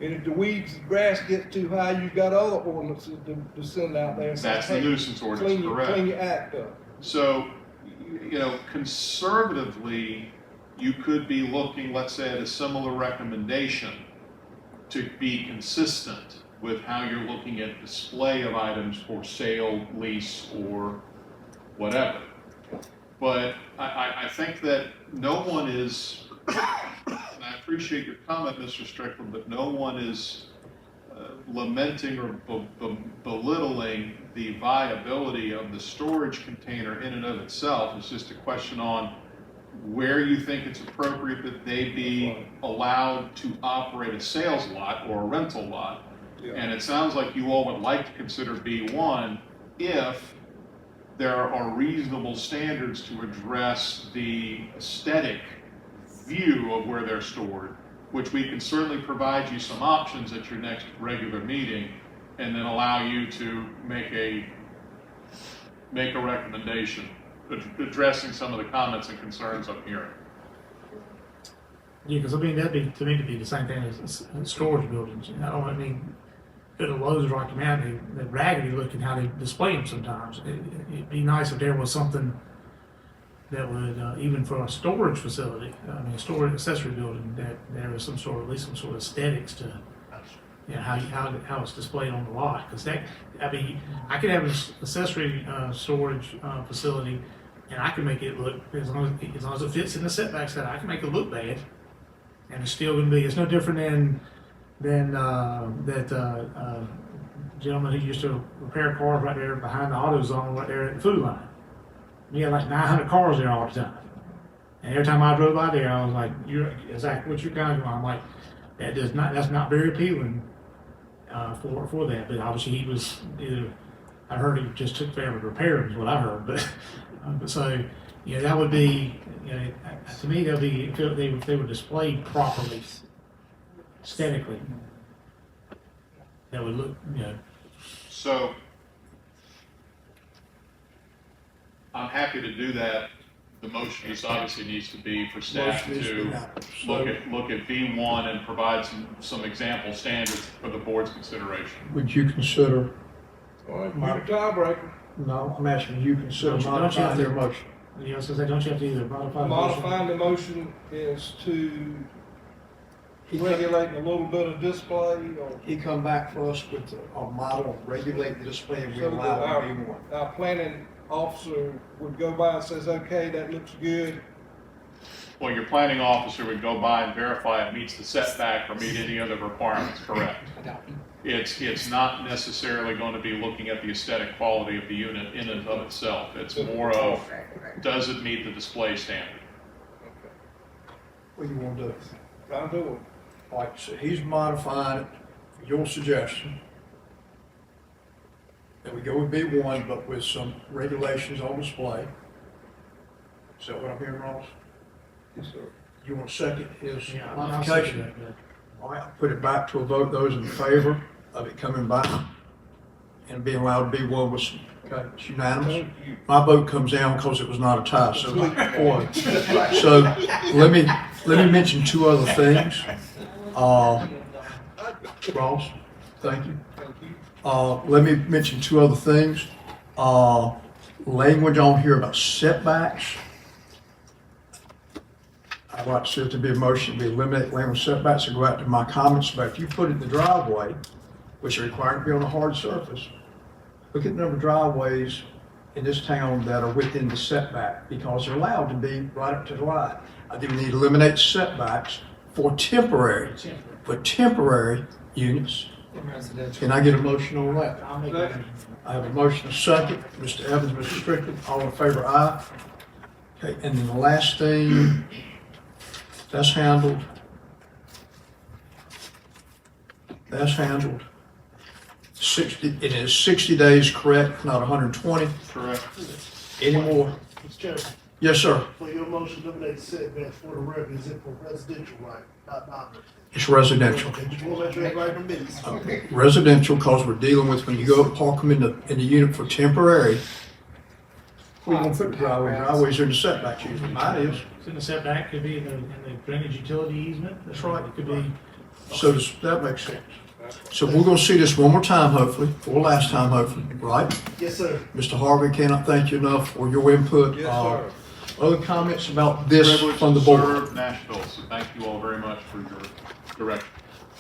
And if the weeds and grass get too high, you got other ordinances to send out there.
That's the nuisance ordinance, correct?
Clean your act up.
So, conservatively, you could be looking, let's say, at a similar recommendation to be consistent with how you're looking at display of items for sale, lease, or whatever. But I think that no one is, and I appreciate your comment, Mr. Strickland, but no one is lamenting or belittling the viability of the storage container in and of itself. It's just a question on where you think it's appropriate that they be allowed to operate a sales lot or a rental lot.
Yeah.
And it sounds like you all would like to consider B1 if there are reasonable standards to address the aesthetic view of where they're stored, which we can certainly provide you some options at your next regular meeting, and then allow you to make a recommendation addressing some of the comments and concerns I'm hearing.
Yeah, because that'd be, to me, to be the same thing as storage buildings, go to Lowe's or Rocky Mountain, they're raggedy looking how they display them sometimes. It'd be nice if there was something that would, even for a storage facility, a storage accessory building, that there was at least some sort of aesthetics to, how it's displayed on the lot. Because I could have an accessory storage facility, and I can make it look, as long as it fits in the setbacks, that I can make it look bad, and it's still gonna be. It's no different than that gentleman who used to repair cars right there behind the AutoZone, right there at the food line. He had like 900 cars there all the time, and every time I drove by there, I was like, "What's your kind of?" I'm like, that's not very appealing. for that, but obviously he was either, I heard he just took forever to repair them, is what I heard, but so, you know, that would be, you know, to me, they'll be, if they were displayed properly, aesthetically, that would look, you know.
So I'm happy to do that. The motion just obviously needs to be for staff
Motion needs to be
to
happened.
look at V1 and provide some example standards for the board's consideration.
Would you consider,
All right, you're the tiebreaker.
no, I'm asking you consider
Don't you
modifying
have
their
to-
motion?
You know, so they don't you have to either modify the motion?
Modifying the motion is to
He
regulate a little bit of display or.
He come back for us with a model, regulate the display, and we
So
allow
our-
it to be one.
Our planning officer would go by and says, okay, that looks good.
Well, your planning officer would go by and verify it meets the setback or meet any other requirements, correct? It's not necessarily going to be looking at the aesthetic quality of the unit in and of itself. It's more of, does it meet the display standard?
What do you want to do?
I'll do it.
All right, so he's modifying it, your suggestion. That we go with B1, but with some regulations on display. Is that what I'm hearing, Ross?
Yes, sir.
You want to second his
Yeah, I'll
modification?
second that,
All right, I'll put it back to a vote. Those in favor of it coming back and being allowed to be one with some, okay, it's unanimous.
Thank you.
My vote comes down because it was not a tie, so one. So let me mention two other things. Ross, thank you.
Thank you.
Let me mention two other things. Language on here about setbacks. I'd like to see if there be a motion to eliminate language setbacks and go out to my comments about if you put it in the driveway, which are required to be on a hard surface, look at the number of driveways in this town that are within the setback because they're allowed to be right up to the line. I think we need to eliminate setbacks for temporary units. Can I get a motion on that?
I'll make that.
I have a motion, a second. Mr. Evans, Mr. Strickland, all in favor, aye. Okay, and then the last thing, that's handled. That's handled. 60, it is 60 days, correct, not 120.
Correct.
Any more?
Mr. Chairman,
Yes, sir.
for your motion to eliminate setbacks for the record, is it for residential, right, not non-residential?
It's residential.
Okay, just want to make sure everybody from business.
Residential, because we're dealing with, when you go park them in the unit for temporary, we're gonna put the driveways are in the setbacks usually. Mine is.
It's in the setback, could be in the drainage utility easement.
That's right.
It could be,
So that makes sense. So we're gonna see this one more time, hopefully, or last time, hopefully, right?
Yes, sir.
Mr. Harvey, cannot thank you enough for your input.
Yes, sir.
Other comments about this
Privilege
from the
to
board?
serve Nashville, so thank you all very much for your direction.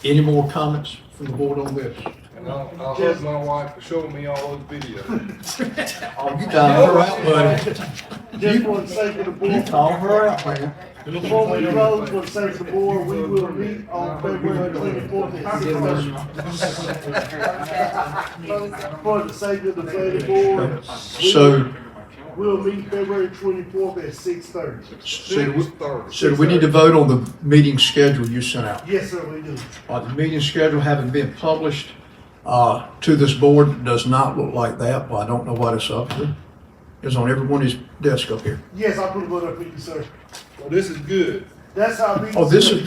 Any more comments from the board on this?
And I'll hug my wife for showing me all those videos.
Oh, you call her out, buddy.
Just for the sake of the
You
board,
call her out, man.
before we close, for the sake of the board, we will meet on February 24th at 6:30. For the sake of the planning board,
So,
we'll meet February 24th at 6:30.
so do we need to vote on the meeting schedule you sent out?
Yes, sir, we do.
The meeting schedule having been published to this board, it does not look like that, but I don't know what it's up to. It's on everybody's desk up here.
Yes, I'll put it up for you, sir.
Well, this is good.
That's how. we-
Oh, this is,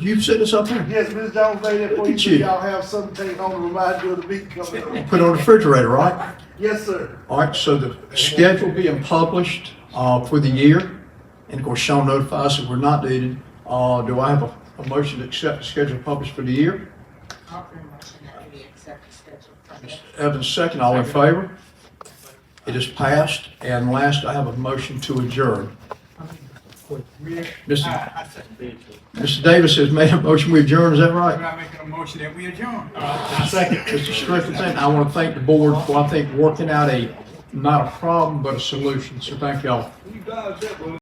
you set this up here?
Yes, Ms. Jones made that for
Look
you,
at
so
you.
y'all have something on the reminder of the meeting coming up.
Put it on the refrigerator, right?
Yes, sir.
All right, so the schedule being published for the year, and of course Sean notifies if we're not needed. Do I have a motion to accept the schedule published for the year?
I'll pretty much that we accept the schedule from
Mr.
there.
Evans, second, all in favor? It is passed, and last, I have a motion to adjourn. Mr. Davis has made a motion, we adjourn, is that right?
I'm making a motion that we adjourn.
Second. Mr. Strickland, I want to thank the board for, I think, working out not a problem, but a solution, so thank y'all.
You guys, that was.